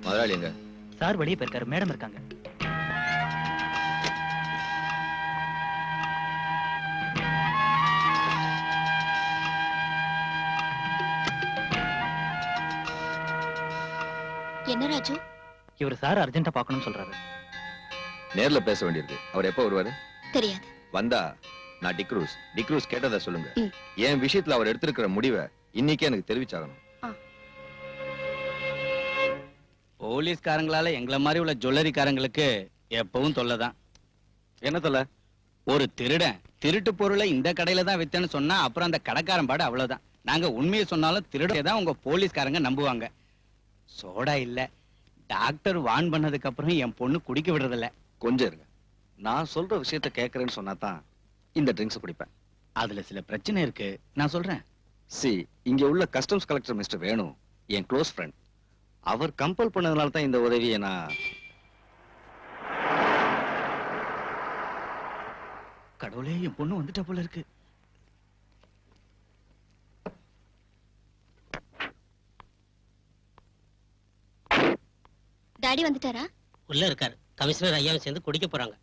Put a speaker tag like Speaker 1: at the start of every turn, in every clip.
Speaker 1: முதலாளி எங்க?
Speaker 2: சார் வெளியே போயிருக்காரு, மேடம் இருக்காங்க.
Speaker 3: என்ன ராஜு?
Speaker 2: இவர் சார் அர்ஜென்ட்டா பார்க்கணும்னு சொல்றாரு.
Speaker 1: நேர்ல பேச வேண்டியிருக்கு. அவர் எப்ப வருவாரு?
Speaker 3: தெரியாது.
Speaker 1: வந்தா நான் டிக்ரூஸ் கேட்டதா சொல்லுங்க. என் விஷயத்துல அவர் எடுத்திருக்கிற முடிவை இன்னைக்கே எனக்கு தெரிவிச்சாகணும்.
Speaker 4: போலீஸ்காரங்களால எங்களை மாதிரி உள்ள ஜுவல்லரிக்காரங்களுக்கு எப்பவும் தொல்லைதான். என்ன தொல்லை? ஒரு திருடன் திருட்டு பொருளை இந்த கடையில தான் வித்தேன்னு சொன்னா அப்புறம் அந்த கடைக்காரன் பாடு அவ்வளவுதான். நாங்க உண்மையை சொன்னாலும் திருடே தான் உங்க போலீஸ்காரங்க நம்புவாங்க. சோடா இல்ல, டாக்டர் வான் பண்ணதுக்கு அப்புறம் என் பொண்ணு குடிக்க விடுறதில்ல.
Speaker 1: கொஞ்சம் இருங்க, நான் சொல்ற விஷயத்த கேட்கறேன்னு சொன்னாதான் இந்த ட்ரிங்க்ஸ் குடிப்பேன்.
Speaker 4: அதுல சில பிரச்சனை இருக்கு, நான் சொல்றேன்.
Speaker 1: இங்க உள்ள கஸ்டம்ஸ் கலெக்டர் மிஸ்டர் வேணு என் க்ளோஸ் ஃப்ரெண்ட். அவர் கம்பல் பண்ணதுனால தான் இந்த உதவியை நான்.
Speaker 4: கடவுளே, என் பொண்ணு வந்துட்ட போல இருக்கு.
Speaker 3: டாடி வந்துட்டாரா?
Speaker 5: உள்ள இருக்காரு. கமிஷனர் ஐயாவும் சேர்ந்து குடிக்க போறாங்க.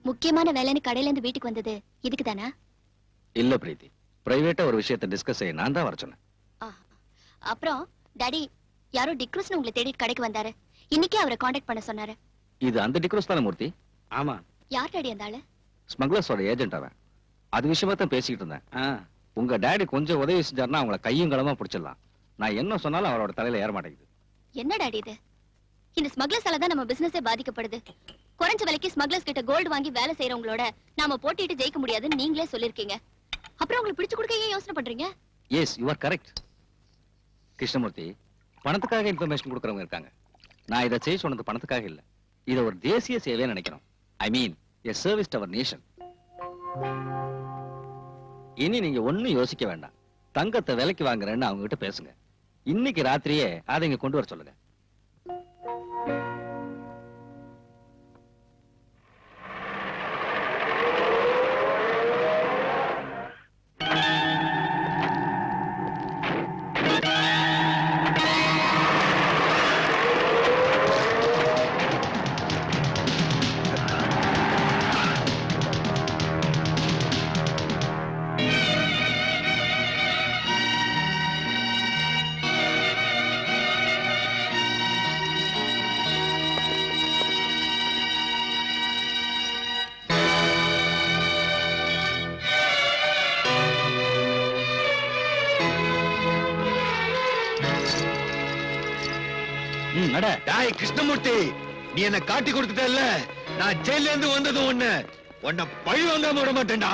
Speaker 3: முக்கியமான வேலைன்னு கடையில இருந்து வீட்டுக்கு வந்தது இதுக்கு தானா?
Speaker 1: இல்ல பிரீத்தி, பிரைவேட்டா ஒரு விஷயத்தை டிஸ்கஸ் செய்ய நான் தான் வர சொன்னேன்.
Speaker 3: அப்புறம் டாடி யாரோ டிக்ரூஸ்னு உங்களை தேடி கடைக்கு வந்தாரு. இன்னைக்கே அவரை காண்டாக்ட் பண்ண சொன்னாரு.
Speaker 1: இது அந்த டிக்ரூஸ் தானே மூர்த்தி?
Speaker 4: ஆமா.
Speaker 3: யார் டாடி அந்த ஆளு?
Speaker 1: ஸ்மக்லர்ஸோட ஏஜென்ட் அவன். அது விஷயமா தான் பேசிக்கிட்டு இருந்தேன். உங்க டாடி கொஞ்சம் உதவி செஞ்சாருன்னா அவங்கள கையும் களமா பிடிச்சிடலாம். நான் என்ன சொன்னாலும் அவரோட தலையில ஏற மாட்டேங்குது.
Speaker 3: என்ன டாடி இது? இந்த ஸ்மக்லர்ஸால தான் நம்ம பிசினஸே பாதிக்கப்படுது. குறைஞ்ச விலைக்கு ஸ்மக்லர்ஸ் கிட்ட கோல்டு வாங்கி வேலை செய்யறவங்களோட நாம போட்டிட்டு ஜெயிக்க முடியாதுன்னு நீங்களே சொல்லிருக்கீங்க. அப்புறம் உங்களுக்கு பிடிச்சு கொடுக்க ஏன் யோசனை பண்றீங்க?
Speaker 1: Yes, you are correct. Krishnamurthy, பணத்துக்காக இன்ஃபர்மேஷன் கொடுக்கறவங்க இருக்காங்க. நான் இதை செய்ய சொன்னது பணத்துக்காக இல்ல. இதை ஒரு தேசிய சேவையை நினைக்கிறோம். I mean a service to our nation. இனி நீங்க ஒண்ணும் யோசிக்க வேண்டாம். தங்கத்தை விலைக்கு வாங்குறேன்னு அவங்க கிட்ட பேசுங்க. இன்னைக்கு ராத்திரியே அதை இங்க கொண்டு வர சொல்லுங்க.
Speaker 6: கிருஷ்ணமூர்த்தி, நீ என்ன காட்டி கொடுத்துட்டல்ல, நான் ஜெயில இருந்து வந்தது உன்னை பழி வாங்காம விட மாட்டேன்டா.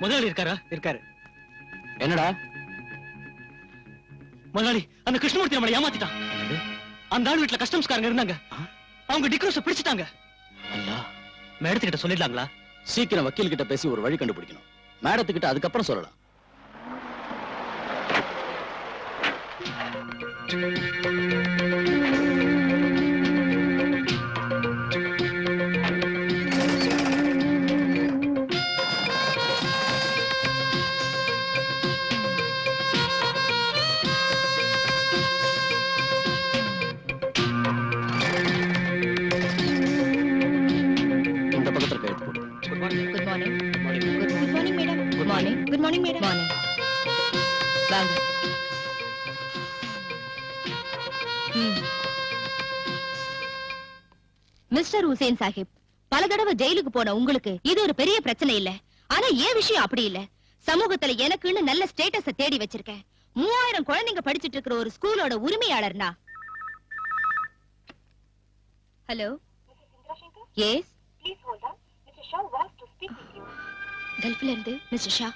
Speaker 2: முதலாளி இருக்காரா?
Speaker 4: இருக்காரு.
Speaker 1: என்னடா
Speaker 2: முதலாளி, அந்த கிருஷ்ணமூர்த்தி நம்மளை ஏமாத்திட்டான். அந்த ஆள் வீட்டுல கஸ்டம்ஸ்காரங்க இருந்தாங்க. அவங்க டிக்ரூஸ பிடிச்சிட்டாங்க.
Speaker 4: ஐயா,
Speaker 2: மேடத்துக்கிட்ட சொல்லிடலாங்களா?
Speaker 4: சீக்கிரம் வக்கீல் கிட்ட பேசி ஒரு வழி கண்டுபிடிக்கணும். மேடத்துக்கிட்ட அதுக்கப்புறம் சொல்லலாம்.
Speaker 3: மிஸ்டர் ஹுசேன் சாஹிப், பல தடவை ஜெயிலுக்கு போன உங்களுக்கு இது ஒரு பெரிய பிரச்சனை இல்ல. ஆனா ஏன் விஷயம் அப்படி இல்ல. சமூகத்துல எனக்குன்னு நல்ல ஸ்டேட்டஸ தேடி வச்சிருக்கேன். 3000 குழந்தைங்க படிச்சிட்டு இருக்கிற ஒரு ஸ்கூலோட உரிமையாளர்னா. ஹலோ, எஸ், கல்ஃப்ல இருந்து மிஸ்டர் ஷா.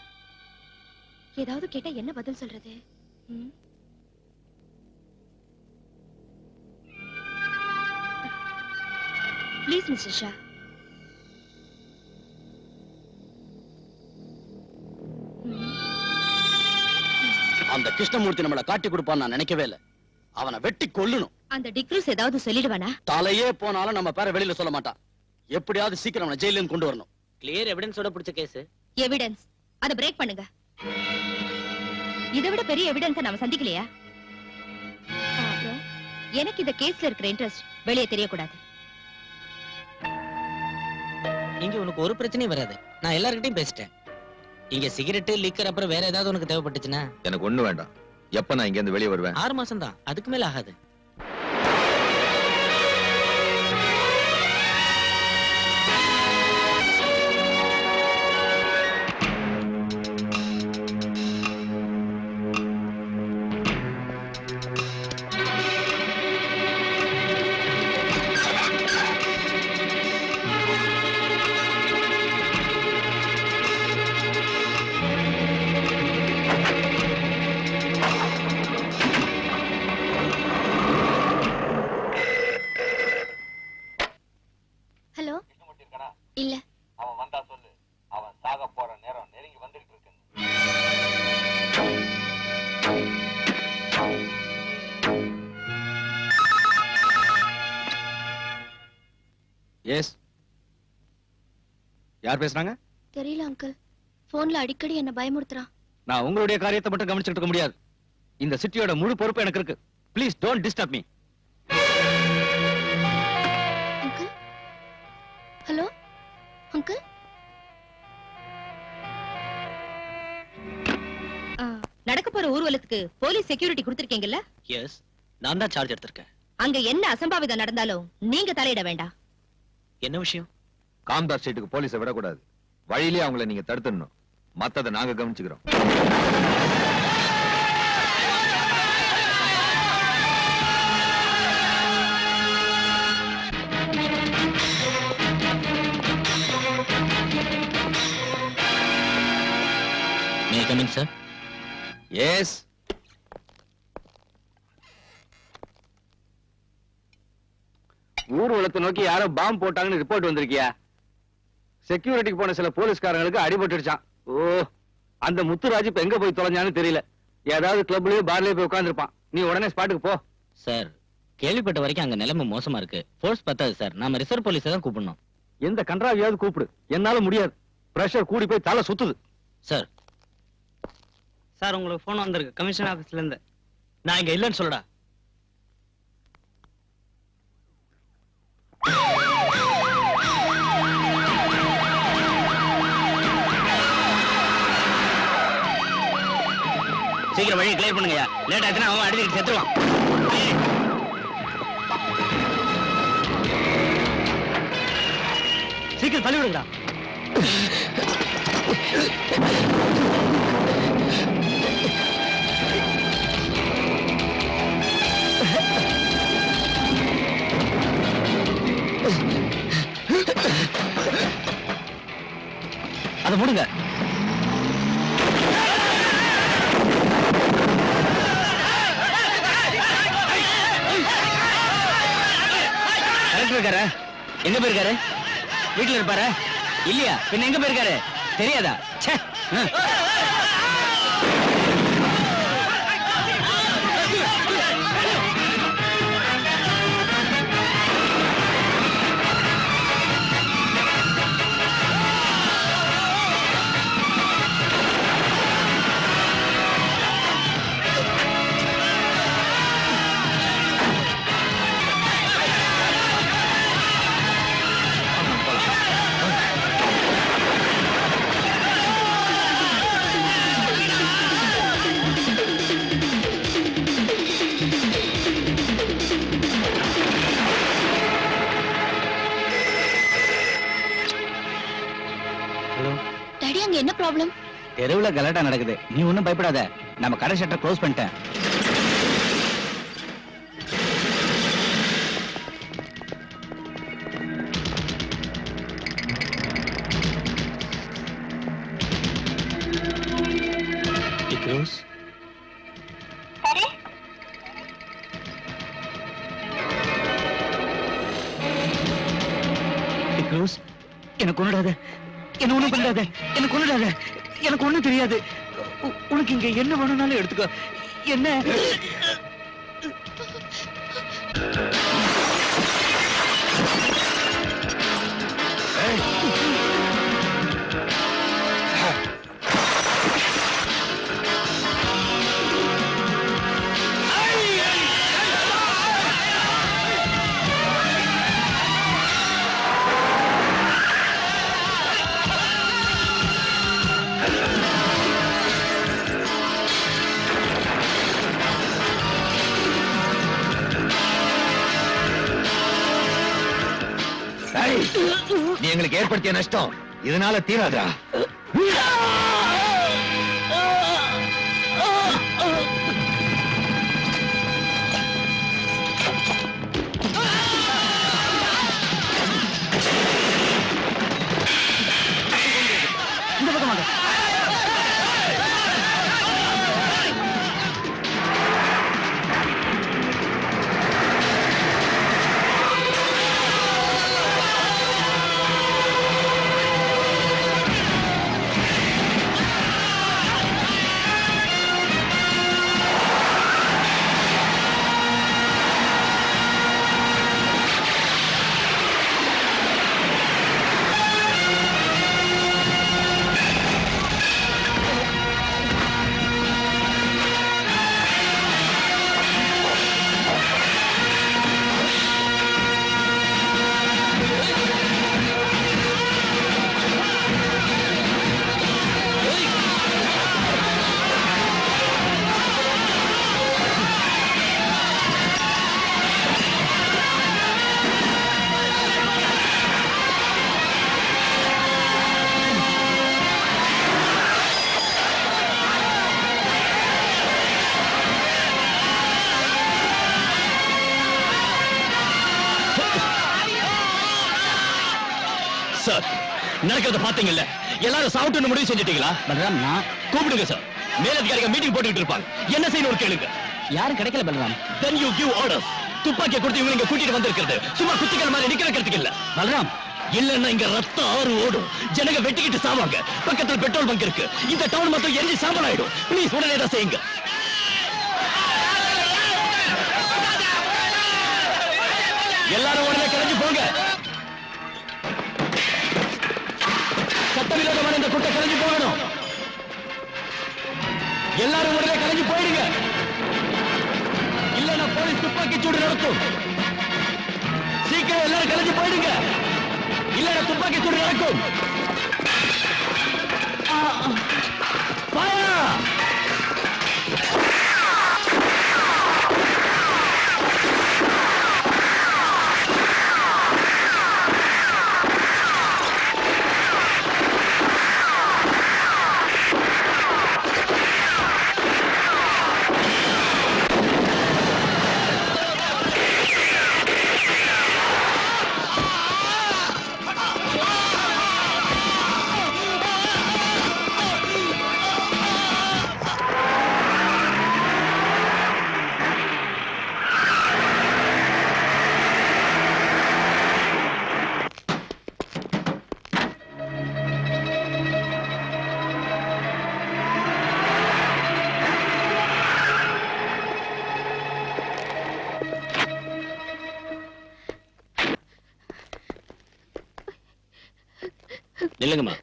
Speaker 3: ஏதாவது கேட்டா என்ன பதில் சொல்றது? Please mister Shah.
Speaker 4: அந்த கிருஷ்ணமூர்த்தி நம்மள காட்டி கொடுப்பான்னு நான் நினைக்கவே இல்ல. அவனை வெட்டி கொல்லணும்.
Speaker 3: அந்த டிக்ரூஸ் ஏதாவது சொல்லிடுவானா?
Speaker 4: தலையே போனாலும் நம்ம பேரை வெளியில சொல்ல மாட்டான். எப்படியாவது சீக்கிரம் அவனை ஜெயில இருந்து கொண்டு வரணும்.
Speaker 5: கிளியர் எவிடன்ஸோட பிடிச்ச கேஸ்.
Speaker 3: எவிடன்ஸ் அத பிரேக் பண்ணுங்க. இதை விட பெரிய எவிடன்ஸ் நாம சந்திக்கலையா? அப்புறம் எனக்கு இந்த கேஸ்ல இருக்கிற இன்ட்ரெஸ்ட் வெளியே தெரியக்கூடாது.
Speaker 5: இங்க உனக்கு ஒரு பிரச்சனையும் வராது. நான் எல்லார்கிட்டயும் பேசிட்டேன். இங்க சிகரெட் லிக்கர் அப்புறம் வேற ஏதாவது உனக்கு தேவைப்பட்டுச்சுன்னா
Speaker 6: எனக்கு ஒண்ணு வேண்டாம். எப்ப நான் இங்க இருந்து வெளியே வருவேன்?
Speaker 5: 6 மாசம் தான், அதுக்கு மேல ஆகாது.
Speaker 3: ஹலோ, இல்ல
Speaker 6: அவன் வந்தா சொல்லு. அவன் சாக போற நேரம் நெருங்கி வந்துட்டு இருக்கு.
Speaker 1: எஸ், யார் பேசுறாங்க?
Speaker 3: தெரியல அங்கிள். போன்ல அடிக்கடி என்ன பயமுறுத்துறான்.
Speaker 1: நான் உங்களுடைய காரியத்தை மட்டும் கவனிச்சுட்டு இருக்க முடியாது. இந்த சிட்டியோட முழு பொறுப்பு எனக்கு இருக்கு. Please don't disturb me.
Speaker 3: Uncle, hello uncle. நடக்க போற ஊர்வலத்துக்கு போலீஸ் செக்யூரிட்டி கொடுத்திருக்கீங்கல்ல?
Speaker 5: எஸ், நான் தான் சார்ஜ் எடுத்திருக்கேன்.
Speaker 3: அங்க என்ன அசம்பாவிதம் நடந்தாலும் நீங்க தலையிட வேண்டாம்.
Speaker 5: என்ன விஷயம்?
Speaker 6: காம்தார் ஸ்ட்ரீட்டுக்கு போலீஸை விடக்கூடாது. வழியிலே அவங்கள நீங்க தடுத்துடணும். மத்ததை நாங்க கவனிச்சுக்கிறோம்.
Speaker 5: May I come in, sir?
Speaker 1: Yes. ஊர்வலத்தை நோக்கி யாரோ பாம்பு போட்டாங்கன்னு ரிப்போர்ட் வந்திருக்கியா? செக்யூரிட்டிக்கு போன சில போலீஸ்காரங்களுக்கு அடிபட்டுடுச்சான். ஓ, அந்த முத்துராஜ் இப்ப எங்க போய் தொலைஞ்சான்னு தெரியல. ஏதாவது கிளப்லயோ பார்லயோ போய் உட்கார்ந்துருப்பான். நீ உடனே ஸ்பாட்டுக்கு போ.
Speaker 5: சார், கேள்விப்பட்ட வரைக்கும் அங்க நிலைமை மோசமா இருக்கு. ஃபோர்ஸ் பத்தாது சார். நாம ரிசர்வ் போலீஸை தான் கூப்பிடணும்.
Speaker 1: எந்த கன்றாவியாவது கூப்பிடு. என்னால முடியாது. பிரஷர் கூடி போய் தலை சுத்துது.
Speaker 5: சார்,
Speaker 2: சார் உங்களுக்கு போன் வந்திருக்கு கமிஷன் ஆபீஸ்ல இருந்து. நான் இங்க இல்லைன்னு சொல்லடா.
Speaker 5: சீக்கிரம் வழியை கிளியர் பண்ணுங்க. லேட் ஆச்சுன்னா அவன் அடிச்சுட்டு செத்துருவான்.
Speaker 2: சீக்கிரம் தள்ளி விடுங்கடா.
Speaker 5: அதை மூடுங்க. கலெக்டர் இருக்காரு. எங்க போயிருக்காரு? வீட்டுல இருப்பாரு இல்லையா? பின்ன எங்க போயிருக்காரு தெரியாதா? ச்சே.
Speaker 3: டாடி, அங்க என்ன ப்ராப்ளம்?
Speaker 4: தெருவுல கலாட்டா நடக்குது. நீ ஒண்ணும் பயப்படாத. நம்ம கடை ஷட்டர் க்ளோஸ் பண்ணிட்டேன்.
Speaker 5: எனக்கு ஒண்ணுடாத, என்ன ஒண்ணும் பண்ணாத, எனக்கு ஒண்ணுடாத, எனக்கு ஒண்ணும் தெரியாது. உனக்கு இங்க என்ன வேணும்னாலும் எடுத்துக்கோ. என்ன
Speaker 6: நீ எங்களுக்கு ஏற்படுத்திய நஷ்டம் இதனால தீராதா?
Speaker 5: இந்த பக்கமாக
Speaker 2: நடக்கிறத பாத்தீங்கல்ல, எல்லாரும் சாப்பிட்டு முடிவு செஞ்சிட்டீங்களா?
Speaker 5: பலராம், நான்
Speaker 2: கூப்பிடுங்க சார். மேலதிகாரிகள் மீட்டிங் போட்டுக்கிட்டு இருப்பாங்க. என்ன செய்யணும் கேளுங்க.
Speaker 5: யாரும் கிடைக்கல Balram.
Speaker 2: Then you give orders. துப்பாக்கியை கொடுத்து இவங்க இங்க கூட்டிட்டு வந்திருக்கிறது சும்மா குத்திகள் மாதிரி நிக்க வைக்கிறதுக்கு இல்ல.
Speaker 5: பலராம்,
Speaker 2: இல்லன்னா இங்க ரத்த ஆறு ஓடும், ஜனங்க வெட்டிக்கிட்டு சாவாங்க. பக்கத்துல பெட்ரோல் பங்க் இருக்கு, இந்த டவுன் மொத்தம் எரிஞ்சு சாம்பல் ஆயிடும். ப்ளீஸ் உடனே தான் செய்யுங்க. எல்லாரும் உடனே கிளம்பி போங்க. சட்டவிரோதமான இந்த கூட்டம் கிளம்பி போகணும். எல்லாரும் உடனே கிளம்பி போயிடுங்க. இல்லன்னா போலீஸ் துப்பாக்கி சூடு நடத்தும். சீக்கிரம் எல்லாரும் கிளம்பி போயிடுங்க. இல்லன்னா துப்பாக்கி சூடு நடக்கும். நில்லுங்கம்மா.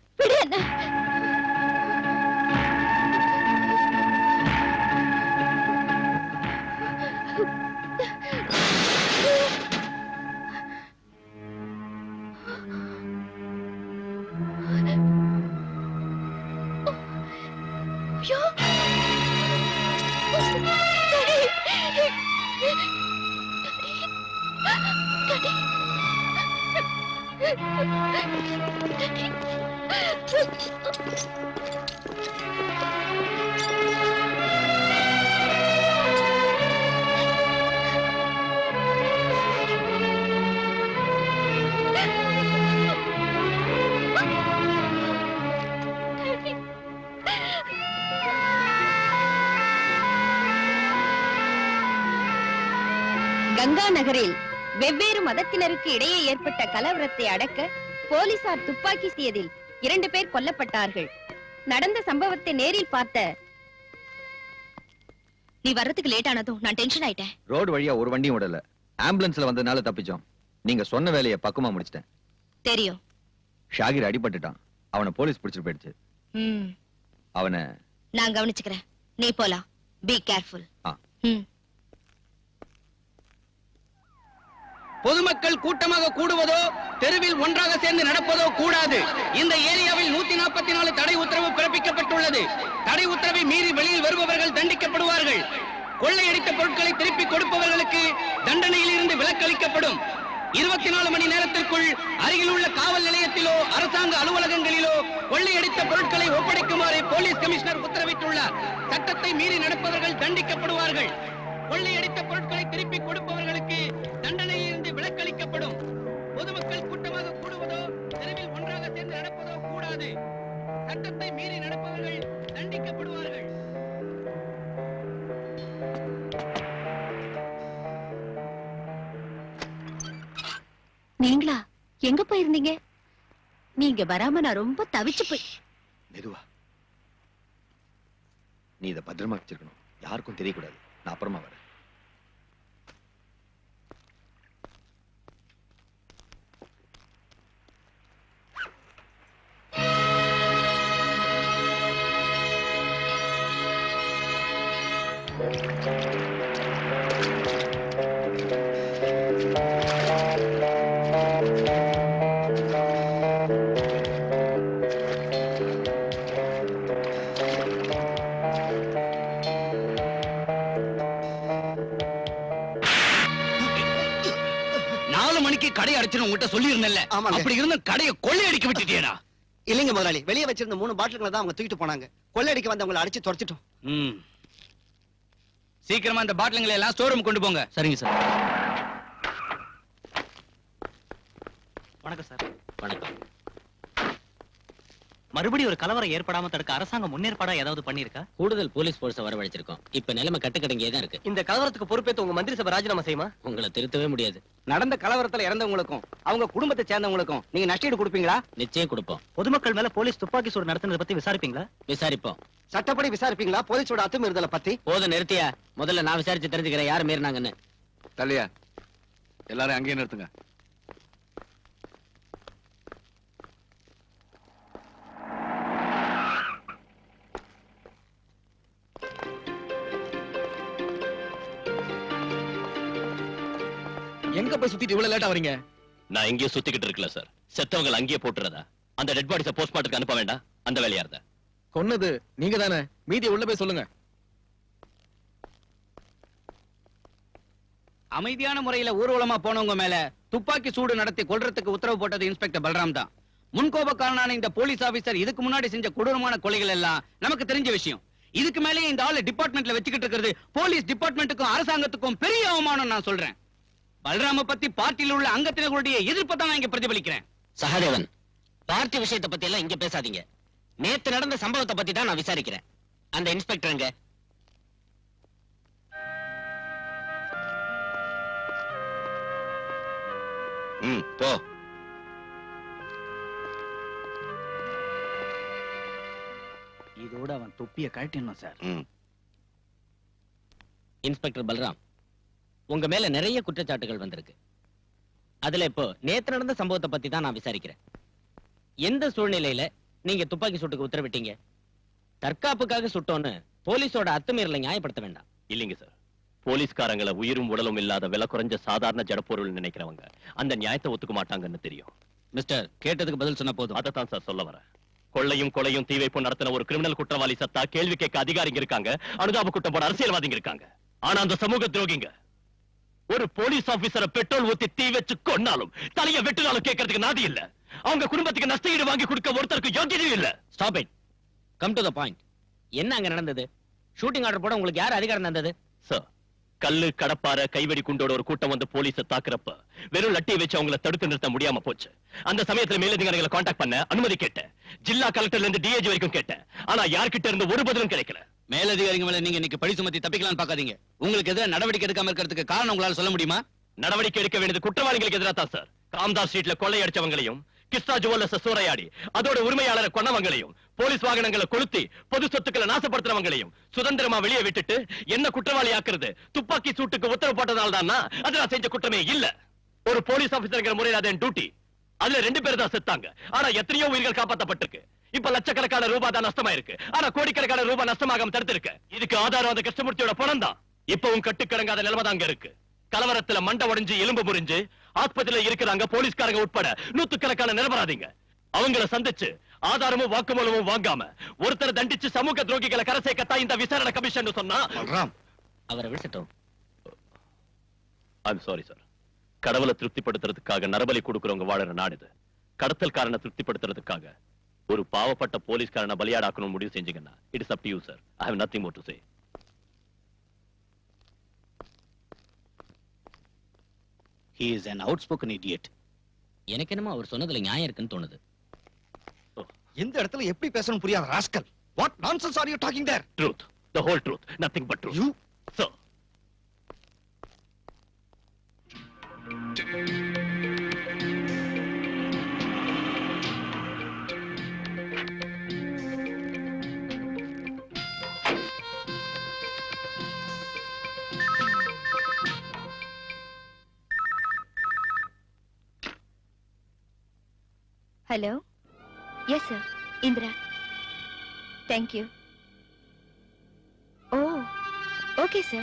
Speaker 3: கங்கா நகரில் வெவ்வேறு மதத்தினருக்கு இடையே ஏற்பட்ட கலவரத்தை அடக்க போலீசார் துப்பாக்கி சீயதில் 2 பேர் கொல்லப்பட்டார்கள். நடந்த சம்பவத்தை நேரில் பார்த்த நீ வர்றதுக்கு லேட் ஆனதும் நான் டென்ஷன் ஆயிட்டேன்.
Speaker 6: ரோடு வழியா ஒரு வண்டியும் விடல. ஆம்புலன்ஸ்ல வந்ததுனால தப்பிச்சோம். நீங்க சொன்ன வேலையை பக்குவமா முடிச்சிட்டேன்.
Speaker 3: தெரியும்.
Speaker 6: ஷாகிர் அடிபட்டுட்டான். அவனை போலீஸ் பிடிச்சிட்டு போயிடுச்சு. அவனை
Speaker 3: நான் கவனிச்சுக்கிறேன். நீ போலாம். Be careful.
Speaker 4: பொதுமக்கள் கூட்டமாக கூடுவதோ தெருவில் ஒன்றாக சேர்ந்து நடப்பதோ கூடாது. இந்த ஏரியாவில் 144 தடை உத்தரவு பிறப்பிக்கப்பட்டுள்ளது. தடை உத்தரவை மீறி வெளியில் வருபவர்கள் தண்டிக்கப்படுவார்கள். கொள்ளையடித்த பொருட்களை திருப்பி கொடுப்பவர்களுக்கு தண்டனையில் இருந்து விலக்களிக்கப்படும். 24 மணி நேரத்திற்குள் அருகில் உள்ள காவல் நிலையத்திலோ அரசாங்க அலுவலகங்களிலோ கொள்ளையடித்த பொருட்களை ஒப்படைக்குமாறு போலீஸ் கமிஷனர் உத்தரவிட்டுள்ளார். சட்டத்தை மீறி நடப்பவர்கள் தண்டிக்கப்படுவார்கள். கொள்ளையடித்த பொருட்களை திருப்பி கொடுப்பவர்களுக்கு தண்டனையில் இருந்து விலக்களிக்கப்படும். பொதுமக்கள் கூட்டமாக கூடுவதோ தெருவில் ஒன்றாக சேர்ந்து நடப்பதோ கூடாது. சட்டத்தை மீறி நடப்பவர்கள் தண்டிக்கப்படுவார்கள்.
Speaker 3: நீங்களா எங்க போயிருந்தீங்க? நீங்க வராம நான் ரொம்ப தவிச்சு போய்.
Speaker 6: மெதுவா. நீ இதை பத்திரமா வச்சிருக்கணும். யாருக்கும் தெரியக்கூடாது. நான் அப்புறமா வரேன்.
Speaker 4: கடை அடைச்சு உங்ககிட்ட சொல்லி இருந்தேன்ல. அப்படி இருந்த கடையை கொள்ளையடிக்க விட்டுட்டியடா.
Speaker 7: இல்லைங்க முதலாளி, வெளியே வச்சிருந்த 3 பாட்டில்களை தான் அவங்க தூக்கிட்டு போனாங்க. கொள்ளையடிக்க வந்தவங்களை அடிச்சு துரத்திட்டோம்.
Speaker 4: சீக்கிரமா இந்த பாட்டில்களை எல்லாம் ஸ்டோர் ரூம் கொண்டு போங்க.
Speaker 5: சரிங்க சார்.
Speaker 8: வணக்கம் சார். வணக்கம். மறுபடியும் ஒரு கலவரம் ஏற்படாம தடுக்க அரசாங்கம் முன்னேற்பாடா ஏதாவது பண்ணிருக்கா?
Speaker 5: கூடுதல் போலீஸ் போர்ஸ வரவழைச்சிருக்கோம். இப்ப நிலைமை கட்டுக்கடங்கியே தான் இருக்கு.
Speaker 7: இந்த கலவரத்துக்கு பொறுப்பேற்று உங்க மந்திரி சபை ராஜினாமா செய்யுமா?
Speaker 5: உங்களை திருத்தவே முடியாது.
Speaker 4: நடந்த கலவரத்துல இறந்தவங்களுக்கும் அவங்க குடும்பத்தை சேர்ந்தவங்களுக்கும் நீங்க நஷ்டஈடு கொடுப்பீங்களா?
Speaker 5: நிச்சயம் கொடுப்போம்.
Speaker 8: பொதுமக்கள் மேல போலீஸ் துப்பாக்கி சூடு நடத்துனதை பத்தி விசாரிப்பீங்களா?
Speaker 5: விசாரிப்போம்.
Speaker 7: சட்டப்படி விசாரிப்பீங்களா? போலீஸோட அத்துமீறுதலை பத்தி?
Speaker 5: போதும் நிறுத்தியா. முதல்ல நான் விசாரிச்சு தெரிஞ்சுக்கிறேன் யாரு மீறினாங்கன்னு.
Speaker 1: தள்ளியா எல்லாரும் அங்கேயே நிறுத்துங்க.
Speaker 2: எங்க போய் சுத்திட்டு இவ்வளவு லேட்டா வரீங்க?
Speaker 9: நான் எங்கேயும் சுத்திக்கிட்டு இருக்கல சார். செத்தவங்க அங்கேயே போட்டுறதா? அந்த டெட் பாடிஸ போஸ்ட்மார்ட்டத்துக்கு அனுப்ப வேண்டாம்? அந்த வேலையா இருந்தா
Speaker 2: கொன்னது நீங்க தானே. மீதியை உள்ள போய் சொல்லுங்க.
Speaker 4: அமைதியான முறையில ஊர்வலமா போனவங்க மேல துப்பாக்கி சூடு நடத்தி கொல்றதுக்கு உத்தரவு போட்டது இன்ஸ்பெக்டர் பல்ராம் தான். முன்கோபக்காரனான இந்த போலீஸ் ஆபீசர் இதுக்கு முன்னாடி செஞ்ச கொடூரமான கொலைகள் எல்லாம் நமக்கு தெரிஞ்ச விஷயம். இதுக்கு மேலே இந்த ஆளு டிபார்ட்மெண்ட்ல வச்சுக்கிட்டு இருக்கிறது போலீஸ் டிபார்ட்மெண்ட்டுக்கும் அரசாங்கத்துக்கும் பெரிய அவமானம் நான் சொல்றேன். பல்ராம பத்தி பார்ட்டியில் உள்ள அங்கத்தினர்களுடைய எதிர்ப்பை தான் நான் இங்க பிரதிபலிக்கிறேன்.
Speaker 5: சகாதேவன், பார்ட்டி விஷயத்தை பத்தி எல்லாம் இங்க பேசாதீங்க. நேத்து நடந்த சம்பவத்தை பத்தி தான் நான் விசாரிக்கிறேன். அந்த இன்ஸ்பெக்டர் எங்க?
Speaker 9: போ.
Speaker 4: இதோட அவன் தொப்பியை கழட்டிடணும் சார்.
Speaker 5: இன்ஸ்பெக்டர் பல்ராம், உங்க மேல நிறைய குற்றச்சாட்டுகள் வந்திருக்கு. அதுல இப்போ நேத்து நடந்த சம்பவத்தை பத்தி தான் நான் விசாரிக்கிறேன். எந்த சூழ்நிலையில நீங்க துப்பாக்கி சூட்டுக்கு உத்தரவிட்டீங்க? தற்காப்புக்காக சுட்டோன்னு போலீஸோட அத்துமீறலை நியாயப்படுத்த வேண்டாம்.
Speaker 9: இல்லைங்க சார். போலீஸ்காரங்களை உயிரும் உடலும் இல்லாத விலை குறைஞ்ச சாதாரண ஜடப்பொருள் நினைக்கிறவங்க அந்த நியாயத்தை ஒத்துக்க மாட்டாங்கன்னு தெரியும்.
Speaker 5: மிஸ்டர், கேட்டதுக்கு பதில் சொன்ன போதும்.
Speaker 9: அதைத்தான் சார் சொல்ல வரேன். கொள்ளையும் கொலையும் தீ வைப்பும் நடத்தின ஒரு கிரிமினல் குற்றவாளி சத்தா கேள்வி கேட்க அதிகாரிங்க இருக்காங்க, அனுதாப குற்றம் போட அரசியல்வாதிங்க இருக்காங்க. ஆனா அந்த சமூக துரோகிங்க ஒரு போலீஸ் ஆபீசரை பெட்ரோல் ஊத்தி தீ வச்சு கொன்னாலும் தலைய வெட்டினாலும் கேட்கறதுக்கு நாதி இல்ல. அவங்க குடும்பத்துக்கு நஷ்டஈடு வாங்கி கொடுக்க ஒருத்தருக்கு யோகியதையும் இல்ல.
Speaker 5: Stop it. Come to the point. என்ன அங்க நடந்தது? ஷூட்டிங் ஆர்டர் போட உங்களுக்கு யார் அதிகாரம் தந்தது?
Speaker 9: சார், கல்லு கடப்பார கைவெடி குண்டோட ஒரு கூட்டம் வந்து போலீஸை தாக்குறப்ப வெறும் லட்டியை வச்சு அவங்களை தடுத்து நிறுத்த முடியாம போச்சு. அந்த சமயத்துல மேலதிகாரிகளை காண்டாக்ட் பண்ண அனுமதி கேட்டேன். ஜில்லா கலெக்டர்ல இருந்து டிஏஜி வரைக்கும் கேட்டேன். ஆனா யார்கிட்ட இருந்து ஒரு பதிலும் கிடைக்கல.
Speaker 4: மேலதிகாரிங்க மேல நீங்க இன்னைக்கு பழி சுமத்தி தப்பிக்கலாம்னு பாக்காதீங்க. உங்களுக்கு எதிராக நடவடிக்கை எடுக்காம இருக்கிறதுக்கு காரணம் உங்களால சொல்ல முடியுமா?
Speaker 9: நடவடிக்கை எடுக்க வேண்டியது குற்றவாளிகளுக்கு எதிராக தான் சார். காம்தாஸ் ஸ்ட்ரீட்ல கொள்ளை அடிச்சவங்களையும் கிருஷ்ணா ஜுவல்லர்ஸ் சூறையாடி அதோட உரிமையாளரை கொன்னவங்களையும் போலீஸ் வாகனங்களை கொளுத்தி பொது சொத்துக்களை நாசப்படுத்துறவங்களையும் சுதந்திரமா வெளியே விட்டுட்டு என்ன குற்றவாளி ஆக்குறது துப்பாக்கி சூட்டுக்கு உத்தரவு போட்டதால் தான் அது நான் செஞ்ச குற்றமே இல்ல. ஒரு போலீஸ் ஆபீசர்ங்கிற முறையில் அது என் டியூட்டி. அதுல 2 பேர் தான் செத்தாங்க. ஆனா எத்தனையோ உயிர்கள் காப்பாற்றப்பட்டிருக்கு. இப்ப லட்சக்கணக்கான ரூபாய் தான் நஷ்டமாயிருக்கு. ஆனா கோடிக்கணக்கான ரூபாய் நஷ்டமாகாம தடுத்திருக்கு. இதுக்கு ஆதாரம் அந்த கிருஷ்ணமூர்த்தியோட பணம் தான். இப்பவும் கட்டுக்கடங்காத நிலைமை தான் இருக்கு. கலவரத்துல மண்டை உடைஞ்சு எலும்பு முறிஞ்சு ஆஸ்பத்திரியில இருக்கிறாங்க போலீஸ்காரங்க உட்பட நூத்துக்கணக்கான நிரபராதிங்க. அவங்கள சந்திச்சு ஆதாரமும் வாக்குமூலமும் வாங்காம ஒருத்தர் தண்டிச்சு சமூக துரோகிகளை கரை சேர்க்கத்தான் இந்த விசாரணை கமிஷன் சொன்னா
Speaker 5: அவரை விட்டுட்டோம்.
Speaker 9: I'm sorry sir. கடவுளை திருப்திப்படுத்துறதுக்காக நரபலி கொடுக்கறவங்க வாழற நாடு இது. கடத்தல்காரனை திருப்திப்படுத்துறதுக்காக ஒரு பாவப்பட்ட போலீஸ்காரனை பலியாடாக்கணும் முடிவு செஞ்சீங்கன்னா it is up to you sir. I have nothing more to say.
Speaker 4: He is an outspoken idiot.
Speaker 5: எனக்கு என்னமோ அவர் சொன்னதுல நியாயம் இருக்குன்னு தோணுது.
Speaker 6: இந்த இடத்துல எப்படி பேசணும் புரியாத rascal. What nonsense are you talking there?
Speaker 9: Truth. The whole truth. Nothing but truth.
Speaker 6: You?
Speaker 9: Sir.
Speaker 3: Hello? Yes, sir. Indra. Thank you. Oh, okay, sir.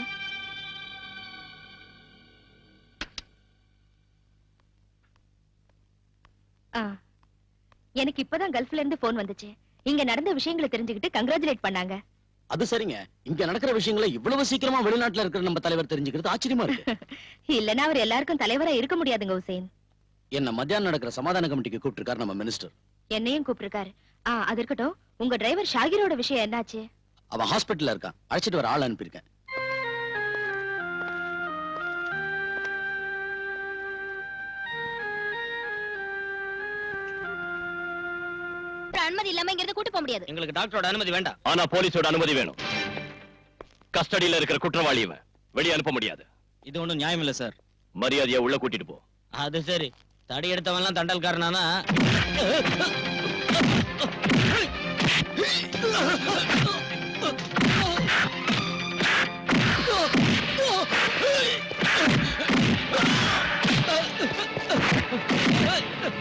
Speaker 3: எனக்கு இப்பதான் கல்ஃப்ல இருந்து போன் வந்துச்சு. இங்க நடந்த விஷயங்களை தெரிஞ்சுக்கிட்டு கங்க்ராச்சுலேட் பண்ணாங்க.
Speaker 2: அது சரிங்க. இங்க நடக்கிற விஷயங்களை இவ்வளவு சீக்கிரமா வெளிநாட்டுல இருக்கிற நம்ம தலைவர் தெரிஞ்சுக்கிறது ஆச்சரியமா இருக்கு.
Speaker 3: இல்லனா அவர் எல்லாருக்கும் தலைவரா இருக்க முடியாதுங்க ஹுசைன்.
Speaker 2: என்ன மத்தியானம் நடக்கிற சமாதான கமிட்டிக்கு கூப்பிட்டிருக்காரு நம்ம மினிஸ்டர்.
Speaker 3: என்னையும் கூப்பிட்டிருக்காரு. அது இருக்கட்டும், உங்க டிரைவர் ஷாகிரோட விஷயம் என்னாச்சு?
Speaker 2: அவன் ஹாஸ்பிட்டல்ல இருக்கான். அழைச்சிட்டு வர ஆள் அனுப்பியிருக்கேன்.
Speaker 3: அனுமதி இல்லாம இங்க இருந்து கூட்டி போக முடியாது.
Speaker 5: எங்களுக்கு டாக்டரோட அனுமதி வேண்டாம்.
Speaker 9: ஆனா போலீஸோட அனுமதி வேணும். கஸ்டடியில இருக்கிற குற்றவாளி இவன். வெளியே அனுப்ப முடியாது.
Speaker 5: இது ஒண்ணும் நியாயம் இல்ல சார்.
Speaker 9: மரியாதையா உள்ள கூட்டிட்டு போ.
Speaker 5: அது சரி. தடி எடுத்தவன்லாம் தண்டல்காரனானா?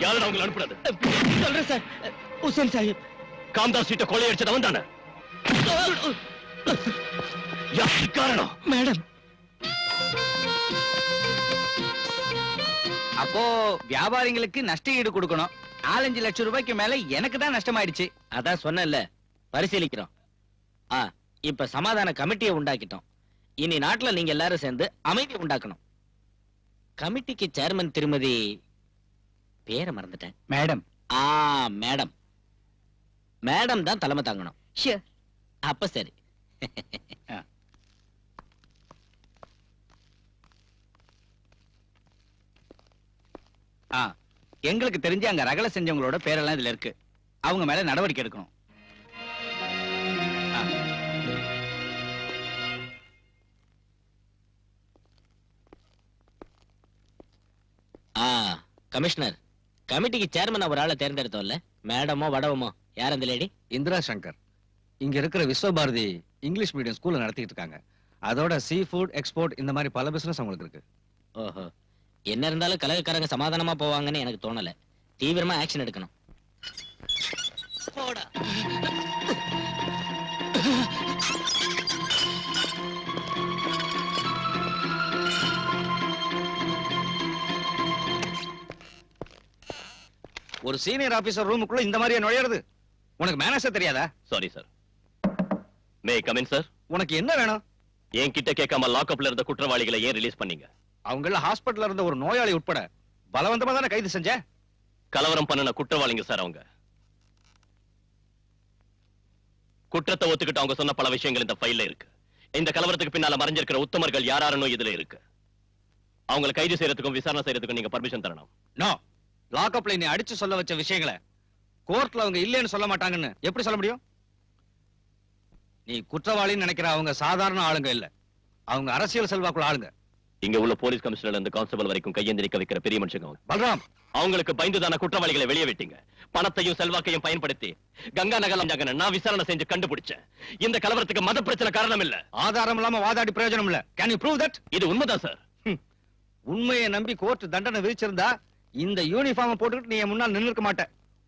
Speaker 9: யாரும் அவங்களை அனுப்புறது?
Speaker 5: சொல்றேன் சார். ஹுசைன் சாஹிப்
Speaker 9: காம்தாஸ் சீட்டை கொள்ளையடிச்சதவன் தானே? யாருக்கு காரணம்?
Speaker 5: மேடம்.
Speaker 4: அப்போ வியாபாரிகளுக்கு நஷ்ட ஈடு கொடுக்கணும். 4-5 லட்சம் ரூபாய்க்கு மேல எனக்கு தான் நஷ்டமாயிடுச்சு.
Speaker 5: அதான் சொன்னேன்ல, பரிசீலிக்கிறோம். இப்ப சமாதான கமிட்டியை உண்டாக்கிட்டோம். இனி நாட்டுல நீங்க எல்லாரும் சேர்ந்து அமைதி உண்டாக்கணும். கமிட்டிக்கு சேர்மன் திருமதி பேரை மறந்துட்டேன்.
Speaker 4: மேடம்.
Speaker 5: மேடம். மேடம் தான் தலைமை தாங்கணும்.
Speaker 3: ஷூர்.
Speaker 5: அப்ப சரி.
Speaker 4: எங்களுக்கு தெரிஞ்சு அங்க ரகலை செஞ்சவங்களோட பேரெல்லாம் இதுல இருக்கு. அவங்க மேல நடவடிக்கை எடுக்கணும்.
Speaker 5: கமிஷனர், கமிட்டிக்கு சேர்மன் ஒரு ஆளை தேர்ந்தெடுத்தோம்ல, மேடமோ வடவமோ யார் அந்த லேடி?
Speaker 1: இந்திரா சங்கர். இங்க இருக்கிற விஸ்வபாரதி இங்கிலீஷ் மீடியம் ஸ்கூல்ல நடத்திட்டு இருக்காங்க. அதோட சீ ஃபுட் எக்ஸ்போர்ட் இந்த மாதிரி பல பிசினஸ் அவங்களுக்கு இருக்கு.
Speaker 5: ஓஹோ. என்ன இருந்தாலும் கலகக்காரங்க சமாதானமா போவாங்கன்னு எனக்கு தோணல. தீவிரமா ஆக்ஷன் எடுக்கணும்.
Speaker 1: ஒரு சீனியர் ஆபீசர் ரூமுக்குள்ள இந்த மாதிரியே நுழையிறது உனக்கு மேனேஜர் தெரியாதா?
Speaker 9: Sorry sir. May come in sir.
Speaker 1: உனக்கு என்ன வேணும்?
Speaker 9: என்கிட்ட கேட்காம லாக்அப்ல இருந்த குற்றவாளிகளை ஏன் ரிலீஸ் பண்ணீங்க?
Speaker 1: அவங்கள ஹாஸ்பிடல்ல இருந்த ஒரு நோயாளி உட்பட பலவந்தமா தானே கைது செஞ்ச?
Speaker 9: கலவரம் பண்ணின குற்றவாளிங்க சார் அவங்க. குற்றத்தை ஒத்துக்கிட்டு அவங்க சொன்ன பல விஷயங்கள் இந்த ஃபைல்ல இருக்கு. இந்த கலவரத்துக்கு பின்னால மறைஞ்சிருக்கிற உத்தமர்கள் யாராருன்னு இதுல இருக்கு. அவங்களை கைது செய்யறதுக்கும் விசாரணை செய்யறதுக்கும் நீங்க பர்மிஷன் தரணும்.
Speaker 1: நோ. லாக்அப்ல நீ அடிச்சு சொல்ல வச்ச விஷயங்களை கோர்ட்ல அவங்க இல்லைன்னு சொல்ல மாட்டாங்கன்னு எப்படி சொல்ல முடியும்? நீ குற்றவாளின்னு நினைக்கிற அவங்க சாதாரண ஆளுங்க இல்ல. அவங்க அரசியல் செல்வாக்குள்ள ஆளுங்க.
Speaker 9: இங்க உள்ள போலீஸ் கமிஷனர் இருந்து கான்ஸ்டபிள் வரைக்கும் கையேந்தி நிக்க வைக்கிற பெரிய மனுஷங்க
Speaker 1: பல்ராம்,
Speaker 9: அவங்களுக்கு பயந்துதான குற்றவாளிகளை வெளியே விட்டீங்க. பணத்தையும் செல்வாக்கையும் பயன்படுத்தி கங்கா நகர் நான் விசாரணை செஞ்சு கண்டுபிடிச்சேன். இந்த கலவரத்துக்கு மத பிரச்சனை காரணம் இல்ல.
Speaker 1: ஆதாரம் இல்லாம வாதாடி பிரயோஜனம் இல்ல. Can you prove that?
Speaker 9: இது உண்மைதான் சார்.
Speaker 1: உண்மையை நம்பி கோர்ட் தண்டனை விதிச்சிருந்தா இந்த யூனிஃபார்ம் போட்டுக்கிட்டு நீ என் முன்னால் நின்னுக்க மாட்ட.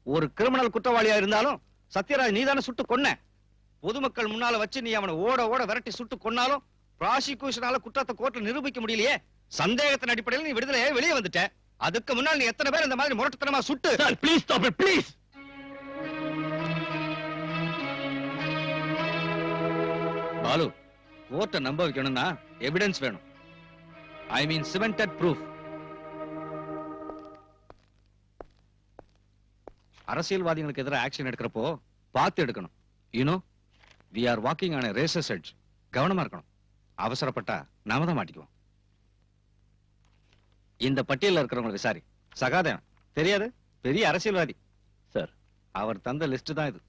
Speaker 1: ஒரு கிரிமினல் குற்றவாளியா இருந்தாலும் சத்யராஜ் நீதானே சுட்டு கொன்ன. பொதுமக்கள் முன்னால வச்சு நீ அவனை ஓட ஓட விரட்டி சுட்டு கொன்னாலும் ப்ராசிக்யூஷனால குற்றத்தை கோர்ட்ல நிரூபிக்க முடியலையே. சந்தேகத்தின் அடிப்படையில் நீ விடுதலையே வெளியே வந்துட்ட. அதுக்கு முன்னால் நீ எத்தனை பேர் இந்த மாதிரி முரட்டுத்தனமா சுட்டு?
Speaker 9: Sir please stop it please.
Speaker 1: Balu, கோர்ட்டை நம்ப வைக்கணும்னா எவிடன்ஸ் வேணும். I mean cemented proof. அரசியல்வாதிகளுக்கு எதிராக ஆக்ஷன் எடுக்கிறப்போ பார்த்து எடுக்கணும். You know, we are walking on a razor's edge. கவனமா இருக்கணும். அவசரப்பட்டா நாம தான் மாட்டிக்குவோம். இந்த பட்டியல்ல இருக்கிறவங்க விசாரி. சகாதேவன் தெரியாது, பெரிய அரசியல்வாதி
Speaker 9: சார்.
Speaker 1: அவர் தந்த லிஸ்ட் தான் இது.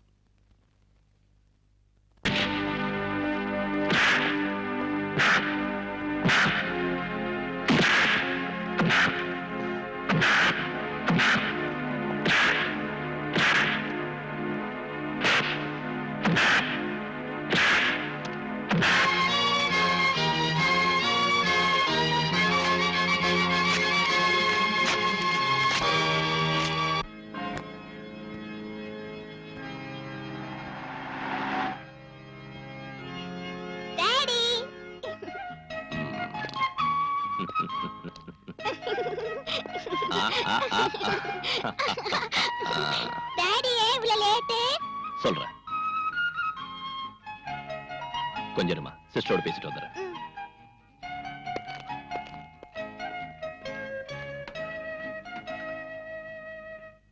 Speaker 9: சொல்றேன், கொஞ்சமா சிஸ்டரோட பேசிட்டு வந்துடுறேன்.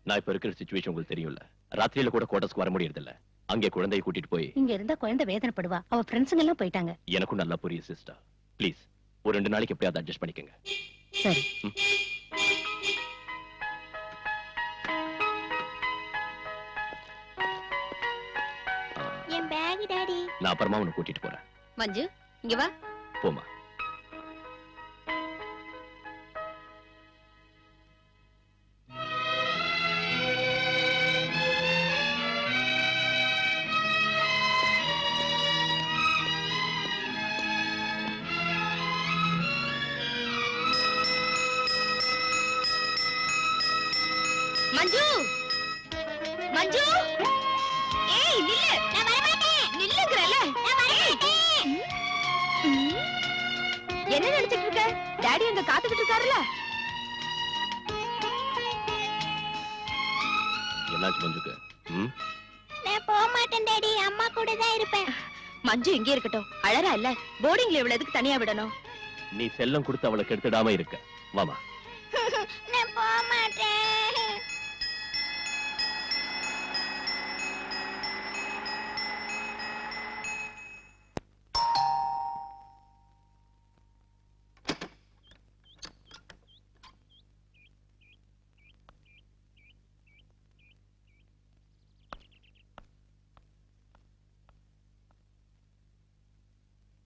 Speaker 9: நான் இப்ப இருக்கிற சிச்சுவேஷன் உங்களுக்கு தெரியும்ல. ராத்திரியில கூட குவார்டர்ஸ்க்கு வர முடியறது இல்ல. அங்கே குழந்தையை கூட்டிட்டு போய்
Speaker 3: இங்க இருந்தா குழந்தை வேதனைப்படுவா. அவ ஃப்ரெண்ட்ஸுங்க எல்லாம் போயிட்டாங்க.
Speaker 9: எனக்கும் நல்லா புரியுது சிஸ்டர். ப்ளீஸ் ஒரு 2 நாளைக்கு எப்படியாவது அட்ஜஸ்ட் பண்ணிக்கங்க.
Speaker 3: சரி.
Speaker 10: என் பேக் டாடி.
Speaker 9: நான் அப்புறமா உன்னை கூட்டிட்டு போறேன்.
Speaker 3: மஞ்சு, இங்க வா.
Speaker 9: போமா.
Speaker 3: மஞ்சு, மஞ்சு, ஏய் நில்லு.
Speaker 10: நான் வர மாட்டேன்.
Speaker 3: நில்லுங்கறல.
Speaker 10: நான் வர மாட்டேன்.
Speaker 3: என்ன நினைச்சிட்டு இருக்க? டாடி அங்க காத்துக்கிட்டு இருக்காருல.
Speaker 9: என்னாச்சு மஞ்சுக்கு?
Speaker 10: நான் போக மாட்டேன் டாடி. அம்மா கூட தான் இருப்பேன்.
Speaker 3: மஞ்சு இங்கே இருக்கட்டும். அழறா இல்ல. போர்டிங்ல இவ்வளவு எதுக்கு தனியா விடணும்?
Speaker 9: நீ செல்லம் கொடுத்து அவளை கெடுத்துடாம இருக்க. வாமா.
Speaker 10: நான் போக மாட்டேன்.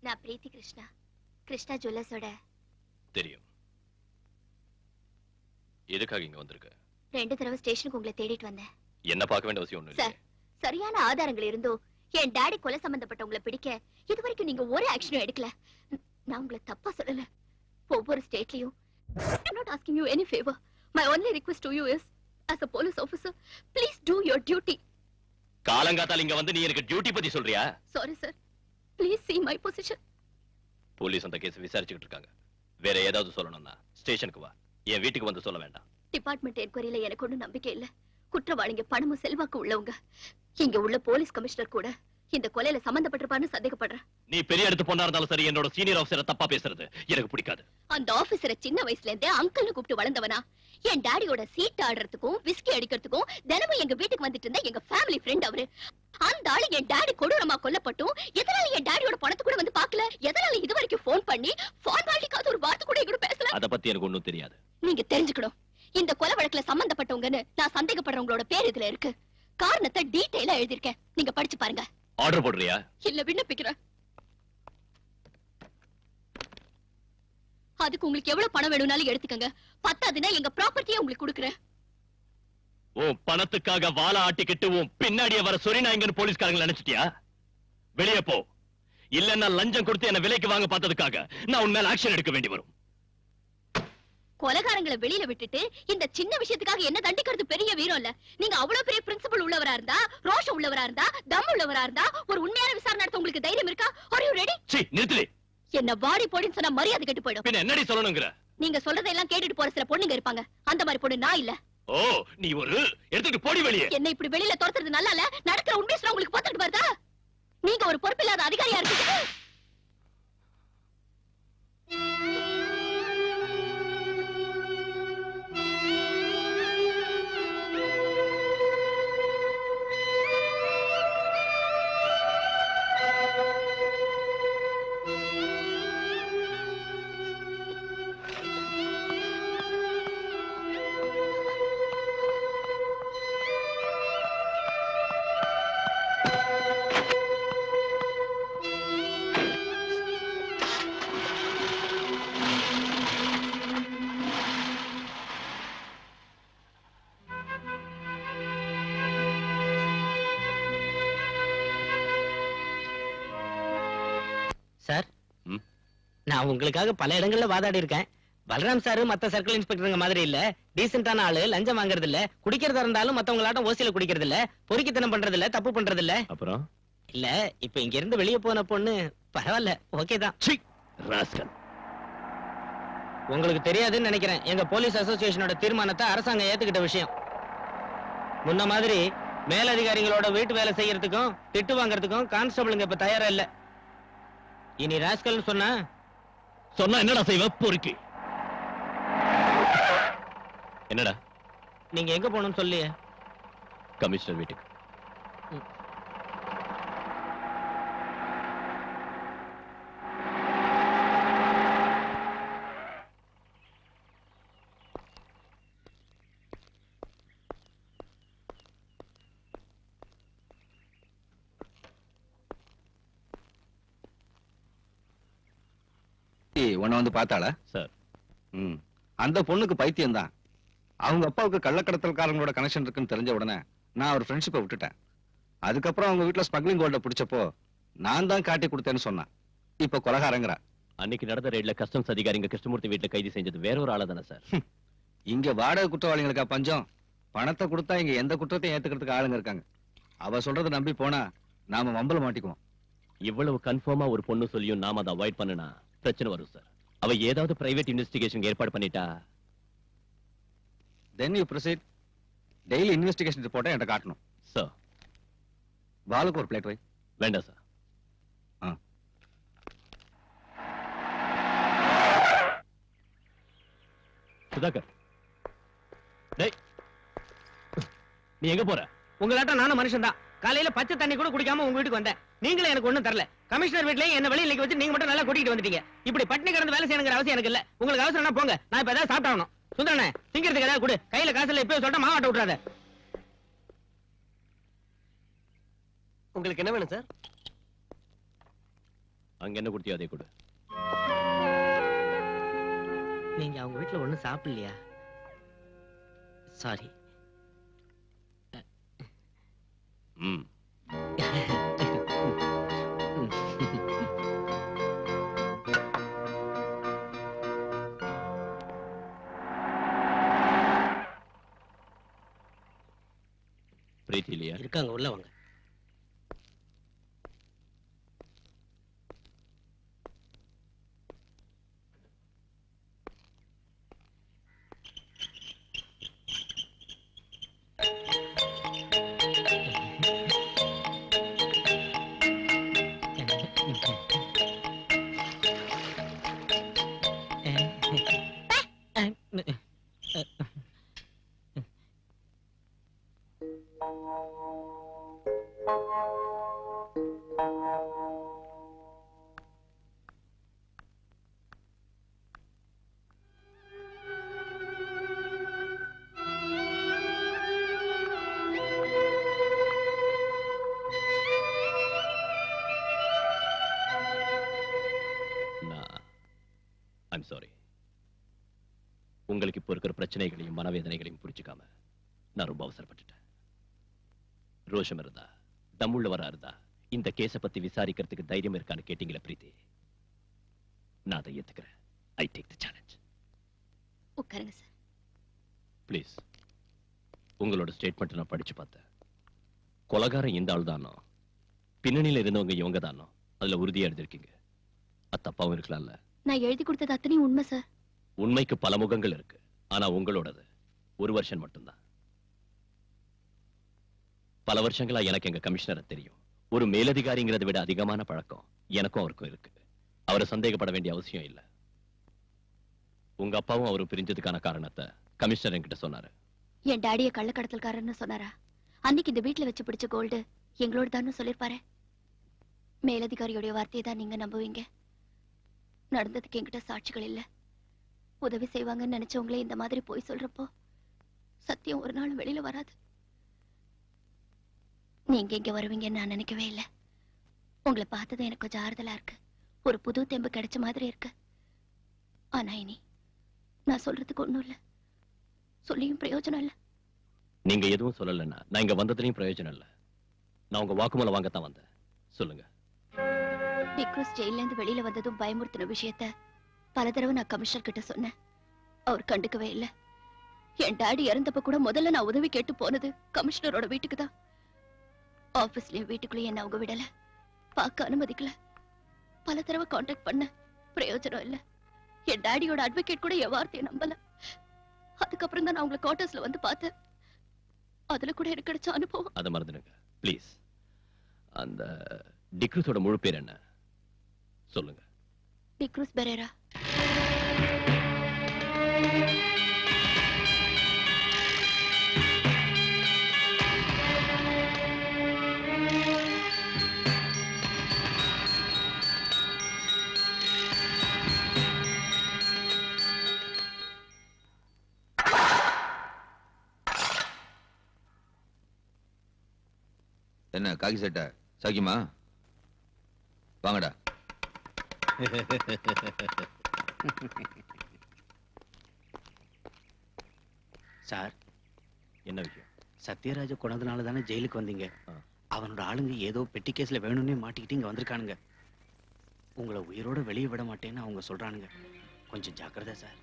Speaker 3: நான் பிரீத்தி கிருஷ்ணா, கிருஷ்ணா ஜுவல்லர்ஸோட.
Speaker 9: தெரியும். எதுக்காக இங்க வந்திருக்க?
Speaker 3: 2 தடவை ஸ்டேஷனுக்கு உங்களை தேடிட்டு வந்தேன்.
Speaker 9: என்ன பார்க்க வேண்டிய அவசியம் ஒண்ணும்
Speaker 3: சார்,
Speaker 9: இல்ல.
Speaker 3: சரியான ஆதாரங்கள் இருந்தோ என் டாடி கொலை சம்பந்தப்பட்டவங்களை பிடிக்க இதுவரைக்கும் நீங்க ஒரு ஆக்ஷனும் எடுக்கல. நான் உங்களை தப்பா சொல்லல. ஒவ்வொரு ஸ்டேட்லயும் I'm not asking you any favor. My only request to you is, as a police officer, please do your duty.
Speaker 9: காலங்காத்தால இங்க வந்து நீ எனக்கு டியூட்டி பத்தி சொல்றியா?
Speaker 3: Sorry sir. Please see my position.
Speaker 9: Police அந்த கேஸ் விசாரிச்சுக்கிட்டு இருக்காங்க. வேற ஏதாவது சொல்லணும்னா ஸ்டேஷனுக்கு வா. என் வீட்டுக்கு வந்து சொல்ல வேண்டாம்.
Speaker 3: டிபார்ட்மெண்ட் என்கொயரியில எனக்கு ஒன்றும் நம்பிக்கை இல்ல. குற்றவாளிங்க பணமும் செல்வாக்கு உள்ளவங்க. இங்க உள்ள போலீஸ் கமிஷனர் கூட இந்த கொலையில சம்பந்தப்பட்டிருப்பான்னு சந்தேகப்படுறேன்.
Speaker 9: நீ பெரிய இடத்து பொண்ணா இருந்தாலும் சரி, என்னோட சீனியர் ஆபீசரை தப்பா பேசுறது எனக்கு பிடிக்காது.
Speaker 3: அந்த ஆபீசரை சின்ன வயசுல இருந்தே அங்கிள்னு கூப்பிட்டு வளர்ந்தவனா? என் டாடியோட சீட் ஆடுறதுக்கும் விஸ்கி அடிக்கிறதுக்கும் தினமும் எங்க வீட்டுக்கு வந்துட்டு இருந்த எங்க ஃபேமிலி ஃப்ரெண்ட் அவரு. அந்த ஆளு என் டாடி கொடூரமா கொல்லப்பட்டும் எதனால என் டாடியோட பணத்தை கூட வந்து பாக்கல? எதனால இது வரைக்கும் போன் பண்ணி ஃபார்மாலிட்டிக்காவது ஒரு வார்த்தை கூட எங்கூட பேசல?
Speaker 9: அத பத்தி எனக்கு ஒண்ணும் தெரியாது.
Speaker 3: நீங்க தெரிஞ்சுக்கணும். இந்த கொலை வழக்குல சம்பந்தப்பட்டவங்கன்னு நான் சந்தேகப்படுறவங்களோட பேர் இதுல இருக்கு. காரணத்தை டீடைலா எழுதிருக்கேன். நீங்க படிச்சு பாருங்க.
Speaker 9: ஆர்டர் போடுறியா?
Speaker 3: இல்ல, விண்ணப்பிக்கிறேன். அதுக்கு உங்களுக்கு எவ்வளவு பணம் வேணும்னாலும் எடுத்துக்கங்க. பத்தாதுன்னா எங்க ப்ராப்பர்ட்டியை உங்களுக்கு கொடுக்குறேன்.
Speaker 9: உன் பணத்துக்காக வாழ ஆட்டிக்கிட்டு உன் பின்னாடியே வர சொரிநாயங்கன்னு போலீஸ்காரங்க நினைச்சிட்டியா? வெளியே போ. இல்லன்னா லஞ்சம் கொடுத்து என்ன விலைக்கு வாங்க பார்த்ததுக்காக நான் உன் மேல ஆக்ஷன் எடுக்க வேண்டி வரும்.
Speaker 3: கொலைகாரங்களை வெளியில விட்டுட்டு இந்த சின்ன விஷயத்துக்காக என்ன தண்டிக்கிறது பெரிய வீரம் இல்ல. நீங்க அவ்வளவு பெரிய பிரின்சிபல் உள்ளவரா இருந்தா, ரோஷம் உள்ளவரா இருந்தா, தம் உள்ளவரா இருந்தா ஒரு உண்மையான விசாரணை நடத்த உங்களுக்கு தைரியம் இருக்கா? Are you ready?
Speaker 9: நிறுத்து.
Speaker 3: என்ன வாடி போடின்னு சொன்னா மரியாதை கெட்டு போயிடும்.
Speaker 9: பின்ன என்னடி சொல்லணும்ங்கற?
Speaker 3: நீங்க சொல்றதெல்லாம் கேட்டுட்டு போற சில பொண்ணுங்க இருப்பாங்க. அந்த மாதிரி பொண்ணு நான் இல்ல.
Speaker 9: ஓ, நீ ஒரு எடுத்துட்டு போடி வெளியே.
Speaker 3: என்ன இப்படி வெளியில துரத்துறது நல்லா இல்ல. நடக்கிற உண்மையை சொல்ல உங்களுக்கு பார்த்துட்டு பாருதா? நீங்க ஒரு பொறுப்பில்லாத அதிகாரியா இருக்கீங்க.
Speaker 5: சார், நான் உங்களுக்காக பல இடங்கள்ல வாதாடி இருக்கேன். பலராம் சாரு மத்த சர்க்கிள் இன்ஸ்பெக்டருங்க மாதிரி இல்ல. டீசென்டான ஆளு, லஞ்சம் வாங்குறது இல்ல, குடிக்கிறதா இருந்தாலும் மத்தவங்களாட்டம் ஓசியில குடிக்கிறது இல்ல, பொறுக்கித்தனம் பண்றது இல்ல, தப்பு பண்றது இல்ல.
Speaker 9: அப்புறம்
Speaker 5: இல்ல, இப்ப இங்க இருந்து வெளியே போன பொண்ணு பரவாயில்ல, ஓகே தான். உங்களுக்கு தெரியாதுன்னு நினைக்கிறேன், எங்க போலீஸ் அசோசியேஷனோட தீர்மானத்தை அரசாங்கம் ஏத்துக்கிட்ட விஷயம். முன்ன மாதிரி மேலதிகாரிகளோட வீட்டு வேலை செய்யறதுக்கும் திட்டு வாங்கறதுக்கும் கான்ஸ்டபிளுங்க இப்ப தயாரா இல்ல. இனி ராஸ்கல் சொன்னா
Speaker 9: என்னடா செய்வ? பொறுக்கி. என்னடா?
Speaker 5: நீங்க எங்க போகணும்னு சொல்லியே.
Speaker 9: கமிஷனர் வீட்டுக்கு.
Speaker 1: உன்னை வந்து பார்த்தாளா?
Speaker 9: சார்,
Speaker 1: அந்த பொண்ணுக்கு பைத்தியம் தான். அவங்க அப்பாவுக்கு கள்ளக்கடத்தல்காரங்களோட கனெக்ஷன் இருக்குன்னு தெரிஞ்ச உடனே நான் ஒரு ஃப்ரெண்ட்ஷிப்பை விட்டுட்டேன். அதுக்கப்புறம் அவங்க வீட்டுல ஸ்மக்லிங் கோல்ட பிடிச்சப்போ நான் தான் காட்டி கொடுத்தேன்னு சொன்னான். இப்ப கொலகாரங்கிறா.
Speaker 9: அன்னைக்கு நடந்த ரெய்ட்ல கஸ்டம்ஸ் அதிகாரிங்க கிருஷ்ணமூர்த்தி வீட்டுல கைது செஞ்சது வேற ஒரு ஆளு தானே சார்?
Speaker 1: இங்க வாடகை குற்றவாளிகளுக்கா பஞ்சம்? பணத்தை கொடுத்தா இங்க எந்த குற்றத்தையும் ஏத்துக்கிறதுக்கு ஆளுங்க இருக்காங்க. அவ சொல்றதை நம்பி போனா நாம வம்பல மாட்டிக்குவோம்.
Speaker 9: இவ்வளவு கன்ஃபார்மா ஒரு பொண்ணு சொல்லியும் நாம அதை அவாய்ட் பண்ணனா பிரச்சனை வரும் சார். அவ ஏதாவது பிரைவேட் இன்வெஸ்டிகேஷன் ஏற்பாடு பண்ணிட்டா
Speaker 1: then you proceed. Daily investigation ரிப்போர்ட்டை என்கிட்ட காட்டணும்
Speaker 9: சார்.
Speaker 1: பாலுக்கு ஒரு பிளேட் வை.
Speaker 9: வேண்டாம் சார். சுதாகர், நீ எங்க போற?
Speaker 5: உங்களாட்டம் நானும் மனுஷன் தான். காலையில பச்சை தண்ணி கூட குடிக்காம உங்க வீட்டுக்கு வந்தேன். நீங்களே எனக்கு ஒண்ணும் தரல. கமிஷனர் வீட்லயே என்ன வெளியில வச்சு நீங்க மட்டும் நல்லா கூட்டிட்டு வந்துட்டீங்க. இப்படி பட்டினி கிடந்து வேலை செய்யணுங்கிற அவசியம் எனக்கு இல்ல. உங்களுக்கு அவசரம்னா போங்க, நான் இப்ப ஏதாவது சாப்பிட்டாகணும். சுந்தரனே, திங்கிறதுக்கு ஏதாவது கொடு. கையில காசு இல்ல, இப்பவே சொல்லிட்டு மாவாட்ட விட்டுறாத.
Speaker 7: உங்களுக்கு என்ன வேணும் சார்?
Speaker 9: அங்க என்ன கொடுத்தியோ அதை கொடு.
Speaker 5: நீங்க அவங்க வீட்டுல ஒண்ணும் சாப்பிடலையா? சாரி.
Speaker 9: பிரீத்தி இல்லையா?
Speaker 5: இருக்காங்க, உள்ள வாங்க.
Speaker 9: உங்களுக்கு இப்போ இருக்கிற பிரச்சனைகளையும் மனவேதனைகளையும் புரிஞ்சுக்காம நான் ரொம்ப அவசரப்பட்டுட்டேன். ரோஷம் இருந்தா, தம்முள்ளவரா இருந்தா இந்த கேஸை பத்தி விசாரிக்கிறதுக்கு தைரியம் இருக்கான்னு கேட்டீங்களா பிரீத்தி? நான் அதை ஏத்துக்கிறேன். I take the challenge.
Speaker 3: உட்காருங்க சார்.
Speaker 9: ப்ளீஸ். உங்களோட ஸ்டேட்மெண்ட் நான் படிச்சு பார்த்தேன். கொலைகாரன் இந்த ஆள் தானோ, பின்னணியில இருந்தவங்க இவங்க தானோ, அதுல உறுதியா எழுதிருக்கீங்க. அது தப்பாவும் இருக்கலாம்ல?
Speaker 3: நான் எழுதி கொடுத்தது அத்தனையும் உண்மை சார்.
Speaker 9: உண்மைக்கு பல முகங்கள் இருக்கு. ஆனா உங்களோடது ஒரு வருஷம் மட்டும்தான். பல வருஷங்களா எனக்கு எங்க கமிஷனரை தெரியும். ஒரு மேலதிகாரிங்கிறத விட அதிகமான பழக்கம் எனக்கும் அவருக்கும் இருக்கு. அவரை சந்தேகப்பட வேண்டிய அவசியம் இல்ல. உங்க அப்பாவும் அவரும் பிரிஞ்சதுக்கான காரணத்தை கமிஷனர் என்கிட்ட சொன்னாரு.
Speaker 3: என் டாடிய கள்ளக்கடத்தல்காரன்னு சொன்னாரா? அன்னைக்கு இந்த வீட்டுல வச்சு பிடிச்ச கோல்டு எங்களோட தான் சொல்லிருப்பாரு. மேலதிகாரியோட வார்த்தையை தான் நீங்க நம்புவீங்க. நடந்ததுக்கு என்கிட்ட சாட்சிகள் இல்ல. உதவி செய்வாங்கன்னு நினைச்சவங்களே இந்த மாதிரி போய் சொல்றப்போ சத்தியம் ஒரு நாளும் வெளியில வராது. நீங்க இங்க வருவீங்கன்னு நான் நினைக்கவே இல்லை. உங்களை பார்த்தது எனக்கு கொஞ்சம் ஆறுதலா இருக்கு. ஒரு புது தெம்பு கிடைச்ச மாதிரி இருக்கு. ஆனா இனி நான் சொல்றதுக்கு ஒண்ணும் இல்ல, சொல்லியும் பிரயோஜனம் இல்ல.
Speaker 9: நீங்க எதுவும் சொல்லலன்னா நான் இங்க வந்ததுலயும் பிரயோஜனம் இல்ல. நான் உங்க வாக்குமூலம் வாங்கத்தான் வந்தேன். சொல்லுங்க.
Speaker 3: டிக்ரூஸ் ஜெயில இருந்து வெளியில வந்ததும் பயமுறுத்தின விஷயத்த பல தடவை நான் கமிஷனர் கிட்ட சொன்னேன். அவர் கண்டுக்கவே இல்ல. என் டாடி இறந்தப்ப கூட முதல்ல நான் உதவி கேட்டு போனது கமிஷனரோட வீட்டுக்கு தான். ஆபீஸ்லயும் வீட்டுக்குள்ளேயும் என்ன அவங்க விடல, பார்க்க அனுமதிக்கல. பல தடவை கான்டாக்ட் பண்ண, பிரயோஜனம் இல்ல. என் டாடியோட அட்வொகேட் கூட என் வார்த்தையை நம்பல. அதுக்கப்புறம் தான் நான் உங்களை குவார்டர்ஸ்ல வந்து பார்த்தேன். அதுல கூட எனக்கு கிடைச்ச அனுபவம்.
Speaker 9: அதை மறந்துடுங்க ப்ளீஸ். அந்த டிக்ரூஸோட முழு பேர் என்ன சொல்லுங்க.
Speaker 3: டிக்ரூஸ் பெரேரா.
Speaker 6: என்ன காக்கி சட்டை சாக்கியமா? வாங்கடா.
Speaker 5: சார்,
Speaker 9: என்ன விஷயம்?
Speaker 5: சத்யராஜ கொண்டதுனால தானே ஜெயிலுக்கு வந்தீங்க. அவனோட ஆளுங்க ஏதோ பெட்டி கேஸ்ல வேணும்னே மாட்டிக்கிட்டு இங்க வந்திருக்கானுங்க. உங்களை உயிரோட வெளியே விட மாட்டேன்னு அவங்க சொல்றானுங்க. கொஞ்சம் ஜாக்கிரதை சார்.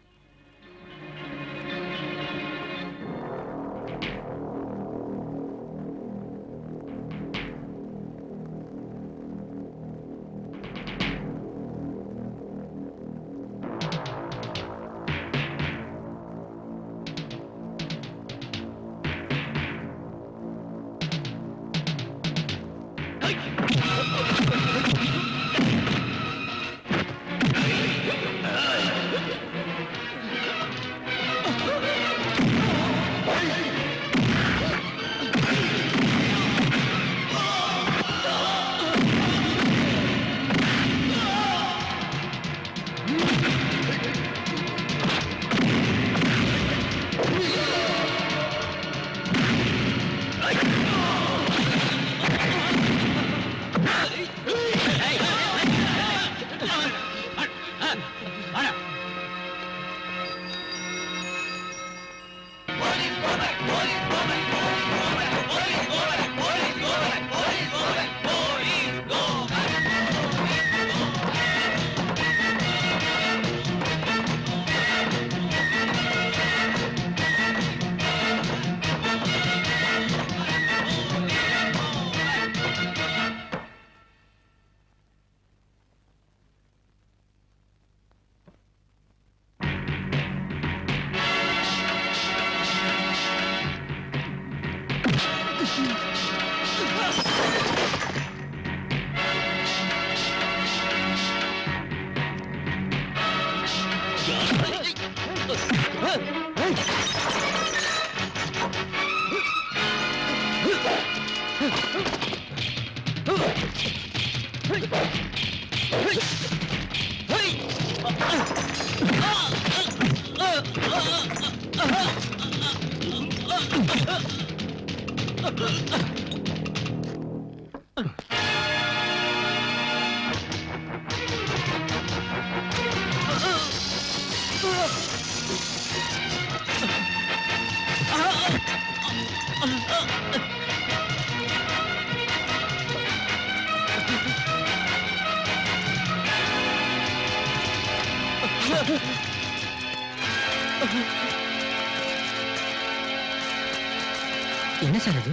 Speaker 5: என்ன சார் இது?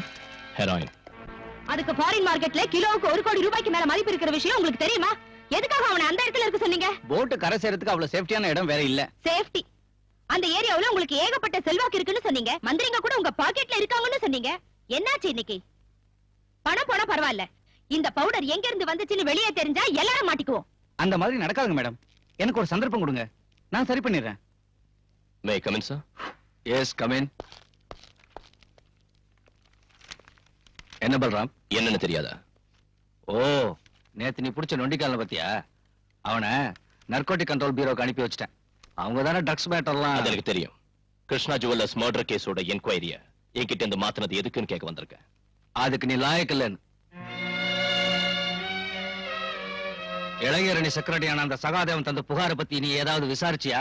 Speaker 9: ஹெராயின்.
Speaker 3: அதுக்கு ஃபாரின் மார்க்கெட்ல கிலோவுக்கு 1 கோடி ரூபாய்க்கு மேல மதிப்பு இருக்கிற விஷயம் உங்களுக்கு தெரியுமா? எதுக்காக அவனை அந்த இடத்துல இருக்க சொன்னீங்க?
Speaker 4: போட்டு கரை சேரத்துக்கு அவ்வளவு சேஃப்டியான இடம் வேற இல்ல.
Speaker 3: சேஃப்டி. அந்த ஏரியாவுல உங்களுக்கு ஏகப்பட்ட செல்வாக்கு இருக்குன்னு சொன்னீங்க. மந்திரிங்க கூட உங்க பாக்கெட்ல இருக்காங்கன்னு சொன்னீங்க. என்னாச்சு இன்னைக்கு? பணம் போனா பரவாயில்ல. இந்த பவுடர் எங்க இருந்து வந்துச்சுன்னு வெளியே தெரிஞ்சா எல்லாரும் மாட்டிக்குவோம்.
Speaker 4: அந்த மாதிரி நடக்காதுங்க மேடம். எனக்கு ஒரு சந்தர்ப்பம் கொடுங்க, நான் சரி பண்ணிடுறேன்.
Speaker 9: May come in sir?
Speaker 1: Yes come in. என்ன பல்ராம்?
Speaker 9: என்னன்னு தெரியாதா?
Speaker 1: ஓ, நேத்து நீ புடிச்ச நொண்டிக்கால பத்தியா? அவனை நர்கோட்டிக் கண்ட்ரோல் பியூரோக்கு அனுப்பி வச்சிட்டேன். அவங்க தானே ட்ரக்ஸ் மேட்டர்லாம்.
Speaker 9: அது எனக்கு தெரியும். கிருஷ்ணா ஜுவல்லர்ஸ் மர்டர் கேஸோட என்கொயரிய என்கிட்ட இருந்து மாத்தினது எதுக்குன்னு கேட்க வந்திருக்கேன்.
Speaker 1: அதுக்கு நீ லாயக்கில்லன்னு. இளைஞரணி செக்ரட்டரியான அந்த சகாதேவன் தந்த புகாரை பத்தி நீ ஏதாவது விசாரிச்சியா?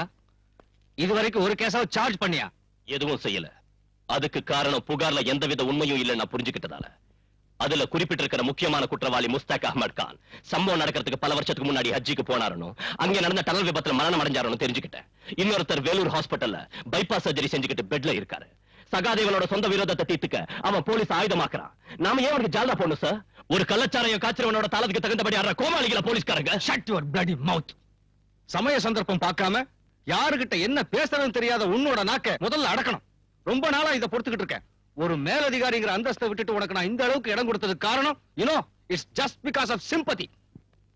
Speaker 1: இதுவரைக்கும் ஒரு கேஸாவது சார்ஜ் பண்ணியா?
Speaker 9: எதுவும் செய்யல. அதுக்கு காரணம் புகார்ல எந்தவித உண்மையும் இல்ல நான் புரிஞ்சுக்கிட்டதால. அதுல குறிப்பிட்டிருக்கிற முக்கியமான குற்றவாளி முஸ்தாக் அஹ்மத் கான் சம்பவம் நடக்கிறதுக்கு பல வருஷத்துக்கு முன்னாடி ஹஜ்ஜிக்கு போனாரணும், அங்க நடந்த டனல் விபத்துல மரணம் அடைஞ்சாரணும் தெரிஞ்சுக்கிட்டேன். இன்னொருத்தர் வேலூர் ஹாஸ்பிட்டல்ல பைபாஸ் சர்ஜரி செஞ்சுக்கிட்டு பெட்ல இருக்காரு. சகாதேவனோட சொந்த விரோதத்தை தீர்த்துக்க அவன் போலீஸ் ஆயுதமாக்குறான். நாம ஏன் அவனுக்கு ஜால்தா போடணும் சார்? ஒரு கள்ளச்சாரையும் காய்ச்சறவனோட தாளத்துக்கு தகுந்தபடி ஆடுற கோமாளிகள போலீஸ்காரங்க.
Speaker 1: ஷட் யுவர் பிளடி மவுத். சமய சந்தர்ப்பம் பார்க்காம யாருகிட்ட என்ன பேசுறதுன்னு தெரியாத உன்னோட நாக்க முதல்ல அடக்கணும். ரொம்ப நாளா இதை பொறுத்துக்கிட்டு இருக்கேன். ஒரு மேலதிகாரிங்கிற அந்தஸ்தை விட்டுட்டு உனக்கு நான் இந்த அளவுக்கு இடம் கொடுத்ததுக்கு காரணம் it's just because of sympathy.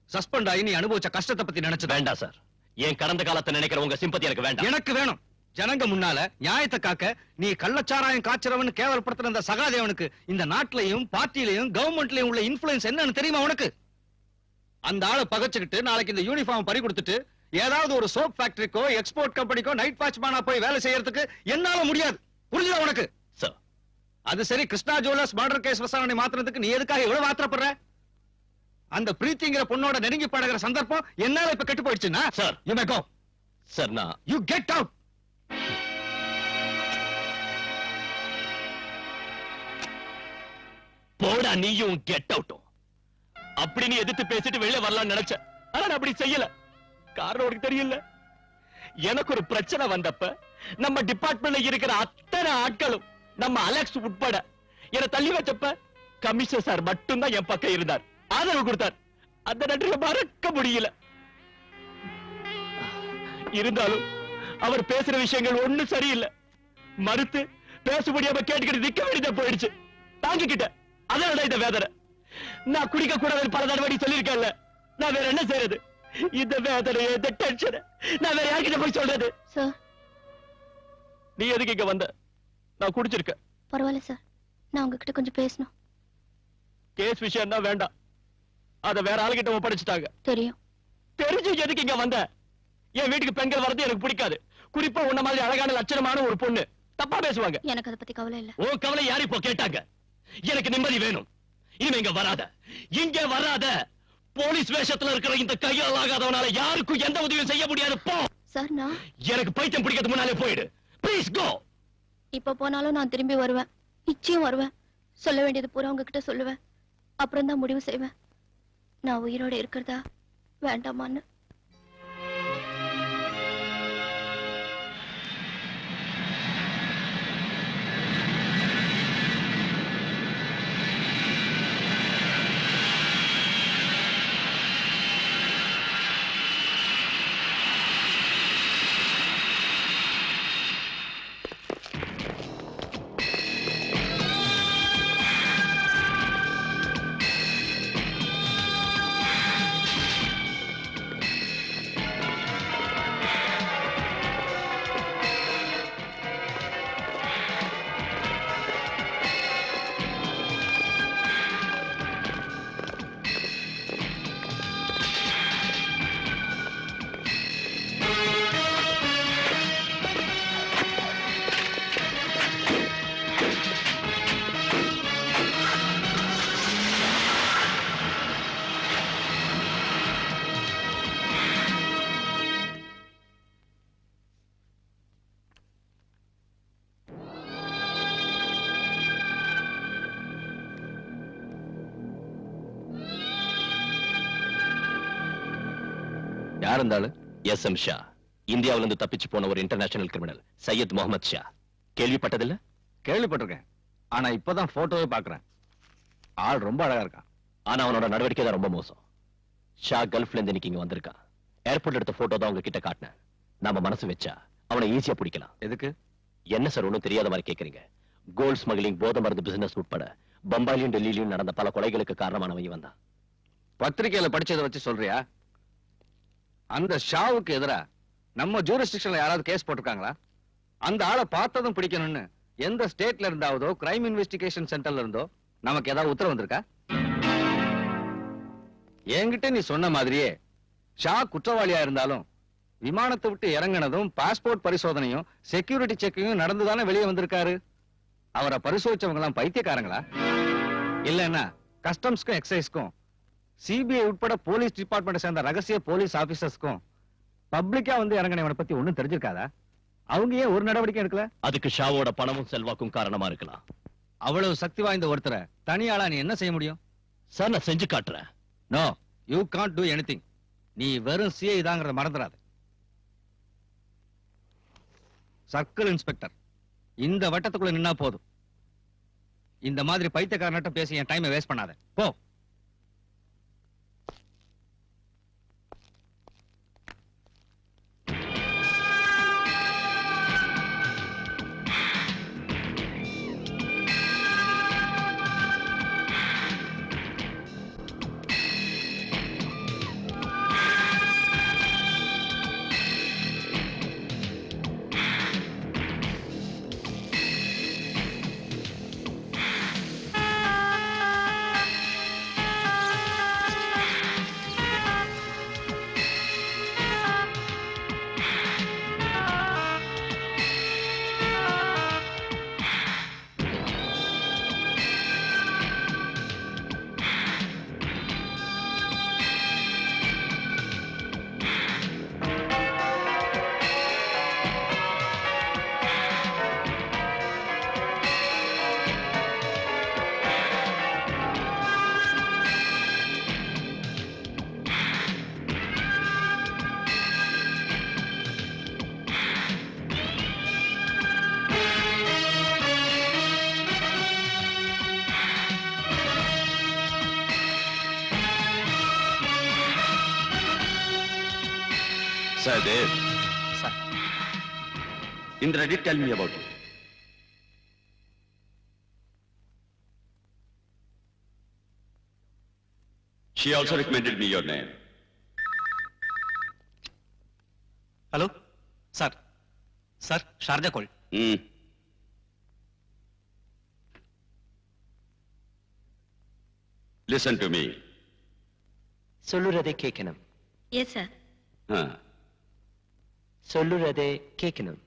Speaker 1: Suspend ஆகி நீ அனுபவிச்ச கஷ்டத்தை பத்தி நினைச்சு
Speaker 9: வேண்டாம் சார். என் கடந்த காலத்தை நினைக்கிற உங்க சிம்பத்தி எனக்கு வேண்டாம்.
Speaker 1: எனக்கு வேணும். ஜனங்க முன்னால நியாயத்தை காக்க நீ கள்ளச்சாராயம் காய்ச்சறவன் கேவலப்படுத்துற அந்த சகாதேவனுக்கு இந்த நாட்டிலையும் பார்ட்டிலையும் கவர்மெண்ட்லயும் உள்ள இன்ஃபுளுன்ஸ் என்னன்னு தெரியுமா உனக்கு? அந்த ஆளை பகச்சுக்கிட்டு நாளைக்கு இந்த யூனிஃபார்ம் பறி கொடுத்துட்டு ஏதாவது ஒரு சோப் ஃபேக்டரிக்கோ எக்ஸ்போர்ட் கம்பெனிக்கோ நைட் வாட்ச்மேனா போய் வேலை செய்யறதுக்கு என்னால முடியாது. புரிஞ்சுதா உனக்கு?
Speaker 9: சார்
Speaker 1: அது சரி, கிருஷ்ணா ஜுவல்லர்ஸ் மர்டர் கேஸ் விசாரணை மாத்திரத்துக்கு நீ எதுக்காக எவ்வளவு ஆத்திரப்படுற? அந்த பிரீத்திங்கிற பொண்ணோட நெருங்கி பழகிற சந்தர்ப்பம் என்னால இப்ப கெட்டு போயிடுச்சுன்னா
Speaker 9: sir
Speaker 1: you may go.
Speaker 9: Sir நான்
Speaker 1: யூ கெட் அவுட்.
Speaker 9: போடா நீயும் கெட் அவுட்டும். அப்படி நீ எதிர்த்து பேசிட்டு வெளியே வரலாம்னு நினைச்ச. ஆனா நான் அப்படி செய்யல. காரணம் உனக்கு தெரியல. எனக்கு ஒரு பிரச்சனை வந்தப்ப நம்ம டிபார்ட்மெண்ட்ல இருக்கிற அத்தனை ஆட்களும் நம்ம அலெக்ஸ் உட்பட என்ன தள்ளி வச்சப்ப கமிஷனர் சார் மட்டும்தான் என் பக்கம் இருந்தார், ஆதரவு கொடுத்தார். அந்த நன்றியை மறக்க முடியல. இருந்தாலும் அவர் பேசுற விஷயங்கள் ஒண்ணும் சரியில்லை. மறுத்து பேச முடியாம கேட்டுக்கிட்டு நிக்க வேண்டியதா போயிடுச்சு. தாங்கிக்கிட்டேன். அதனால இந்த வேதனை. நான் குடிக்க கூடாதுன்னு பல தடவை சொல்லியிருக்கேன்ல. நான் வேற என்ன செய்யறது? இந்த வேதனை, இந்த டென்ஷன் நான் வேற யார்கிட்ட போய் சொல்றது?
Speaker 10: சார்,
Speaker 9: நீ எதுக்கு இங்க வந்த? நான் குடிச்சிருக்கேன்.
Speaker 10: பரவாயில்ல சார், நான் உங்ககிட்ட கொஞ்சம் பேசணும்.
Speaker 9: கேஸ் விஷயம் தான் வேண்டாம். அத வேற ஆளுகிட்ட ஒப்படைச்சிட்டாங்க.
Speaker 10: தெரியும்.
Speaker 9: தெரிஞ்சு எதுக்கு இங்க வந்த? என் வீட்டுக்கு பெண்கள் வரது எனக்கு பிடிக்காது. குறிப்பா உன்ன மாதிரி அழகான லட்சணமான ஒரு பொண்ணு தப்பா பேசுவாங்க.
Speaker 10: எனக்கு அதை பத்தி கவலை இல்ல.
Speaker 9: ஓ கவலை யாரு இப்போ கேட்டாங்க? எனக்கு நிம்மதி வேணும். இனிமே இங்க வராத, இங்க வராத. போலீஸ் வேஷத்துல இருக்கிற இந்த கையால் ஆகாதவனால யாருக்கும் எந்த உதவியும் செய்ய முடியாது. போ.
Speaker 10: சார், நான்
Speaker 9: எனக்கு பைத்தியம் பிடிக்கிறதுக்கு முன்னாலே போயிடு. Please go.
Speaker 10: இப்ப போனாலும் நான் திரும்பி வருவேன். நிச்சயம் வருவேன். சொல்ல வேண்டியது பூரா உங்ககிட்ட சொல்லுவேன். அப்புறம் தான் முடிவு செய்வேன் நான் உயிரோட இருக்கிறதா வேண்டாமான்னு.
Speaker 9: யார் இருந்தாலும் எஸ்.எம். ஷா, இந்தியாவில இருந்து தப்பிச்சு போன ஒரு இன்டர்நேஷனல் கிரிமினல். சையத் முகமது ஷா கேள்விப்பட்டதில்ல?
Speaker 1: கேள்விப்பட்டிருக்கேன். ஆனா இப்பதான் போட்டோவே பாக்குறேன். ஆள் ரொம்ப அழகா இருக்கான்.
Speaker 9: ஆனா அவனோட நடவடிக்கை தான் ரொம்ப மோசம். ஷா கல்ஃப்ல இருந்து இன்னைக்கு இங்க வந்திருக்கான். ஏர்போர்ட் எடுத்த போட்டோ தான் உங்ககிட்ட காட்டினேன். நாம மனசு வச்சா அவனை ஈஸியா பிடிக்கலாம்.
Speaker 1: எதுக்கு?
Speaker 9: என்ன சார் ஒன்னும் தெரியாத மாதிரி கேக்குறீங்க? கோல்ட் ஸ்மக்லிங், போதை மருந்து பிசினஸ் உட்பட பம்பாயிலும் டெல்லியிலும் நடந்த பல கொலைகளுக்கு காரணமானவன் இவன் தான்.
Speaker 1: பத்திரிகையில படிச்சதை வச்சு சொல்றியா? அந்த ஷாவுக்கு எதிரா நம்ம ஜூரிஸ்டிக்ஷன்ல யாராவது கேஸ் போட்டிருக்காங்களா? அந்த ஆளை பார்த்ததும் பிடிக்கணும்னு எந்த ஸ்டேட்ல இருந்தாவதோ கிரைம் இன்வெஸ்டிகேஷன் சென்டர்ல இருந்தோ நமக்கு ஏதாவது உத்தரவு வந்திருக்கா? என்கிட்ட நீ சொன்ன மாதிரியே ஷா குற்றவாளியா இருந்தாலும் விமானத்தை விட்டு இறங்கினதும் பாஸ்போர்ட் பரிசோதனையும் செக்யூரிட்டி செக்கிங்கும் நடந்துதானே வெளியே வந்திருக்காரு. அவரை பரிசோதிச்சவங்க எல்லாம் பைத்தியக்காரங்களா? இல்லன்னா கஸ்டம்ஸ்க்கும் எக்ஸைஸ்க்கும் சிபிஐ உட்பட போலீஸ் டிபார்ட்மெண்ட் சேர்ந்த ரகசிய போலீஸ் ஆபீசர்ஸ்க்கும் பப்ளிக்கா வந்து இறங்கினவனை பத்தி ஒண்ணும் தெரிஞ்சிருக்காதா? அவங்க ஏன் ஒரு நடவடிக்கை எடுக்கல?
Speaker 9: அதுக்கு ஷாவோட பணமும் செல்வாக்கும் காரணமா இருக்கலாம்.
Speaker 1: அவ்வளவு சக்தி வாய்ந்த ஒருத்தரை தனியாளா நீ என்ன செய்ய முடியும்?
Speaker 9: சார் நான் செஞ்சு காட்டுறேன்.
Speaker 1: No, you can't do anything. நீ வெறும் சிஐ தாங்கிறத மறந்துடாத. சர்க்கிள் இன்ஸ்பெக்டர் இந்த வட்டத்துக்குள்ள நின்னா போதும். இந்த மாதிரி பைத்தியக்காரன்ட்ட பேசி என் டைமை வேஸ்ட் பண்ணாத. போ.
Speaker 11: Sahdev.
Speaker 8: Sir.
Speaker 11: Indra did tell me about you. She also recommended me your name.
Speaker 8: Hello? Sir. Sir, Sharjah call.
Speaker 11: Listen to me.
Speaker 5: சொல்லுறதை கேட்கணும்.
Speaker 10: Yes sir.
Speaker 5: சொல்லுறதை கேட்கணும்.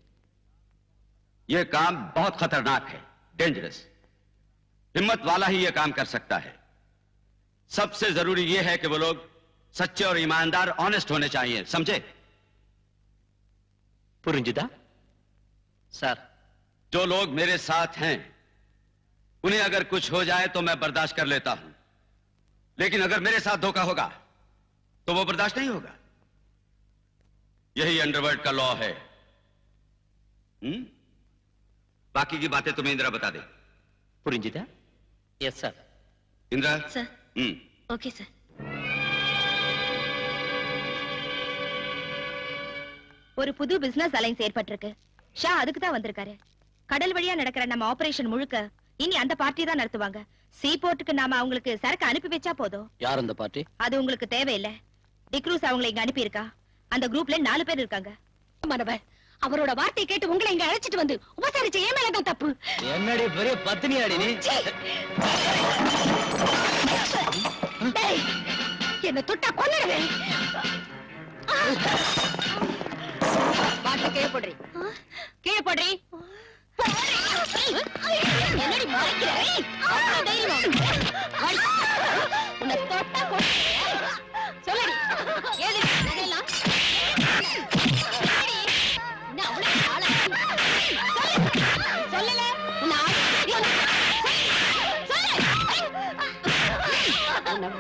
Speaker 11: ये काम बहुत खतरनाक है, डेंजरस. हिम्मत वाला ही ये काम कर सकता है. सबसे जरूरी ये है कि वो लोग सच्चे और ईमानदार, ऑनेस्ट होने चाहिए, समझे?
Speaker 5: புரிஞ்சுதா?
Speaker 8: सर.
Speaker 11: जो लोग मेरे साथ हैं, उन्हें अगर कुछ हो जाए तो मैं बर्दाश्त कर लेता हूं. लेकिन अगर मेरे साथ धोखा होगा तो वो बर्दाश्त नहीं होगा. यही अंडरवर्ल्ड का लॉ है. बाकी की बातें तुम्हें इंदिरा बता दे.
Speaker 5: புரிஞ்சுதா?
Speaker 8: Yes sir.
Speaker 11: Indira.
Speaker 10: Sir. Okay sir.
Speaker 3: ஒரு புது பிசினஸ் அலைன்ஸ் ஏற்பட்டிருக்கு. ஷா அதுக்கு தான் வந்திருக்காரு. கடல் வழியா நடக்கிற நம்ம ஆபரேஷன் முழுக்க இனி அந்த பார்ட்டி தான் நடத்துவாங்க. சீபோர்ட்டுக்கு நாம அவங்களுக்கு சரக்கு அனுப்பி வச்சா போதும்.
Speaker 5: யார் அந்த பார்ட்டி?
Speaker 3: அது உங்களுக்கு தேவையில்லை. டிக்ரூஸ் அவங்களை இங்க அனுப்பி இருக்கா. அந்த குரூப்ல 4 பேர் இருக்காங்க.
Speaker 10: மனவர் அவரோட வார்த்தை கேட்டு உங்களை இங்க அழைச்சிட்டு வந்து உபசரிச்ச ஏன் மேலதான் தப்பு.
Speaker 5: என்னடி பெரிய பத்தினியாடி நீ?
Speaker 10: என்ன தொட்டா கொன்னுடுவேன்.
Speaker 3: வாட்டை கீழே போடுறி. கீழே போடுறி.
Speaker 10: என்னடி மறைக்கிற? உன்னை தொட்டா கொன்னுடுவேன். சொல்லடி. ஏது இதெல்லாம்? சொல்லல.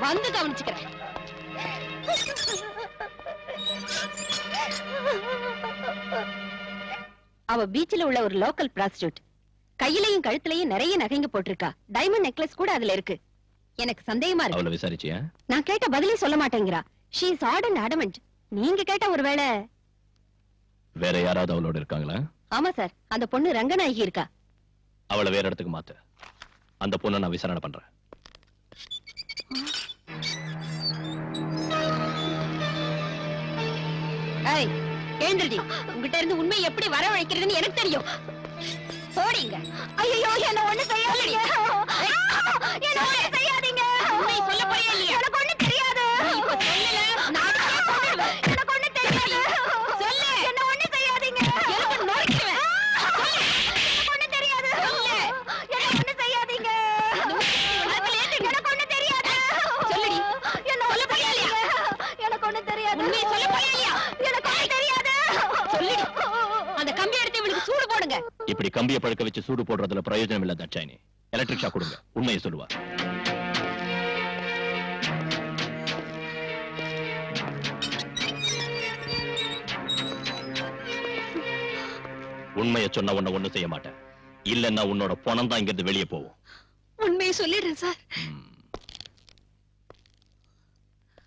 Speaker 10: வந்து கவனிச்சுக்கிறேன்.
Speaker 3: அவ பீச்சில் உள்ள ஒரு லோக்கல் பிராஸ்டியூட். கையிலையும் கழுத்துலயும் நிறைய நகைங்க போட்டிருக்கா. டைமண்ட் நெக்லஸ் கூட அதுல இருக்கு. எனக்கு சந்தேகமா இருக்கு.
Speaker 9: அவளை விசாரிச்சியா?
Speaker 3: நான் கேட்ட பதிலே சொல்ல மாட்டேங்கிறா. She is odd and adamant. நீங்க கேட்ட ஒருவேளை
Speaker 9: வேற யாராவது அவளோட இருக்காங்களா?
Speaker 3: ஆமா சார், அந்த பொண்ணு ரங்கநாயகி இருக்கா.
Speaker 9: அவளை வேற இடத்துக்கு மாத்து. அந்த பொண்ணை நான் விசாரணை பண்றேன்.
Speaker 3: ஏய், எழுந்திருடி. உங்ககிட்ட இருந்து உண்மை எப்படி வரவழைக்கிறதுன்னு எனக்கு தெரியும். போடிங்க. ஐயோ, என்ன ஒண்ணு செய்யாதீங்க. என்ன ஒண்ணு செய்யாதீங்க. உண்மை சொல்ல போறியா இல்லையா? எனக்கு ஒண்ணு தெரியாது. இப்ப சொல்லல, நான் அடிச்சே கொன்னுடுவேன். எனக்கு ஒண்ணு தெரியாது. சொல்லு. என்ன ஒண்ணு செய்யாதீங்க. எனக்கு நொறுக்குவேன். சொல்லு. எனக்கு ஒண்ணு தெரியாது. சொல்லு. என்ன ஒண்ணு செய்யாதீங்க. எனக்கு ஒண்ணு தெரியாது. சொல்லுடி. என்ன சொல்ல போறியா இல்லையா? எனக்கு ஒண்ணு தெரியாது. உண்மை சொல்ல போறியா இல்லையா? எனக்கு ஒண்ணு தெரியாது. சொல்லுடி. அந்த கம்பி எடுத்து இவளுக்கு சூடு போடுங்க.
Speaker 9: இப்படி கம்பியை பழுக்க வச்சு சூடு போடுறதுல பிரயோஜனம் இல்ல தட்சாயினி. எலக்ட்ரிக் ஷாக் கொடுங்க. உண்மையை சொல்லுவா. உண்மையை சொன்ன உன்னை ஒண்ணும் செய்ய மாட்டேன். இல்லன்னா உன்னோட பணம் தான் இங்கிருந்து வெளியே போகும்.
Speaker 3: உண்மையை சொல்லிடுறேன் சார்.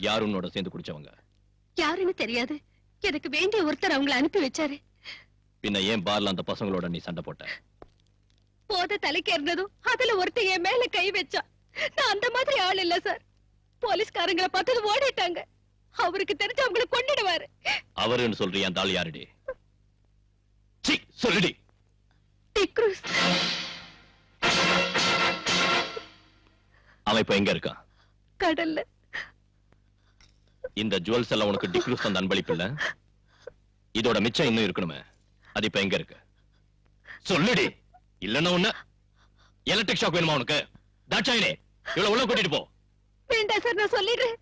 Speaker 9: யார் உன்னோட சேர்ந்து குடிச்சவங்க?
Speaker 3: யாருன்னு தெரியாது. எனக்கு வேண்டிய ஒருத்தர் அவங்களை அனுப்பி வச்சாரு.
Speaker 9: பின்ன ஏன் பார்ல அந்த பசங்களோட நீ சண்டை போட்ட?
Speaker 3: போத தலைக்கு இருந்ததும் அதுல ஒருத்தர் என் மேல கை வச்சா. நான் அந்த மாதிரி ஆள் இல்ல சார். போலீஸ்காரங்களை பார்த்தது ஓடிட்டாங்க. அவருக்கு தெரிஞ்சு அவங்களை கொன்னுடுவாரு.
Speaker 9: அவருன்னு சொல்றிய அந்த ஆள் யாருடி? சொல்லுடி.
Speaker 3: டிக்ரூஸ்.
Speaker 9: அவன் இப்ப எங்க இருக்கான்?
Speaker 3: கடல்ல.
Speaker 9: இந்த ஜுவல்ஸ் எல்லாம் உனக்கு டிக்ரூஸ் தந்த அன்பளிப்பு இல்ல? இதோட மிச்சம் இன்னும் இருக்கணுமே. அது இப்ப எங்க இருக்கு? சொல்லுடி. இல்லன்னா ஒண்ணு எலக்ட்ரிக் ஷாக் வேணுமா உனக்கு? தாட்சாயினே, இவ்வளவு உள்ள கூட்டிட்டு போ.
Speaker 3: வேண்டாம் சார், நான் சொல்லிடுறேன்.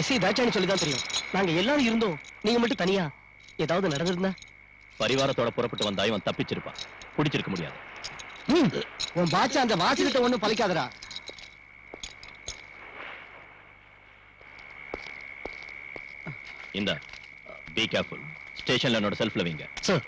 Speaker 2: எஸ்ஐ தாட்சான்னு சொல்லிதான் தெரியும். நாங்க எல்லாரும் இருந்தோம், நீங்க மட்டும் தனியா. ஏதாவது நடந்திருந்தா?
Speaker 9: பரிவாரத்தோட புறப்பட்டு வந்தா இவன் தப்பிச்சிருப்பான். பிடிச்சிருக்க முடியாது.
Speaker 7: உன் பாச்சா அந்த வாசகத்தை ஒண்ணும் பலிக்காதடா.
Speaker 9: இந்த பி கேர்ஃபுல். ஸ்டேஷன்ல என்னோட செல்ஃப்ல வைங்க.
Speaker 2: சார்.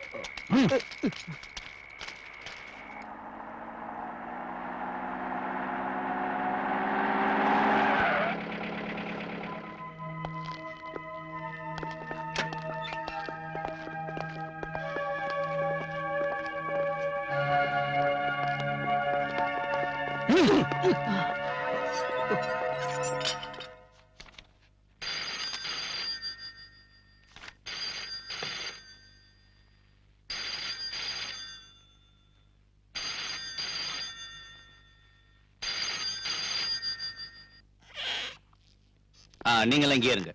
Speaker 4: நீங்களாம் இங்கே இருங்க.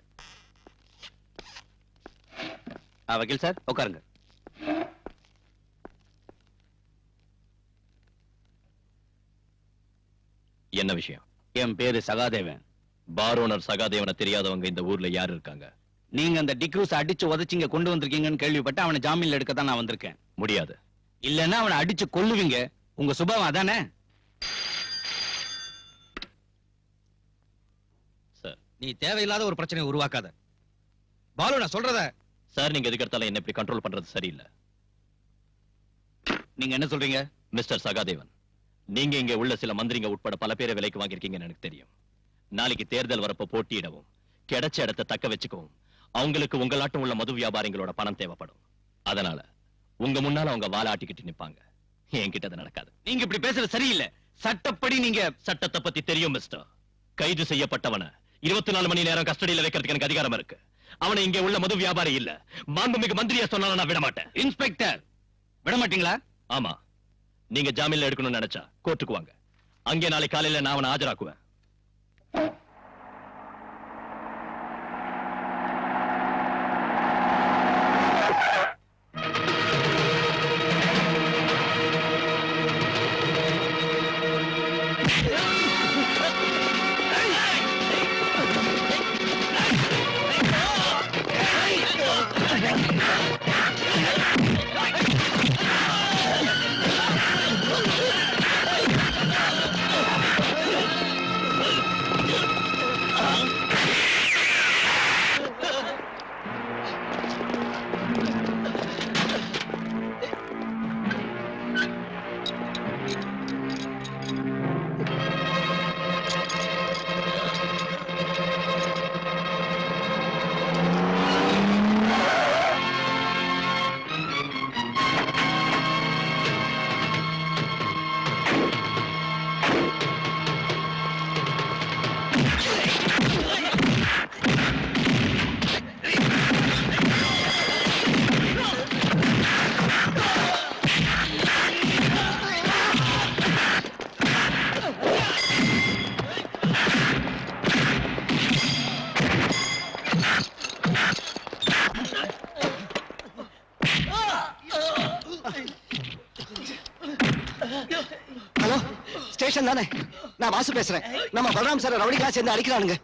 Speaker 4: வக்கீல் சார் உட்காருங்க.
Speaker 9: என்ன விஷயம்?
Speaker 4: என் பேரு சகாதேவன்.
Speaker 9: பார் ஓனர் சகாதேவனை தெரியாதவங்க இந்த ஊர்ல யாரு இருக்காங்க?
Speaker 4: நீங்க அந்த டிக்ரூஸ் அடிச்சு உதச்சிங்க கொண்டு வந்திருக்கீங்கன்னு கேள்விப்பட்டு அவனை ஜாமீன்ல எடுக்க தான் நான் வந்திருக்கேன்.
Speaker 9: முடியாது.
Speaker 4: இல்லன்னா அவனை அடிச்சு கொல்லுவீங்க. உங்க சுபாவம் அதானே?
Speaker 9: சார்,
Speaker 1: நீ தேவையில்லாத ஒரு பிரச்சனையை உருவாக்காத. பாலு, நான் சொல்றத.
Speaker 9: சார், நீங்க எதுக்கு எடுத்தாலும் என்ன இப்படி கண்ட்ரோல் பண்றது சரியில்லை.
Speaker 4: நீங்க என்ன சொல்றீங்க?
Speaker 9: மிஸ்டர் சகாதேவன், நீங்க இங்க உள்ள சில மந்திரிங்க உட்பட பல பேரை விலைக்கு வாங்கியிருக்கீங்கன்னு எனக்கு தெரியும். நாளைக்கு தேர்தல் வரப்ப போட்டியிடவும் கிடைச்ச இடத்தை தக்க வச்சுக்கவும் அவங்களுக்கு உங்களாட்டம் உள்ள மது வியாபாரிகளோட பணம் தேவைப்படும். அதனால உங்க முன்னால அவங்க வாலாட்டிக்கிட்டு நிப்பாங்க. என்கிட்ட அது நடக்காது.
Speaker 4: நீங்க இப்படி பேசுறது சரியில்லை. சட்டப்படி நீங்க
Speaker 9: சட்டத்தை பத்தி தெரியும் மிஸ்டர். கைது செய்யப்பட்டவனை 24 மணி நேரம் கஸ்டடியில வைக்கிறதுக்கு எனக்கு அதிகாரம் இருக்கு. அவனை இங்க உள்ள மது வியாபாரி இல்ல, மாண்புமிகு மந்திரியா சொன்னாலும் நான் விட மாட்டேன்.
Speaker 4: இன்ஸ்பெக்டர், விட மாட்டீங்களா?
Speaker 9: ஆமா, நீங்க ஜாமீன்ல எடுக்கணும்னு நினைச்சா கோர்ட்டுக்கு வாங்க. அங்கே நாளை காலையில நான் அவனை ஆஜராக்குவேன்.
Speaker 7: ஹலோ, ஸ்டேஷன் தானே? நான் வாசு பேசுறேன். நம்ம பலராம் சார் ரவுடிகளா சேர்ந்து அடிக்கிறானுங்க.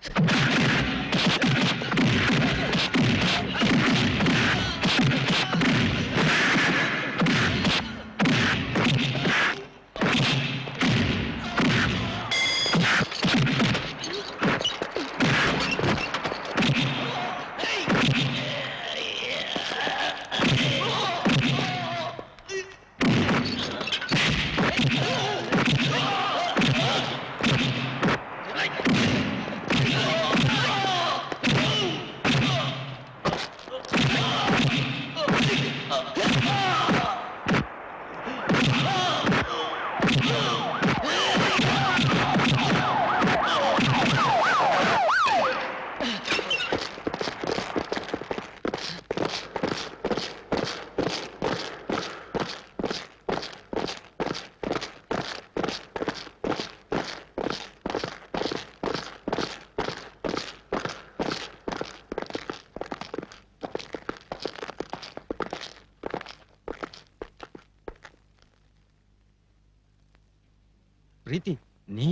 Speaker 2: பிரீத்தி, நீ?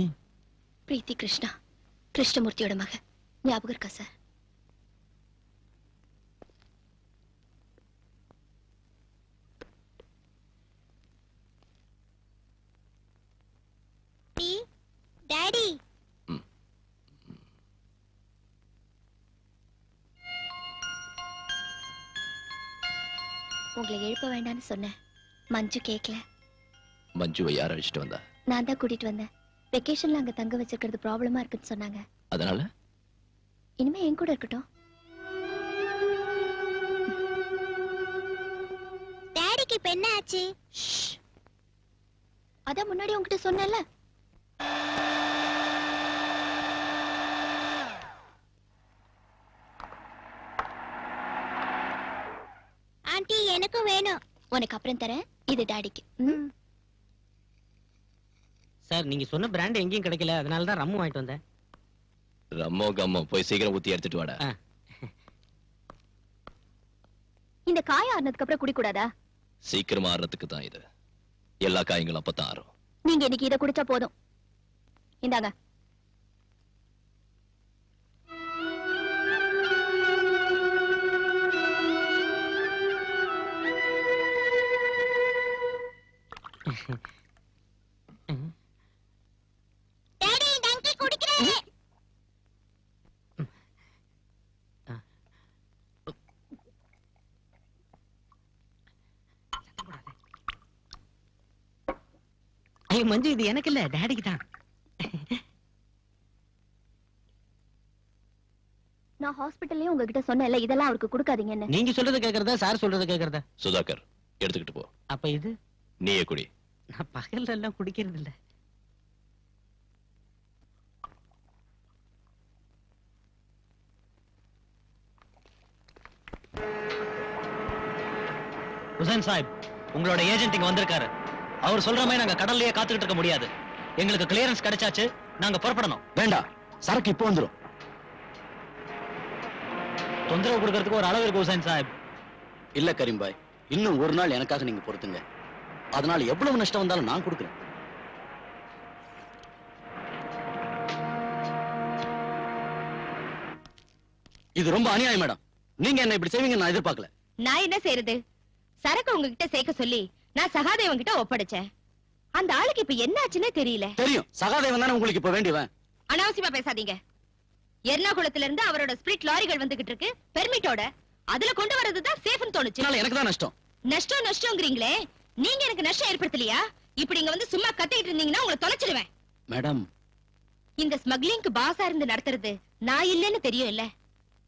Speaker 10: பிரீத்தி கிருஷ்ணா, கிருஷ்ணமூர்த்தியோட மக. ஞாபகம் இருக்கா சார்? உங்களை எழுப்ப வேண்டாம்னு சொன்னேன். மஞ்சு கேட்கல.
Speaker 2: மஞ்சுவை யார் அழைச்சிட்டு வந்தா?
Speaker 10: நான் தான் கூட்டிட்டு வந்தேன். வெக்கேஷன்ல அங்க தங்க வச்சிருக்கிறது ப்ராப்ளமா இருக்குன்னு சொன்னாங்க.
Speaker 2: அதனால
Speaker 10: இனிமே என் கூட இருக்கட்டும். டாடிக்கு இப்ப என்ன ஆச்சு? அதான் முன்னாடி உன்கிட்ட சொன்னேன்ல. ஆண்டி எனக்கு வேணும். உனக்கு அப்புறம் தரேன். இது டாடிக்கு.
Speaker 5: சார் நீங்க சொன்ன பிராண்ட் எங்கேயும் கிடைக்கல, அதனால தான் ரம்மு வாங்கிட்டு வந்தேன்.
Speaker 2: ரம்மோ கம்மோ போய் சீக்கிரம் ஊத்தி எடுத்துட்டு வாடா.
Speaker 10: இந்த காய ஆறுனதுக்கு அப்புறம் குடிக்கூடாதா?
Speaker 2: சீக்கிரமா ஆறுறதுக்கு தான் இது. எல்லா காயங்களும் அப்பதான் ஆறும்.
Speaker 10: நீங்க இன்னைக்கு இதை குடிச்சா போதும். இந்தாங்க. டாடி டங்கி குடிக்கிறேன்.
Speaker 5: ஐயோ மஞ்சு, இது எனக்கு இல்ல, டாடிக்கு தான்.
Speaker 10: நான் ஹாஸ்பிடல்லயே உங்ககிட்ட சொன்னேன்ல, இதெல்லாம் அவருக்கு கொடுக்காதீங்கன்னு.
Speaker 5: நீங்க சொல்றது கேக்குறதா சார் சொல்றது கேக்குறதா?
Speaker 2: சுதாகர் எடுத்துக்கிட்டு போ.
Speaker 5: அப்ப இது
Speaker 2: நீயே குடி.
Speaker 5: நான் பகல்ல எல்லாம் குடிக்கிறது இல்ல.
Speaker 8: ஹுசைன் சாஹிப், உங்களோட ஏஜென்ட் இங்க வந்திருக்காரு. அவர் சொல்ற மாதிரி நாங்க கடல்லயே காத்துக்கிட்டு இருக்க முடியாது. எங்களுக்கு கிளியரன்ஸ் கிடைச்சாச்சு, நாங்க புறப்படணும்.
Speaker 7: வேண்டாம், சரக்கு இப்போ வந்துரும்.
Speaker 8: தொந்தரவு கொடுக்கறதுக்கு ஒரு அளவு இருக்கு ஹுசைன் சாஹிப்.
Speaker 7: இல்ல கரீம்பாய், இன்னும் ஒரு நாள் எனக்காக நீங்க பொறுத்துங்க. அதனால எவ்வளவு நஷ்டம் வந்தாலும் நான் கொடுக்குறேன். இது ரொம்ப அநியாயம் மேடம். நீங்க என்ன இப்படி செய்வீங்க நான் எதிர்பார்க்கல.
Speaker 3: நான் என்ன செய்யறது? சரக்கு உங்ககிட்ட சேர்க்க சொல்லி நான் சகாதேவன் கிட்ட ஒப்படைச்சேன். அந்த ஆளுக்கு இப்ப என்ன ஆச்சுன்னே தெரியல.
Speaker 7: தெரியும், சகாதேவன் தானே உங்களுக்கு இப்ப வேண்டியவன்.
Speaker 3: அனாவசியமா பேசாதீங்க. எர்ணாகுளத்துல இருந்து அவரோட ஸ்பிரிட் லாரிகள் வந்துகிட்டு இருக்கு பெர்மிட்டோட. அதுல கொண்டு வரதுதான் சேஃப்னு தோணுச்சு.
Speaker 7: எனக்கு தான் நஷ்டம்.
Speaker 3: நஷ்டம்ங்கறீங்களே, நீங்க எனக்கு நஷ்டம் ஏற்படுத்தலையா? இப்படி இங்க வந்து சும்மா கத்திட்டு இருந்தீங்கன்னா உங்களை தொலைச்சிடுவேன்.
Speaker 7: மேடம்,
Speaker 3: இந்த ஸ்மக்லிங்க்கு பாஸா இருந்து நடத்துறது நான் இல்லன்னு தெரியும் இல்ல?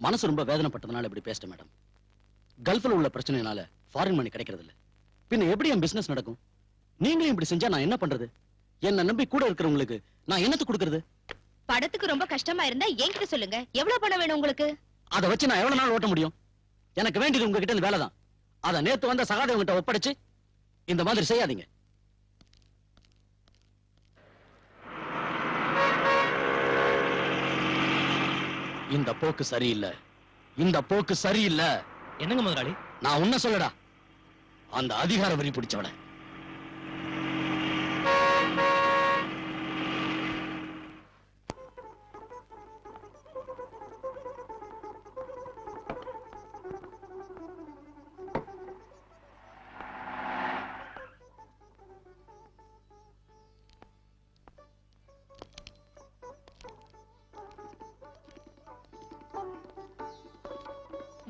Speaker 7: மனசு ரொம்ப வேதனைப்பட்டதுனால இப்படி பேசிட்டேன் மேடம். கல்ஃப்ல உள்ள பிரச்சனைனால ஃபாரின் மணி கிடைக்கிறது இல்ல. பின்ன எப்படி என் பிசினஸ் நடக்கும்? நீங்களும் இப்படி செஞ்சா நான் என்ன பண்றது? என்ன நம்பி கூட இருக்கிறவங்களுக்கு நான் என்னத்து கொடுக்கறது?
Speaker 3: படத்துக்கு ரொம்ப கஷ்டமா இருந்தா என்கிட்ட சொல்லுங்க. எவ்வளவு பணம் வேணும் உங்களுக்கு?
Speaker 7: அதை வச்சு நான் எவ்வளவு நாள் ஓட்ட முடியும்? எனக்கு வேண்டியது உங்ககிட்ட இந்த வேலைதான். அதை நேத்து வந்த சகாதேவன் கிட்ட ஒப்படைச்சு இந்த மாதிரி செய்யாதீங்க. இந்த போக்கு சரியில்லை. இந்த போக்கு சரியில்லை.
Speaker 8: என்னங்க முதலாளி?
Speaker 7: நான் உன்ன சொல்லடா, அந்த அதிகார வரி பிடிச்சவன.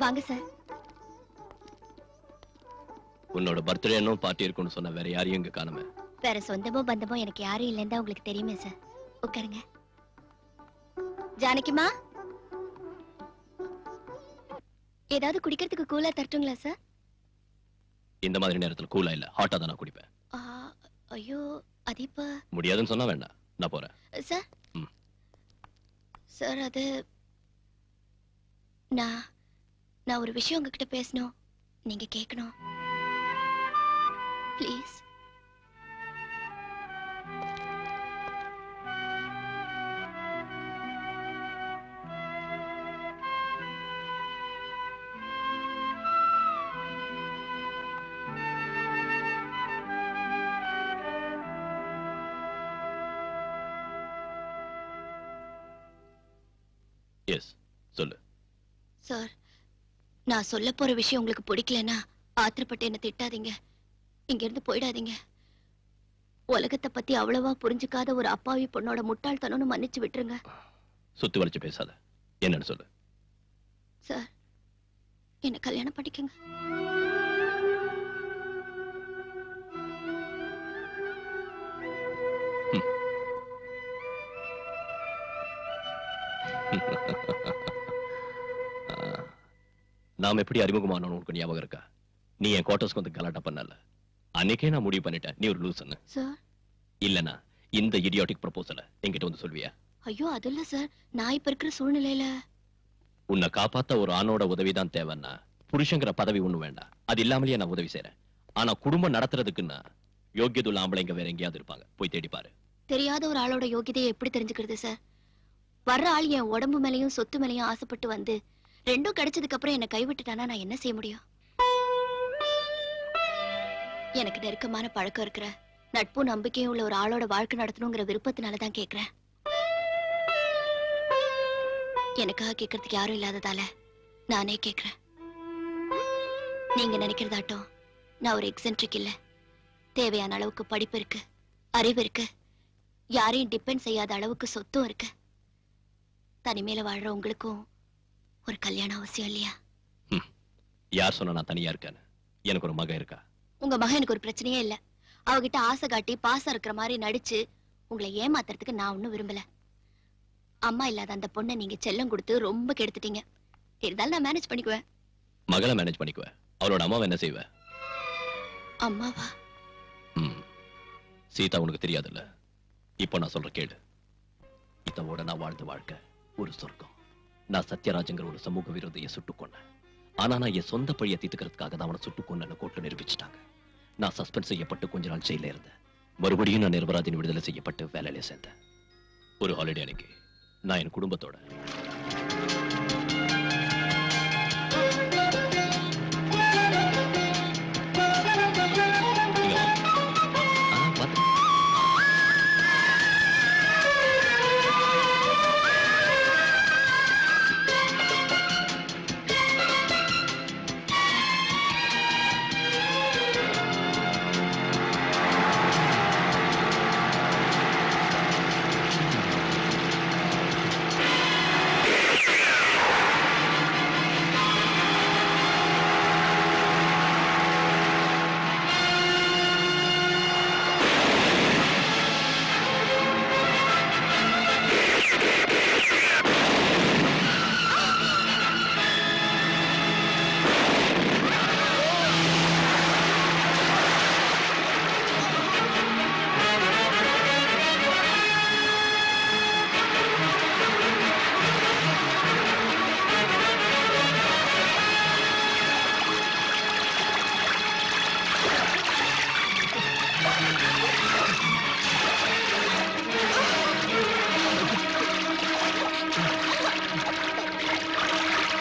Speaker 10: வாங்க சார்.
Speaker 2: உன்னோட பர்த்டே இன்னும் பார்ட்டி இருக்குன்னு சொன்ன வேற யாரையும் இங்க காணுமே.
Speaker 10: வேற சொந்தமோ பந்தமோ எனக்கு யாரும் இல்லைன்னு உங்களுக்கு தெரியுமே சார். உட்காருங்க. ஜானகிமா, ஏதாவது குடிக்கிறதுக்கு கூலா தரட்டுங்களா சார்?
Speaker 2: இந்த மாதிரி நேரத்துல கூலா இல்ல, ஹாட்டா தான் நான் குடிப்பேன்.
Speaker 10: ஐயோ, அது இப்ப
Speaker 2: முடியாதுன்னு சொன்னா வேண்டாம், நான் போறேன்.
Speaker 10: சார் சார், அது நான் ஒரு விஷயம் உங்ககிட்ட பேசணும். நீங்க கேட்கணும் ப்ளீஸ்.
Speaker 2: எஸ், சொல்லு.
Speaker 10: சார், நான் சொல்ல போற விஷயம் உங்களுக்கு பிடிக்கலன்னா ஆத்திரப்பட்டு என்ன திட்டாதீங்க. இங்க இருந்து போயிடாதீங்க. உலகத்தை பத்தி அவ்வளவா புரிஞ்சுக்காத ஒரு அப்பாவி பொண்ணோட முட்டாள்தனம்னு மன்னிச்சு விட்டுருங்க.
Speaker 2: சுத்தி வளைச்சு பேசாத, என்னன்னு சொல்லு.
Speaker 10: சார், என்ன கல்யாணம் பண்ணிக்கங்க.
Speaker 9: நாம் எப்படி அறிமுகமானோம் உனக்கு ஞாபகம் இருக்கா? நீ என் குவார்டர்ஸ்க்கு வந்து கலாட்டா பண்ணல. அன்னைக்கே நான் முடிவு பண்ணிட்டேன் நீ ஒரு லூசுன்னு.
Speaker 10: சார்
Speaker 9: இல்லனா இந்த இடியாட்டிக் ப்ரொபோசலை என்கிட்ட வந்து சொல்வியா?
Speaker 10: ஐயோ அது இல்ல சார், நான் இப்ப இருக்கிற சூழ்நிலையில
Speaker 9: உன்னை காப்பாத்த ஒரு ஆணோட உதவிதான் தேவைன்னா புருஷங்கிற பதவி ஒண்ணு வேண்டாம். அது இல்லாமலேயே நான் உதவி செய்யறேன். ஆனா குடும்பம் நடத்துறதுக்குன்னா யோகியதுள்ள ஆம்பளைங்க வேற எங்கேயாவது இருப்பாங்க, போய் தேடி பாரு.
Speaker 10: தெரியாத ஒரு ஆளோட யோகியதையை எப்படி தெரிஞ்சுக்கிறது சார்? வர்ற ஆள் என் உடம்பு மேலையும் சொத்து மேலையும் ஆசைப்பட்டு வந்து ரெண்டும் கிடைச்சதுக்கு அப்புறம் என்ன கைவிட்டுட்டானா நான் என்ன செய்ய முடியும்? எனக்கு நெருக்கமான பழக்கம் இருக்கிற நட்பு நம்பிக்கையும் உள்ள ஒரு ஆளோட வாழ்க்கை நடத்தணுங்கிற விருப்பத்தினாலதான் கேக்குறேன். எனக்காக கேட்கறதுக்கு யாரும் இல்லாததால நானே கேக்குறேன். நீங்க நினைக்கிறதாட்டம் நான் ஒரு எக்ஸென்ட்ரிக் இல்ல. தேவையான அளவுக்கு படிப்பு இருக்கு, அறிவு இருக்கு, யாரையும் டிபெண்ட் செய்யாத அளவுக்கு சொத்தும் இருக்கு. தனிமையில வாழ்ற உங்களுக்கும் ஒரு கல்யாணம் அவசியம் இல்லையா?
Speaker 9: யார் சொன்னா நான் தனியா இருக்கேன்னு? எனக்கு ஒரு மகன் இருக்கா.
Speaker 10: உங்க மகன் எனக்கு ஒரு பிரச்சனையே இல்ல. அவகிட்ட ஆசை காட்டி பாசம் இருக்கிற மாதிரி நடிச்சு உங்களை ஏமாத்துறதுக்கு நான் ஒன்னும் விரும்பல. அம்மா இல்லாத அந்த பொண்ணை நீங்க செல்லம் கொடுத்து ரொம்ப கெடுத்துட்டீங்க. இருந்தாலும் நான் மேனேஜ் பண்ணிக்குவேன்.
Speaker 9: மகளை மேனேஜ் பண்ணிக்குவேன். அவளோட அம்மாவை என்ன செய்வேன்?
Speaker 10: அம்மாவா?
Speaker 9: சீதா உனக்கு தெரியாதுல்ல. இப்போ நான் சொல்ற கேளு. இதோட நான் வாழ்ந்த வாழ்க்கை ஒரு சொர்க்கம். நான் சத்யராஜங்கிற ஒரு சமூக விரோதியை சுட்டுக் கொன்னேன். ஆனா நான் என் சொந்த பழியை தீர்த்துக்கிறதுக்காக தான் அவனை சுட்டுக் கொன்னு கோர்ட்ல நிரூபிச்சுட்டாங்க. நான் சஸ்பெண்ட் செய்யப்பட்டு கொஞ்ச நாள் ஜெயில இருந்தேன். மறுபடியும் நான் நிரபராதின் விடுதலை செய்யப்பட்டு வேலையில சேர்ந்தேன். ஒரு ஹாலிடே அன்னைக்கு நான் என் குடும்பத்தோட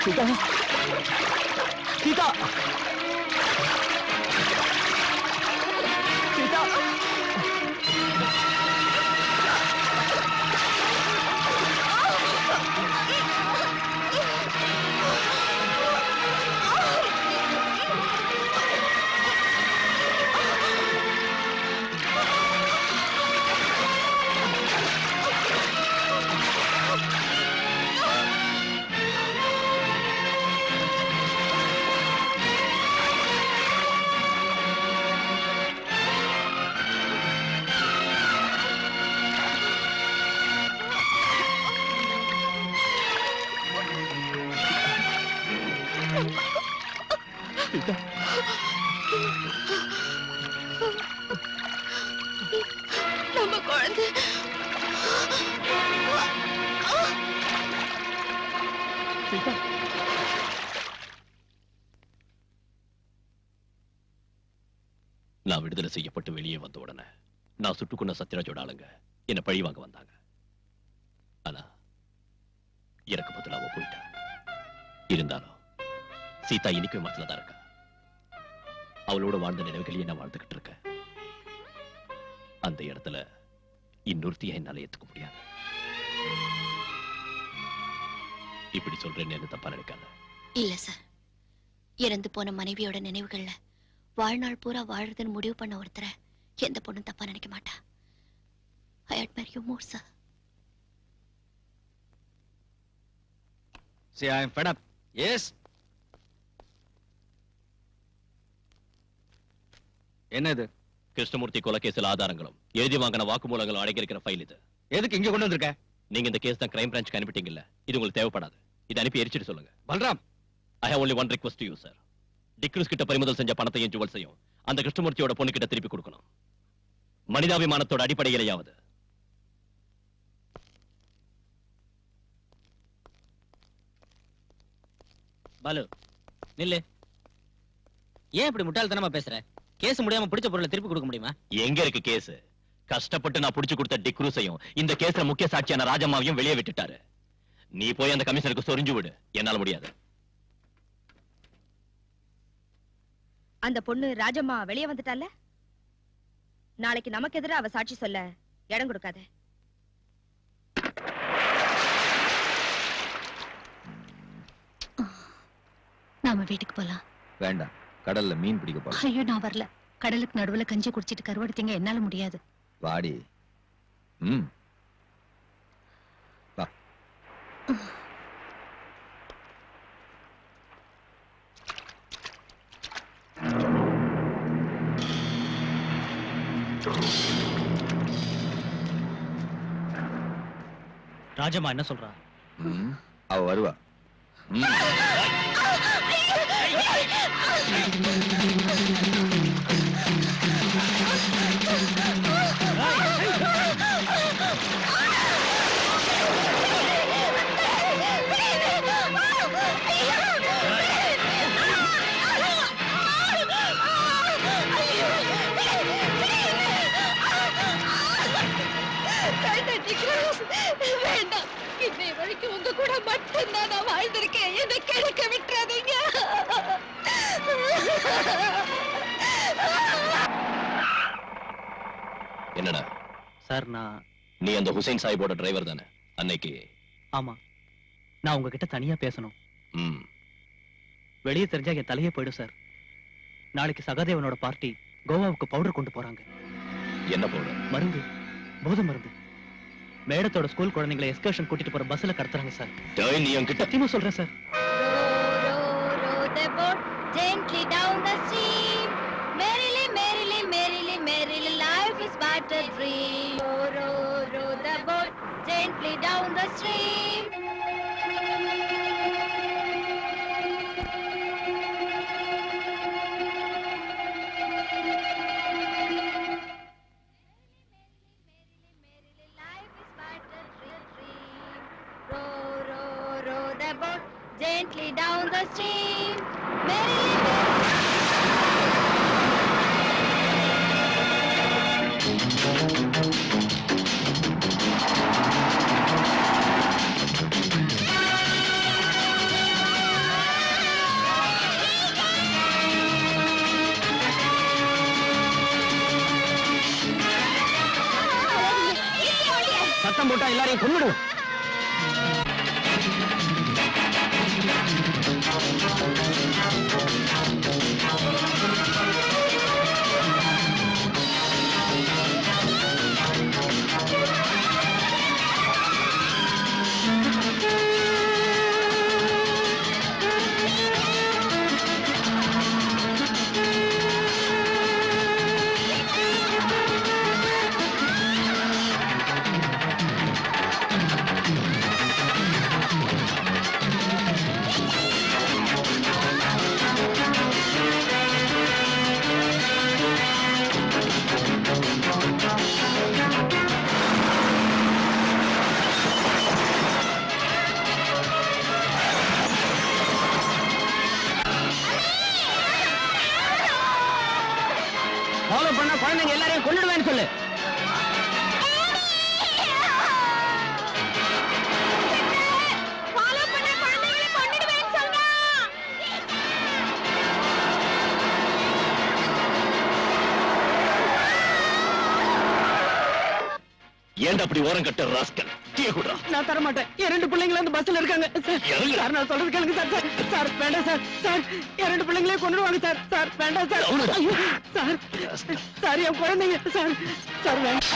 Speaker 2: சீதா, சீதா, சீதா.
Speaker 10: நம்ம குழந்தை
Speaker 9: நான் விடுதலை செய்யப்பட்டு வெளியே வந்த உடனே நான் சுட்டுக்கொண்ட சத்யராஜோட ஆளுங்க என்ன பழி வாங்க வந்தாங்க. ஆனா எனக்கு பதிலா அவ போயிட்டா. இருந்தாலும் சீதா இன்னைக்கு மனசுல தான் இருக்கா. அவளோட வாழ்ந்த நினைவுகளையே நான் வாழ்ந்துகிட்டு இருக்கேன். அந்த இடத்துல இன்னொருத்தியை என்னால ஏத்துக்க முடியாது. இப்படி சொல்றேன்னு என்ன தப்பா நினைக்காத.
Speaker 10: இல்ல சார், இறந்து போன மனைவியோட நினைவுகள்ல வாழ்நாள் பூரா வாழறதுன்னு முடிவு பண்ண ஒருத்தரை எந்த பொண்ணும் தப்பா நினைக்க மாட்டா. I admire you more, sir.
Speaker 1: See, I am fed up. Yes. என்னது?
Speaker 9: கிருஷ்ணமூர்த்தி கொலை கேஸில் ஆதாரங்களும் எழுதி வாங்கின வாக்குமூலங்களும் அடங்கியிருக்கிற ஃபைல் இது.
Speaker 1: எதுக்கு இங்க கொண்டு வந்திருக்க?
Speaker 9: நீங்க இந்த கேஸ் தான் கிரைம் பிரான்ச்சுக்கு அனுப்பிட்டீங்கல்ல, இது உங்களுக்கு தேவைப்படாது. இது அனுப்பி எரிச்சிட்டு சொல்லுங்க.
Speaker 1: Balram,
Speaker 9: I have only one request to you, sir. D'Cruz கிட்ட பறிமுதல் செஞ்ச பணத்தையும் ஜுவல்ஸையும் அந்த கிருஷ்ணமூர்த்தியோட பொண்ணு கிட்ட திருப்பி கொடுக்கணும். மனிதாபிமானத்தோட அடிப்படையிலேயாவது.
Speaker 5: பாலு நில்லு. ஏன் இப்படி முட்டாள்தனமா பேசுற? கேஸ் முடியாம பிடிச்ச பொருளை திருப்பி கொடுக்க முடியுமா?
Speaker 9: எங்க இருக்கு கேஸ்? கஷ்டப்பட்டு நான் புடிச்சு கொடுத்த டிக்ரூஸையும் இந்த கேஸ்ல முக்கிய சாட்சியான ராஜம்மாவையும் வெளியே விட்டுட்டாரு. நீ போய் அந்த கமிஷனருக்கு சொரிஞ்சு விடு. என்னால முடியாது.
Speaker 3: அந்த பொண்ணு ராஜம்மா வெளியே வந்துட்டால, நாளைக்கு நமக்கு எதிராக அவ சாட்சி சொல்ல இடம் கொடுக்காத.
Speaker 10: நாம வீட்டுக்கு போலாம்.
Speaker 6: வேண்டாம், கடல்ல மீன் பிடிக்க போலாம்.
Speaker 10: ஐயோ நான் வரல. கடலுக்கு நடுவுல கஞ்சி குடிச்சிட்டு கருவடித்தீங்க, என்னால முடியாது.
Speaker 6: வாடி. வா.
Speaker 8: ராஜம்மா என்ன சொல்றா?
Speaker 6: அவ வருவா.
Speaker 10: வேண்டாம், இன்னை வரைக்கும் உங்க கூட மட்டும்தான் நான் வாழ்ந்திருக்கேன். என்னை கிழக்க விட்டுறாதீங்க.
Speaker 9: என்னடா
Speaker 8: சார்,
Speaker 9: நீ அந்த ஹுசைன் சாஹிபோட டிரைவர் தானே அன்னைக்கு?
Speaker 8: ஆமா, நான் உங்ககிட்ட தனியா பேசணும். வெளியே தெரிஞ்சா என் தலையே போயிடும் சார். நாளைக்கு சகாதேவனோட பார்ட்டி கோவாவுக்கு பவுடர் கொண்டு போறாங்க.
Speaker 9: என்ன பவுடர்?
Speaker 8: மருந்து, போதை மருந்து. மேடத்தோட ஸ்கூல் குழந்தைங்களை எஸ்கர்ஷன் கூட்டிட்டு போற பஸ்ல கடத்துறாங்க சார்.
Speaker 9: நீ என்கிட்ட
Speaker 8: சத்தியமா சொல்றேன் sir.
Speaker 10: Gently down the stream, merrily, merrily, merrily, merrily, life is but a dream. Row, row, row the boat gently down the stream. Gently down the stream, merrily,
Speaker 5: சத்தம் போட்டா எல்லாரையும் கொன்னுடுவோம். ஃபாலோ பண்ண குழந்தைங்க எல்லாரையும் கொன்னுடுவேன்னு சொல்லு.
Speaker 9: ஏன்டா அப்படி ஓரம் கட்ட ராஸ்கல்? டீ குடுறா.
Speaker 5: நான் தர மாட்டேன். என் ரெண்டு பிள்ளைங்களும் அந்த பஸ்ல இருக்காங்க. சார் நான் சொல்றது கேளுங்க சார். சார் வேண்டாம் சார். சார் என் ரெண்டு பிள்ளைங்களையும் கொன்னுடுவாங்க சார். சார் வேண்டாம் சார். ஐயோ சார், சார் என் குழந்தைங்க சார். சார் வேண்டாம்.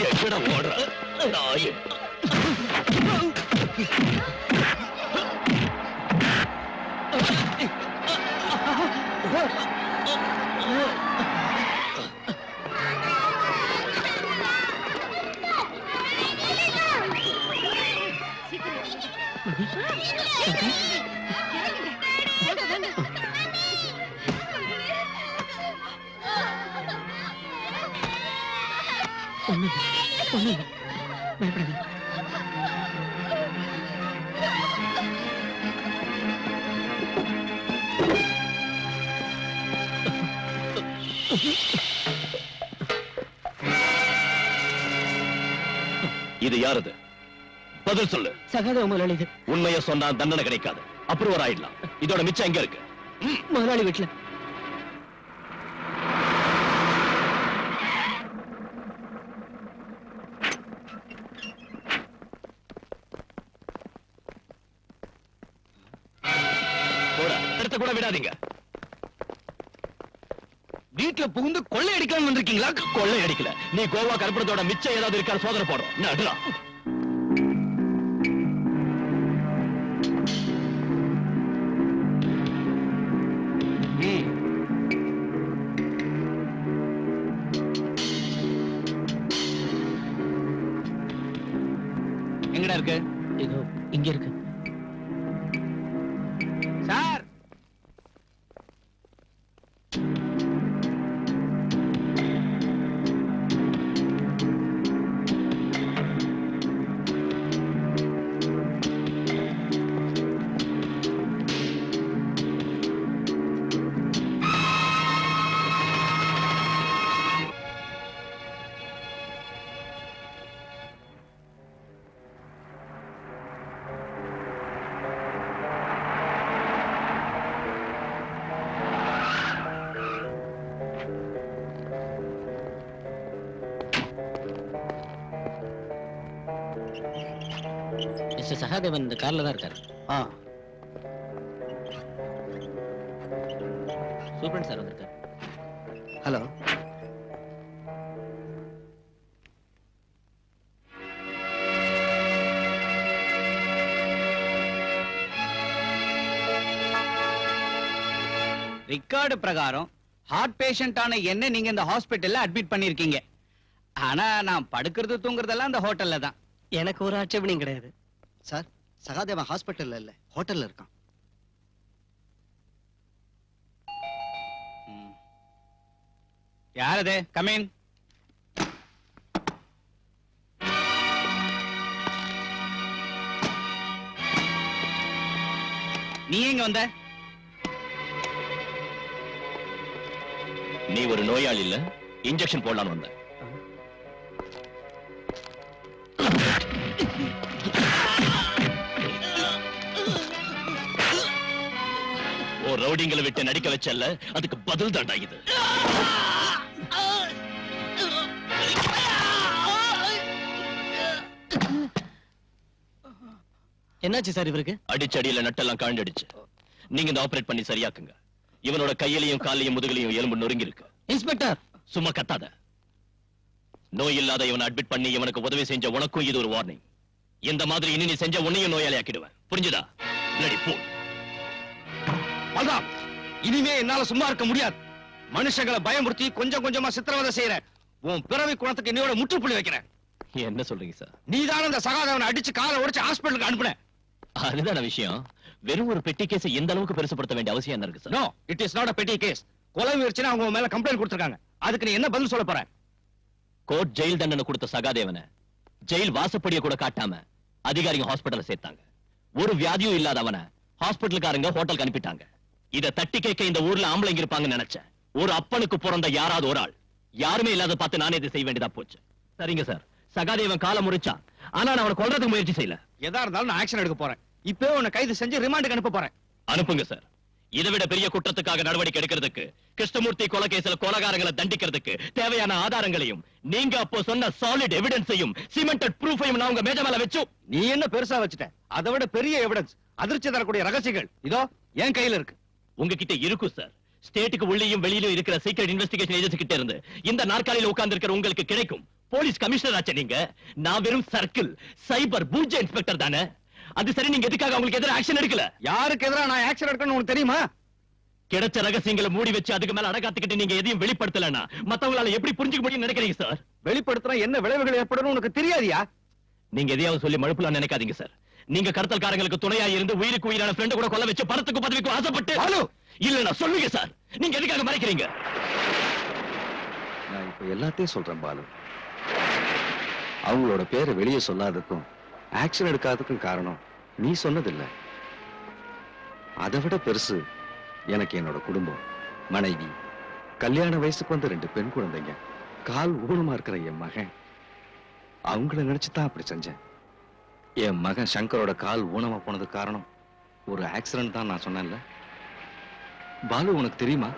Speaker 9: எங்கட ஓடுற நாயே? இது யாரது? பதில் சொல்லு.
Speaker 5: சகாதேவ முதலாளி.
Speaker 9: உண்மையை சொன்னா தண்டனை கிடைக்காது, அப்ரூவர் ஆயிடலாம். இதோட மிச்சம் எங்க இருக்கு?
Speaker 5: முதலாளி வீட்டுல.
Speaker 9: எடுத்த கூட விடாதீங்க.
Speaker 4: வீட்டுல புகுந்து கொள்ளை அடிக்காம வந்திருக்கீங்களா?
Speaker 9: கொள்ளை அடிக்கல. நீ கோவா கருப்பணத்தோட மிச்சம் ஏதாவது இருக்கா சோதனை போடுறோம். நடுறா.
Speaker 4: எங்கடா இருக்கு?
Speaker 5: இதோ இங்க இருக்கு.
Speaker 4: சார்,
Speaker 5: மிஸ்டர் சகாதேவன் இந்த கார்ல தான் இருக்காரு. சூப்பரண்ட் சார் வந்திருக்காரு.
Speaker 7: ஹலோ.
Speaker 4: ரெக்கார்டு பிரகாரம் ஹார்ட் பேஷண்டான என்ன நீங்க இந்த ஹாஸ்பிட்டல்ல அட்மிட் பண்ணிருக்கீங்க. ஆனா நான் படுக்கிறது தூங்குறதெல்லாம் இந்த ஹோட்டல்ல தான்.
Speaker 5: எனக்கு ஒரு ஆட்சேபனையும் கிடையாது
Speaker 7: சார். சகாதேவன் ஹாஸ்பிட்டல்ல இல்ல, ஹோட்டல்ல இருக்கான்.
Speaker 4: யார் அது? Come in. நீ எங்க வந்த?
Speaker 9: நீ ஒரு நோயாளி இல்ல, இன்ஜெக்ஷன் போடலான்னு வந்த. ரவுடிங்களை விட்டு நடிக்க வச்சல்ல, அதுக்கு பதில் தாண்டா இது.
Speaker 5: என்னாச்சு சார் இவருக்கு?
Speaker 9: அடிச்சடியில நட்டெல்லாம் காண்டடிச்சு. நீங்க இந்த ஆபரேட் பண்ணி சரியாக்குங்க. இவனோட கையிலையும் காலையும் முதுகலையும் எலும்பு நொறுங்கி இருக்கு.
Speaker 5: இன்ஸ்பெக்டர்,
Speaker 9: சும்மா கத்தாத. நோய் இல்லாத இவனை அட்மிட் பண்ணி இவனுக்கு உதவி செஞ்ச உனக்கும் இது ஒரு வார்னிங். இந்த மாதிரி இனி நீ செஞ்ச உன்னையும் நோயாளி ஆக்கிடுவேன். புரிஞ்சுதா? ரெடி போ.
Speaker 4: பல்ராம், இனிமே என்னால சும்மா இருக்க முடியாது. மனுஷங்களை பயமுறுத்தி கொஞ்சம் கொஞ்சமா சித்திரவதை செய்யற உன் பிறவி குணத்துக்கு என்னையோட முற்றுப்புள்ளி வைக்கிறேன்.
Speaker 9: என்ன சொல்றீங்க சார்?
Speaker 4: நீதான இந்த சகாதேவனை அடிச்சு காலை உடைச்சு ஹாஸ்பிட்டலுக்கு அனுப்புன.
Speaker 9: அதுதான விஷயம். வெறும் ஒரு பெட்டி கேஸ் எந்த அளவுக்கு பெருசுப்படுத்த வேண்டிய அவசியம் என்ன இருக்கு sir?
Speaker 4: No, it is not a petty case. கொலை முயற்சினா அவங்க மேல கம்ப்ளைண்ட் கொடுத்திருக்காங்க. அதுக்கு நீ என்ன பதில் சொல்ல போற?
Speaker 9: கோர்ட் ஜெயில் தண்டனை கொடுத்த சகாதேவனை ஜெயில் வாசப்படியை கூட காட்டாம அதிகாரிங்க ஹாஸ்பிட்டல்ல சேர்த்தாங்க. ஒரு வியாதியும் இல்லாதவனை ஹாஸ்பிட்டலுக்காரங்க ஹோட்டலுக்கு அனுப்பிட்டாங்க. இத தட்டி கேட்க இந்த ஊர்ல ஆம்பளைங்க இருப்பாங்கன்னு நினைச்சேன். ஒரு அப்பனுக்கு பிறந்த யாராவது ஒரு ஆள், யாருமே இல்லாத பார்த்து நானே இதை செய்ய வேண்டியதா போச்சு. சரிங்க சார், சகாதேவன் காலை முறிச்சான். ஆனா நான் அவனை கொல்றதுக்கு முயற்சி செய்யல.
Speaker 4: எதா இருந்தாலும் நான் ஆக்ஷன் எடுக்க போறேன். இப்போ உன்னை கைது செஞ்சு ரிமாண்டுக்கு அனுப்ப போறேன்.
Speaker 9: அனுப்புங்க சார். இதை விட பெரிய குற்றத்துக்காக நடவடிக்கை எடுக்கிறதுக்கு, கிருஷ்ணமூர்த்தி கொலை கேஸ்ல கொலைகாரங்களை தண்டிக்கிறதுக்கு தேவையான ஆதாரங்களையும் நீங்க அப்போ சொன்ன சாலிட் எவிடன்ஸையும் சிமெண்டட் ப்ரூஃபையும் நான் உங்க மேஜை மேல வச்சு.
Speaker 4: நீ என்ன பெருசா வச்சுட்ட? அதை விட பெரிய எவிடன்ஸ், அதிர்ச்சி தரக்கூடிய ரகசியங்கள் இதோ என் கையில இருக்கு.
Speaker 9: உங்ககிட்ட இருக்கும் சார். ஸ்டேட்டுக்கு உள்ளேயும் வெளியிலும் இருக்கிற சீக்ரெட் இன்வெஸ்டிகேஷன் ஏஜென்சி கிட்ட இருந்து இந்த நாற்காலியில உட்கார்ந்து இருக்கிற உங்களுக்கு கிடைக்கும். போலீஸ் கமிஷனர் ஆச்சு நீங்க. நான் வெறும் சர்க்கிள் சைபர் பூஜ்ஜ இன்ஸ்பெக்டர் தானே. அது சரி, நீங்க எதுக்காக அவங்களுக்கு எதிராக ஆக்ஷன் எடுக்கல?
Speaker 1: யாருக்கு எதிராக நான் ஆக்ஷன் எடுக்கணும்னு உனக்கு தெரியுமா?
Speaker 9: கிடைச்ச ரகசியங்களை மூடி வச்சு அதுக்கு மேல அடக்காத்துக்கிட்டு நீங்க எதையும் வெளிப்படுத்தலன்னா மத்தவங்களால எப்படி புரிஞ்சுக்க முடியும்னு நினைக்கிறீங்க சார்?
Speaker 1: வெளிப்படுத்துறா என்ன விளைவுகள் ஏற்படும் உனக்கு தெரியாதியா?
Speaker 9: நீங்க எதையாவது சொல்லி மழுப்பலாம் நினைக்காதீங்க சார். நீங்க கடத்தல்காரங்களுக்கு துணையா இருந்து உயிருக்கு உயிரான ஃப்ரெண்ட் கூட கொல்ல வச்சு பணத்துக்கு பதவிக்கு ஆசைப்பட்டு இல்ல சொல்லுங்க சார், நீங்க எதுக்காக மறைக்கிறீங்க?
Speaker 1: நான் இப்ப எல்லாத்தையும் சொல்றேன் பாலு. அவங்களோட பேரை வெளியே சொல்லாததுக்கும் ஆக்ஷன் எடுக்காததுக்கும் காரணம் நீ சொன்னதில்ல. அதை விட பெருசு எனக்கு என்னோட குடும்பம், மனைவி, கல்யாண வயசுக்கு வந்த 2 பெண் குழந்தைங்க, கால் ஊனமா இருக்கிற என் மகன். அவங்கள நினைச்சுதான் அப்படி செஞ்சேன். என் மகன் சங்கரோட கால் ஊனமா போனதுக்கு காரணம் ஒரு ஆக்சிடென்ட் தான் நான் சொன்னேன்ல. பாலு, உனக்கு தெரியுமா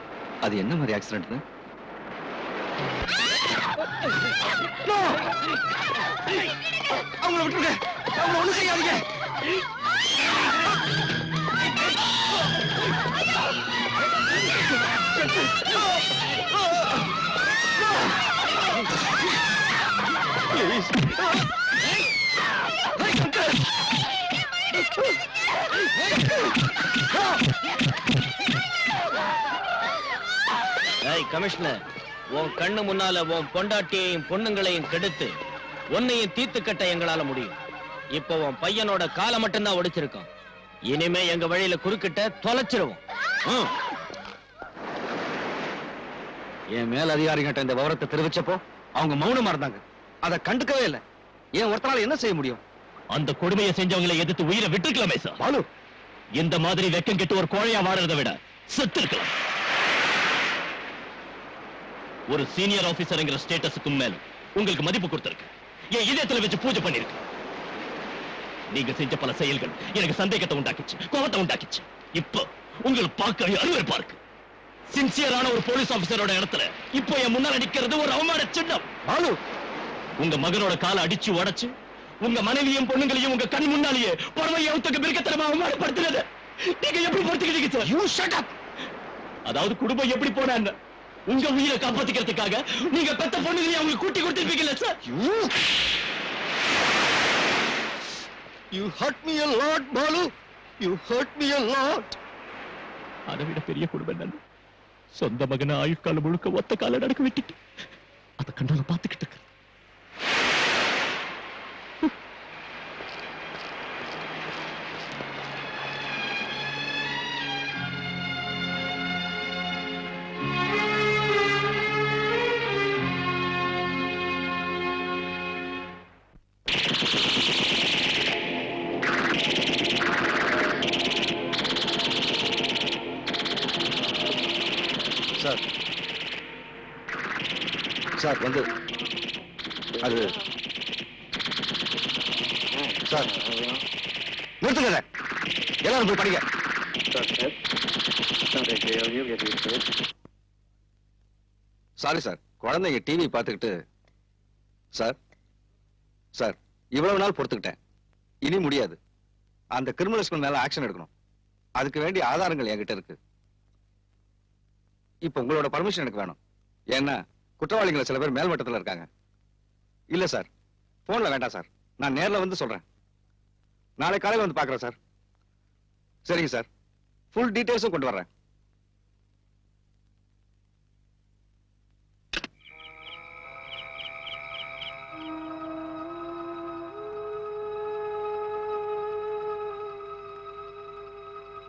Speaker 1: அது என்ன மாதிரி ஆக்சிடென்ட்னு? அவங்கள விட்டுருங்க, அவங்கள ஒண்ணும் செய்யாதீங்க.
Speaker 5: கமிஷனர், உன் கண்ணு முன்னால உன் பொண்டாட்டியையும் பொண்ணுங்களையும் கெடுத்து உன்னையும் தீர்த்து கட்ட எங்களால முடியும். இப்போ உன் பையனோட காலை மட்டும்தான் ஒடிச்சிருக்கோம். இனிமே எங்க வழியில குறுக்கிட்ட தொலைச்சிருவோம்.
Speaker 1: என் மேல் அதிகாரிகிட்ட இந்த விவரத்தை தெரிவிச்சப்போ அவங்க மௌனமா இருந்தாங்க. அதை கண்டுக்கவே இல்லை. ஏன் ஒருத்தனால என்ன செய்ய முடியும்?
Speaker 9: அந்த கொடுமையை செஞ்சவங்களை எதிர்த்து உயிரை விட்டுருக்கலாமே சார்.
Speaker 1: பாலு,
Speaker 9: இந்த மாதிரி வெக்கம் கெட்டு ஒரு கோழையா வாடுறதை விட செத்து இருக்கலாம். ஒரு சீனியர் ஆபீசர்ங்கிற ஸ்டேட்டஸுக்கு மேல உங்களுக்கு மதிப்பு கொடுத்திருக்கு. என் இதயத்துல வச்சு பூஜை பண்ணிருக்கு. நீங்க செஞ்ச பல செயல்கள் எனக்கு சந்தேகத்தை உண்டாக்கிச்சு, கோபத்தை உண்டாக்கிச்சு. இப்போ உங்களை பார்க்கவே அருவருப்பா இருக்கு. சின்சியரான ஒரு போலீஸ் ஆபீசரோட இடத்துல இப்போ என் முன்னால நிக்கிறது ஒரு அவமான சின்னம்.
Speaker 1: பாலு,
Speaker 9: உங்க மகனோட காலை அடிச்சு உடைச்சு உங்க மனைவியும் பொண்ணுங்களையும் உங்க கண் முன்னாலேயே பொறுமையை அவுத்துக்கு மிருகத்தனமா அவமானப்படுத்துறது நீங்க எப்படி பொறுத்துக்கிட்டீங்க சார்?
Speaker 1: You shut up.
Speaker 9: அதாவது குடும்பம் எப்படி போனா உங்க உயிரை காப்பாத்திக்கிறதுக்காக நீங்க பெத்த பொண்ணுங்களையும் அவங்க கூட்டி கொடுத்திருப்பீங்கல்ல sir?
Speaker 1: You hurt me a lot, Balu. You hurt me a lot.
Speaker 9: அதை விட பெரிய குடும்பம் என்ன? சொந்த மகனை ஆயுட்காலம் முழுக்க ஒத்த கால நடக்க விட்டுட்டு அதை கண்டால பாத்துக்கிட்டு இருக்க.
Speaker 1: சார் வந்து அது சார் நிறுத்துங்க. எல்லாரும் போய் படிங்க. சாரி சார், குழந்தைங்க டிவி பார்த்துக்கிட்டு. சார் சார் இவ்வளவு நாள் பொறுத்துக்கிட்டேன், இனி முடியாது. அந்த கிரிமினல்ஸ்க்கு மேல ஆக்ஷன் எடுக்கணும். அதுக்கு வேண்டிய ஆதாரங்கள் என்கிட்ட இருக்கு. இப்ப உங்களோட பர்மிஷன் எனக்கு வேணும். ஏன்னா குற்றவாளிகளை சில பேர் மேல்மட்டத்தில் இருக்காங்க. இல்ல சார், போன்ல வேண்டாம் சார், நான் நேர்ல வந்து சொல்றேன். நாளை காலையில் வந்து பாக்குறேன் சார். சரிங்க சார், ஃபுல் டீடைல்ஸும் கொண்டு வர்றேன்.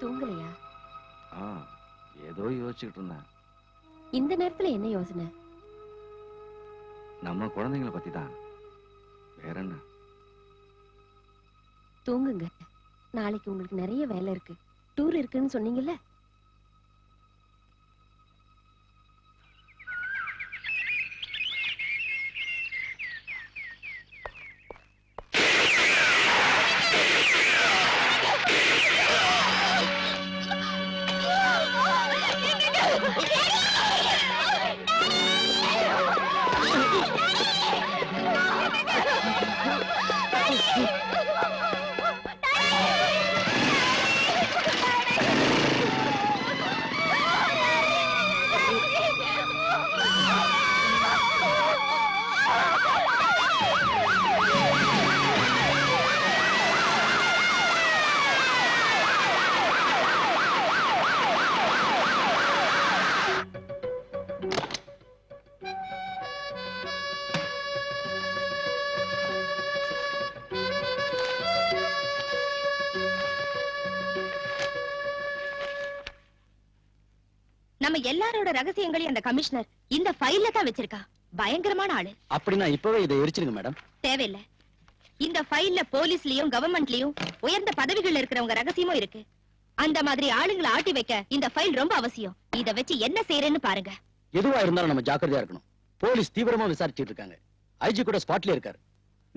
Speaker 10: தூங்கலையா?
Speaker 1: ஏதோ யோசிச்சுக்கிட்டு இருந்தேன்.
Speaker 10: இந்த நேரத்துல என்ன யோசனை?
Speaker 1: நம்ம குழந்தைங்களை பத்தி தான். வேற என்ன?
Speaker 10: தூங்குங்க. நாளைக்கு உங்களுக்கு நிறைய வேலை இருக்கு. டூர் இருக்குன்னு சொன்னீங்கல்ல.
Speaker 3: நம்ம எல்லாரோட ரகசியங்களையும் அந்த கமிஷனர் இந்த ஃபைல்ல தான் வச்சிருக்கா. பயங்கரமான ஆளு.
Speaker 7: அப்படின்னா இப்பவே இதை எரிச்சிருங்க மேடம்.
Speaker 3: தேவையில்லை. இந்த ஃபைல்ல போலீஸ்லயும் கவர்மெண்ட்லயும் உயர்ந்த பதவிகள் இருக்கிறவங்க ரகசியமும் இருக்கு. அந்த மாதிரி ஆளுங்களை ஆட்டி வைக்க இந்த ஃபைல் ரொம்ப அவசியம். இத வச்சு என்ன செய்யறேன்னு பாருங்க.
Speaker 7: எதுவா இருந்தாலும் நம்ம ஜாக்கிரதையா இருக்கணும். போலீஸ் தீவிரமா விசாரிச்சிட்டு இருக்காங்க. ஐஜி கூட ஸ்பாட்ல இருக்காரு.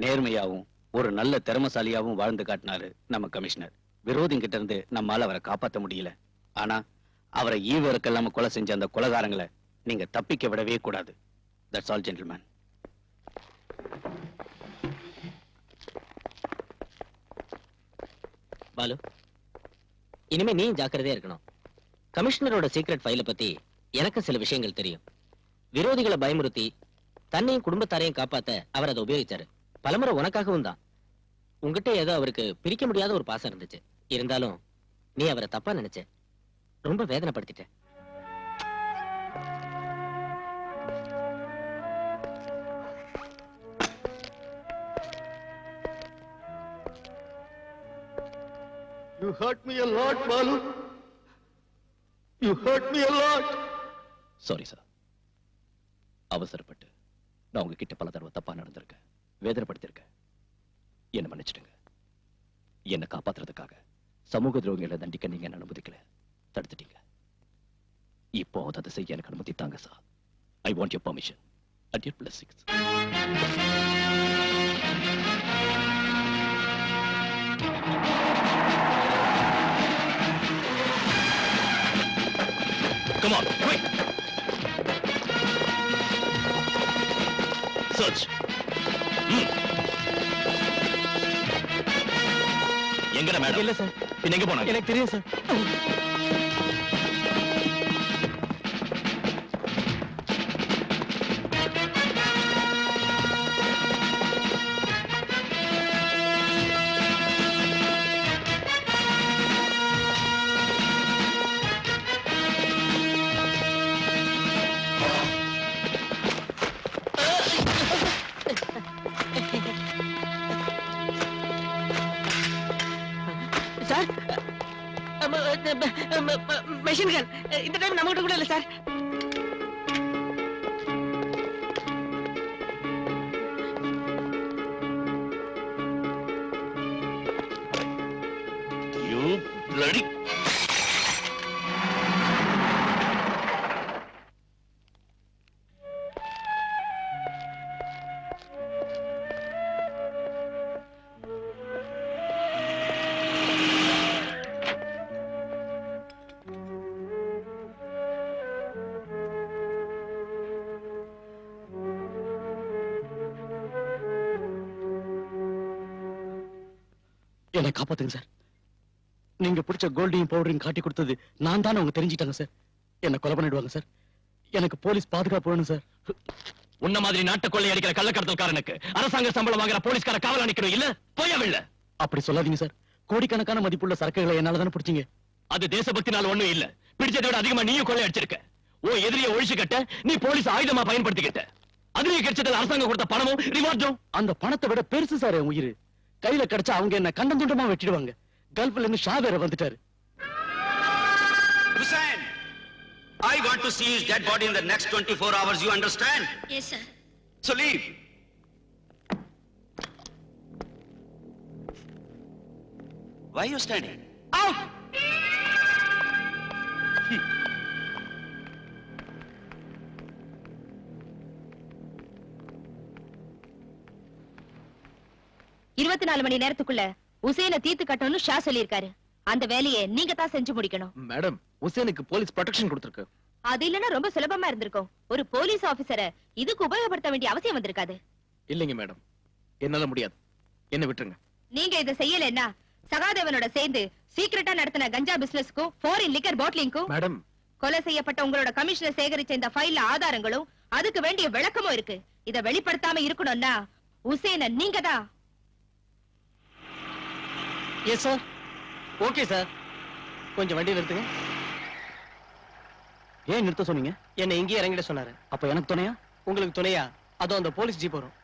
Speaker 4: நேர்மையாவும் ஒரு நல்ல திறமசாலியாவும் வாழ்ந்து காட்டினாரு நம்ம கமிஷனர். விரோதிங்கிட்ட இருந்து நம்மால அவரை காப்பாற்ற முடியல. ஆனா அவரை ஈவருக்கெல்லாம் கொலை செஞ்ச அந்த கொலைகாரங்களை நீங்க தப்பிக்க விடவே கூடாது. That's all gentleman.
Speaker 5: பாலு, இனிமே நீ ஜாக்கிரதையா இருக்கணும். கமிஷனரோட சீக்ரெட் ஃபைல பத்தி எனக்கு சில விஷயங்கள் தெரியும். விரோதிகளை பயமுறுத்தி தன்னையும் குடும்பத்தாரையும் காப்பாத்த அவர் அதை உபயோகிச்சாரு. பலமுறை உனக்காகவும் தான். உங்ககிட்ட ஏதோ அவருக்கு பிரிக்க முடியாத ஒரு பாசம் இருந்துச்சு. இருந்தாலும் நீ அவரை தப்பா நினைச்ச. ரொம்ப வேதனைப்படுத்திட்ட.
Speaker 6: You hurt me a lot, Balu. You hurt me a lot.
Speaker 9: Sorry sir. அவசரப்பட்டு நான் உங்ககிட்ட பல தடவை தப்பா நடந்திருக்கேன், வேதனைப்படுத்திருக்கேன். என்ன மன்னிச்சிடுங்க. என்ன காப்பாத்துறதுக்காக சமூக துரோகிகளை தண்டிக்க நீங்க என்ன அனுமதிக்கல, தடுத்துட்டீங்க. இப்போ அதை செய்ய எனக்கு அனுமதி தாங்க sir. I want your permission at your blessings. Come on, quick! Search. எங்கடா மேடம்? இல்ல சார். பின்ன எங்க போனாங்க? எனக்கு தெரியும் சார்.
Speaker 12: மெஷின் கன் இந்த டைம் நம்ம கிட்ட கூட இல்ல சார்.
Speaker 9: You bloody...
Speaker 7: என்னை காப்பாத்துங்க சார். நீங்க பிடிச்ச கோல்டையும் பவுடரையும் காட்டி கொடுத்தது நான் தானே அவங்க தெரிஞ்சிட்டாங்க சார். என்ன கொலை பண்ணிடுவாங்க சார். எனக்கு போலீஸ் பாதுகாப்பு வேணும் சார்.
Speaker 9: உன்ன மாதிரி நாட்டு கொள்ளை அடிக்கிற கள்ளக்கடத்தல்காரனுக்கு அரசாங்க சம்பளம் வாங்குற போலீஸ்கார காவல் அணிக்கணும் இல்ல? போயவில்லை.
Speaker 7: அப்படி சொல்லாதீங்க சார். கோடிக்கணக்கான மதிப்புள்ள சரக்குகளை என்னால தானே பிடிச்சீங்க.
Speaker 9: அது தேசபக்தினால ஒண்ணும் இல்ல. பிடிச்சதை விட அதிகமா நீயும் கொள்ளை அடிச்சிருக்க. ஓ எதிரியை ஒழிச்சு கட்ட நீ போலீஸ் ஆயுதமா பயன்படுத்திக்கிட்ட. அதுலயே கிடைச்சது அரசாங்கம் கொடுத்த பணமும் ரிவார்டும்.
Speaker 7: அந்த பணத்தை விட பெருசு சார் என் உயிர். கையில கிடைச்சா அவங்க என்ன கண்டம் துண்டமா வெட்டிடுவாங்க. கல்ஃப்ல இருந்து ஷா வேற வந்துட்டாரு.
Speaker 11: Hussain, I want to see his dead body in the next 24 hours. You understand?
Speaker 10: Yes, sir.
Speaker 11: So leave. Why are you standing? Out!
Speaker 3: இருபத்தி 4 மணி நேரத்துக்குள்ள உசேனை தீர்த்து கட்டணும்னு ஷா சொல்லியிருக்காரு. அந்த வேலையை நீங்க தான் செஞ்சு முடிக்கணும்.
Speaker 6: மேடம், உசேனுக்கு போலீஸ் ப்ரொடெக்ஷன் கொடுத்திருக்கு.
Speaker 3: அது இல்லன்னா ரொம்ப சுலபமா இருந்திருக்கும். ஒரு போலீஸ் ஆபீசரை இதுக்கு உபயோகப்படுத்த வேண்டிய அவசியம் வந்திருக்காது.
Speaker 6: இல்லைங்க மேடம், என்னால முடியாது. என்ன விட்டுருங்க.
Speaker 3: நீங்க இதை செய்யலன்னா சகாதேவனோட சேர்ந்து சீக்கிரட்டா நடத்தின கஞ்சா பிசினஸ்க்கும் ஃபாரின் லிக்கர் பாட்டிலிங்க்கும்
Speaker 6: மேடம்,
Speaker 3: கொலை செய்யப்பட்ட உங்களோட கமிஷனர் சேகரிச்ச இந்த ஃபைல்ல ஆதாரங்களும் அதுக்கு வேண்டிய விளக்கமும் இருக்கு. இத வெளிப்படுத்தாம இருக்கணும்னா உசேனை நீங்க தான்.
Speaker 5: Yes sir. Okay sir. கொஞ்சம் வண்டி நிறுத்துங்க.
Speaker 7: ஏன் நிறுத்த சொன்னீங்க?
Speaker 5: என்ன இங்கே இறங்கிட சொன்னாரு.
Speaker 7: அப்ப எனக்கு துணையா?
Speaker 5: உங்களுக்கு துணையா அதோ அந்த போலீஸ் ஜீப் வரும்.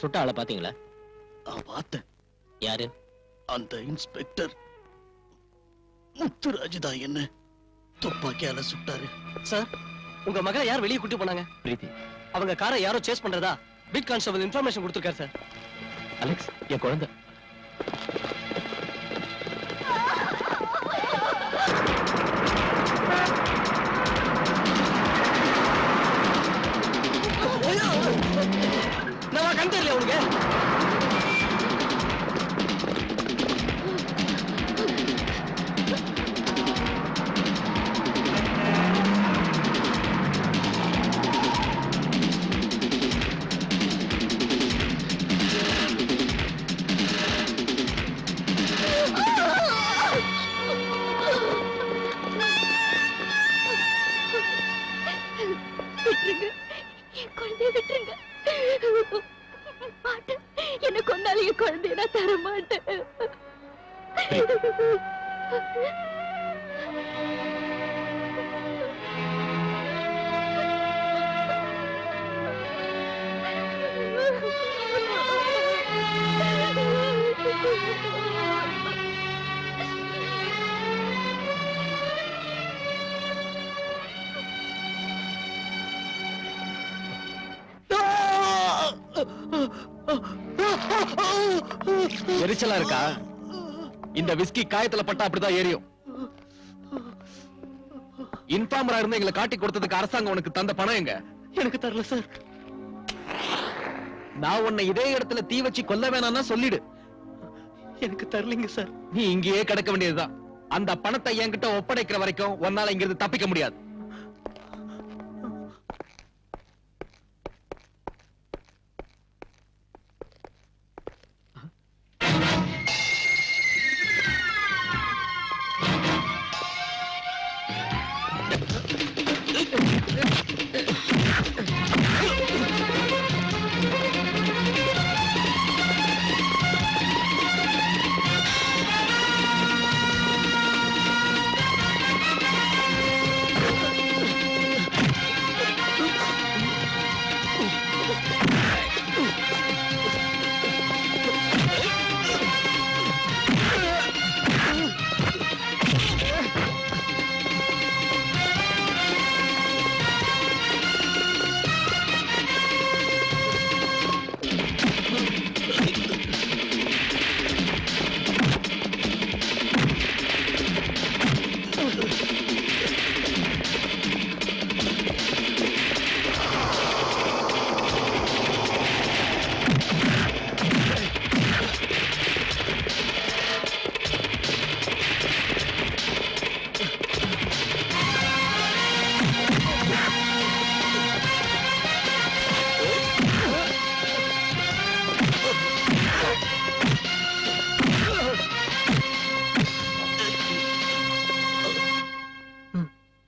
Speaker 5: சுட்ட ஆளை பாத்தீங்களா?
Speaker 7: பார்த்தேன்.
Speaker 5: யாரு?
Speaker 7: அந்த இன்ஸ்பெக்டர் முத்துராஜ் தான் என்ன துப்பாக்கியால சுட்டாரு.
Speaker 8: சார், உங்க மகளை யார் வெளியே கூட்டி போனாங்க?
Speaker 9: பிரீத்தி.
Speaker 8: அவங்க காரை யாரோ சேஸ் பண்றதா பீட் கான்ஸ்டபிள் இன்ஃபர்மேஷன் கொடுத்திருக்காரு சார்.
Speaker 9: அலெக்ஸ், என் குழந்தை.
Speaker 8: நான் கண் தெரியல உனக்கு.
Speaker 10: விட்டுருங்க, என் குழந்தைய விட்டுருங்க. மாட்டேன், என்ன கொண்டாலும் என் குழந்தைய நான் தர மாட்டேன்.
Speaker 1: எரிச்சலா இருக்கா? இந்த விஸ்கி காயத்துல பட்டா அப்படிதான் எரியும். இன்ஃபார்மரா இருந்து எங்களை காட்டி கொடுத்ததுக்கு அரசாங்கம் உனக்கு தந்த பணம் எங்க?
Speaker 8: எனக்கு தரல சார்.
Speaker 1: நான் உன்னை இதே இடத்துல தீ வச்சு கொல்ல வேணாம்னா சொல்லிடு.
Speaker 8: எனக்கு தரலைங்க சார்.
Speaker 1: நீ இங்கேயே கிடக்க வேண்டியதுதான். அந்த பணத்தை என்கிட்ட ஒப்படைக்கிற வரைக்கும் உன்னால இங்கிருந்து தப்பிக்க முடியாது.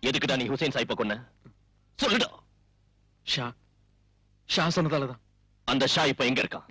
Speaker 9: எதுக்குடா நீ ஹுசைன் சாயிப்ப கொன்ன? சொல்லுடா.
Speaker 1: ஷா சொன்னதாலதான்.
Speaker 9: அந்த ஷா இப்ப எங்க இருக்கான்?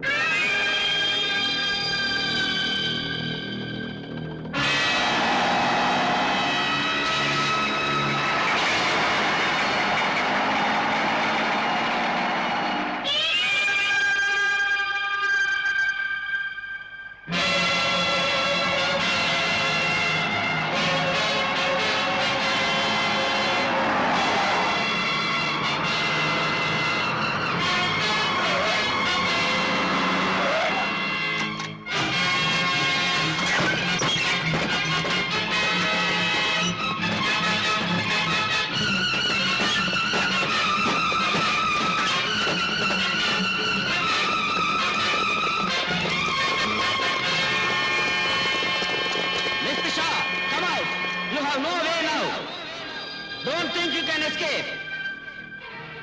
Speaker 4: Don't think you can escape.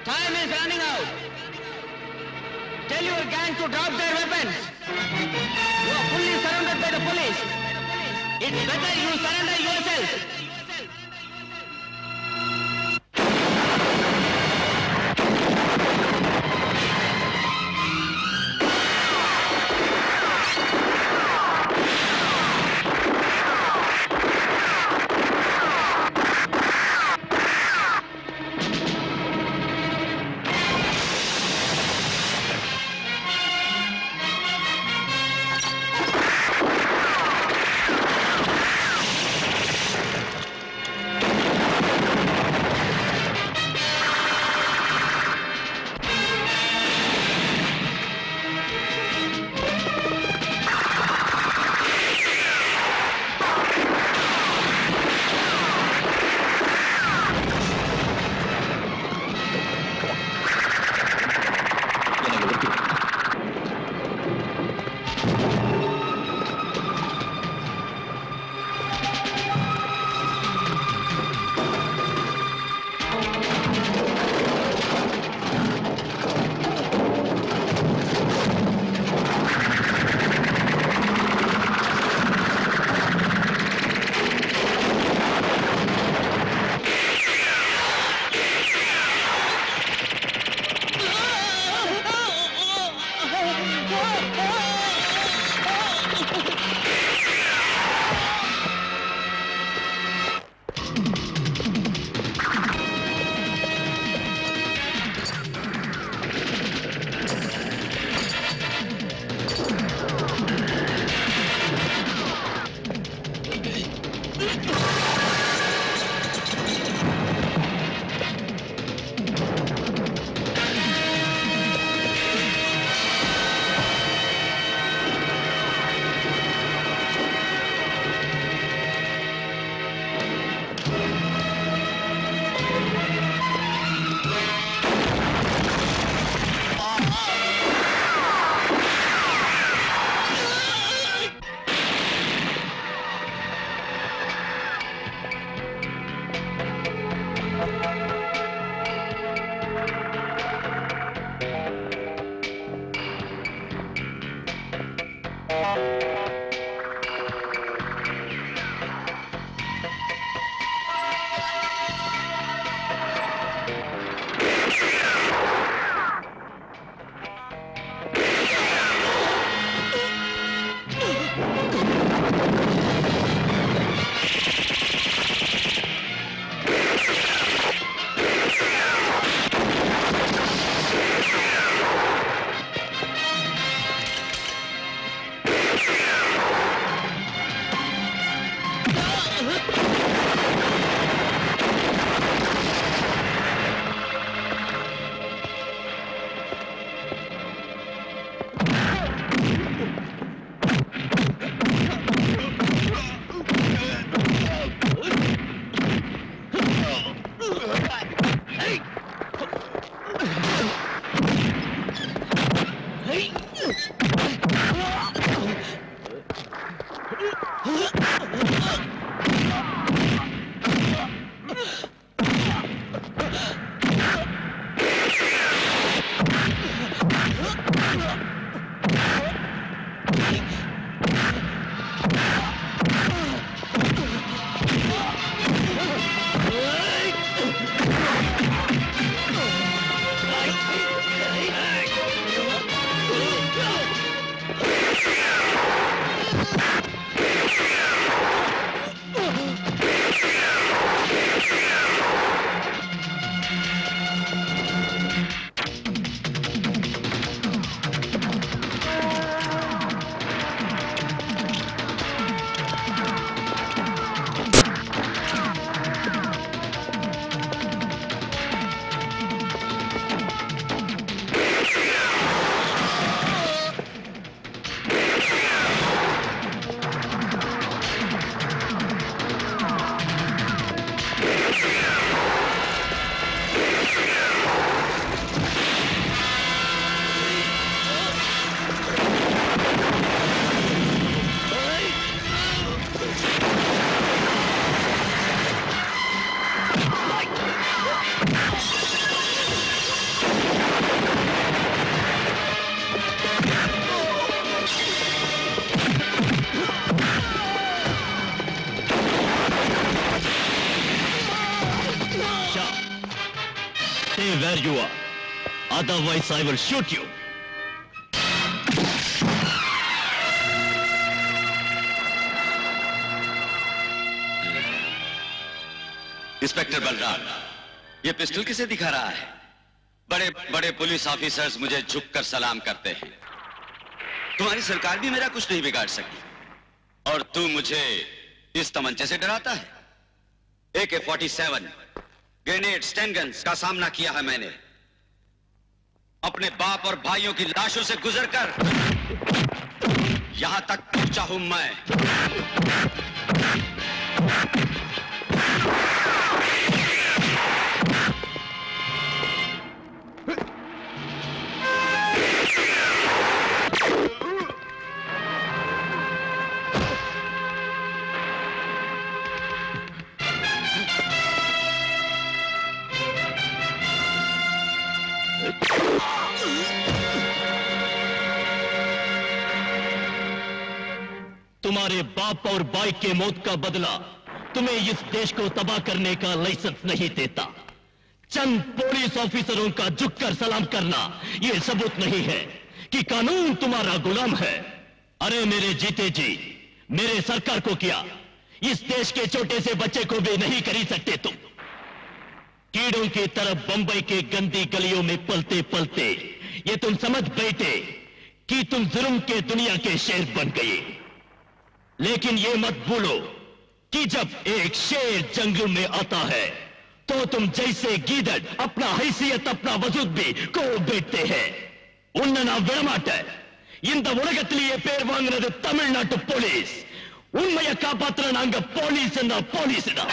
Speaker 4: Time is running out. Tell your gang to drop their weapons. You are fully surrounded by the police. It's better you surrender yourself.
Speaker 9: Stay where you are. Otherwise, I will shoot you.
Speaker 11: Inspector Balram, ये pistol किसे दिखा रहा है? बड़े बड़े police officers मुझे झुककर सलाम करते हैं। तुम्हारी सरकार भी मेरा कुछ नहीं बिगाड़ सकी और तू मुझे इस तमंचे से डराता है? AK-47 ग्रेनेड, स्टैंड गन्स का सामना किया है मैंने। अपने बाप और भाइयों की लाशों से गुजरकर यहां तक पहुंचा हूं मैं।
Speaker 9: तुम्हारे बाप और भाई के मौत का बदला तुम्हें इस देश को तबाह करने का लाइसेंस नहीं देता। चंद पुलिस ऑफिसरों का झुककर सलाम करना यह सबूत नहीं है कि कानून तुम्हारा गुलाम है। अरे मेरे जीते जी, मेरे सरकार को क्या, इस देश के छोटे से बच्चे को भी नहीं खरीद सकते तुम। कीड़ों की तरफ बंबई के गंदी गलियों में पलते पलते ये तुम समझ बैठे कि तुम जुर्म के दुनिया के शेर बन गए। लेकिन ये मत भूलो कि जब एक शेर जंगल में आता है तो तुम जैसे गीदड़ अपना हैसियत, अपना वजूद भी को बैठते हैं। उन्ना ना विड़माट இந்த உலகத்திலேயே பேர் வாங்கினது தமிழ்நாட்டு போலீஸ். உண்மையை காப்பாத்துற நாங்க போலீஸ் என்ன போலீஸ் தான்.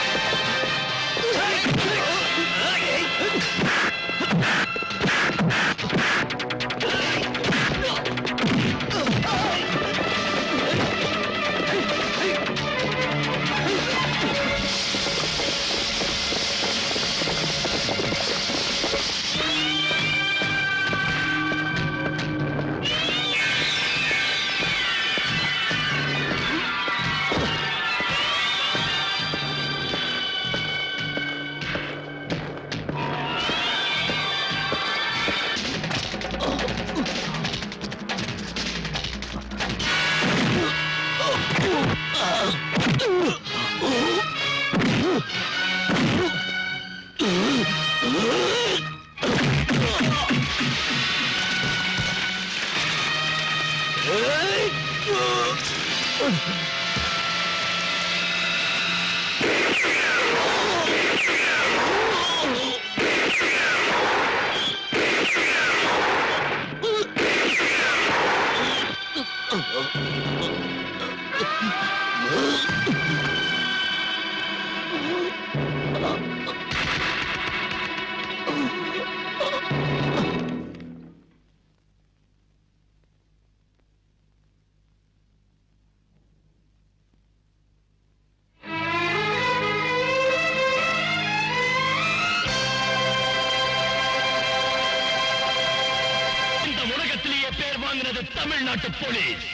Speaker 9: தமிழ்நாட்டு போலீஸ்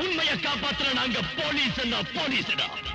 Speaker 9: உண்மையை காப்பாத்துற நாங்க போலீஸ் என்ன போலீஸ் தான்.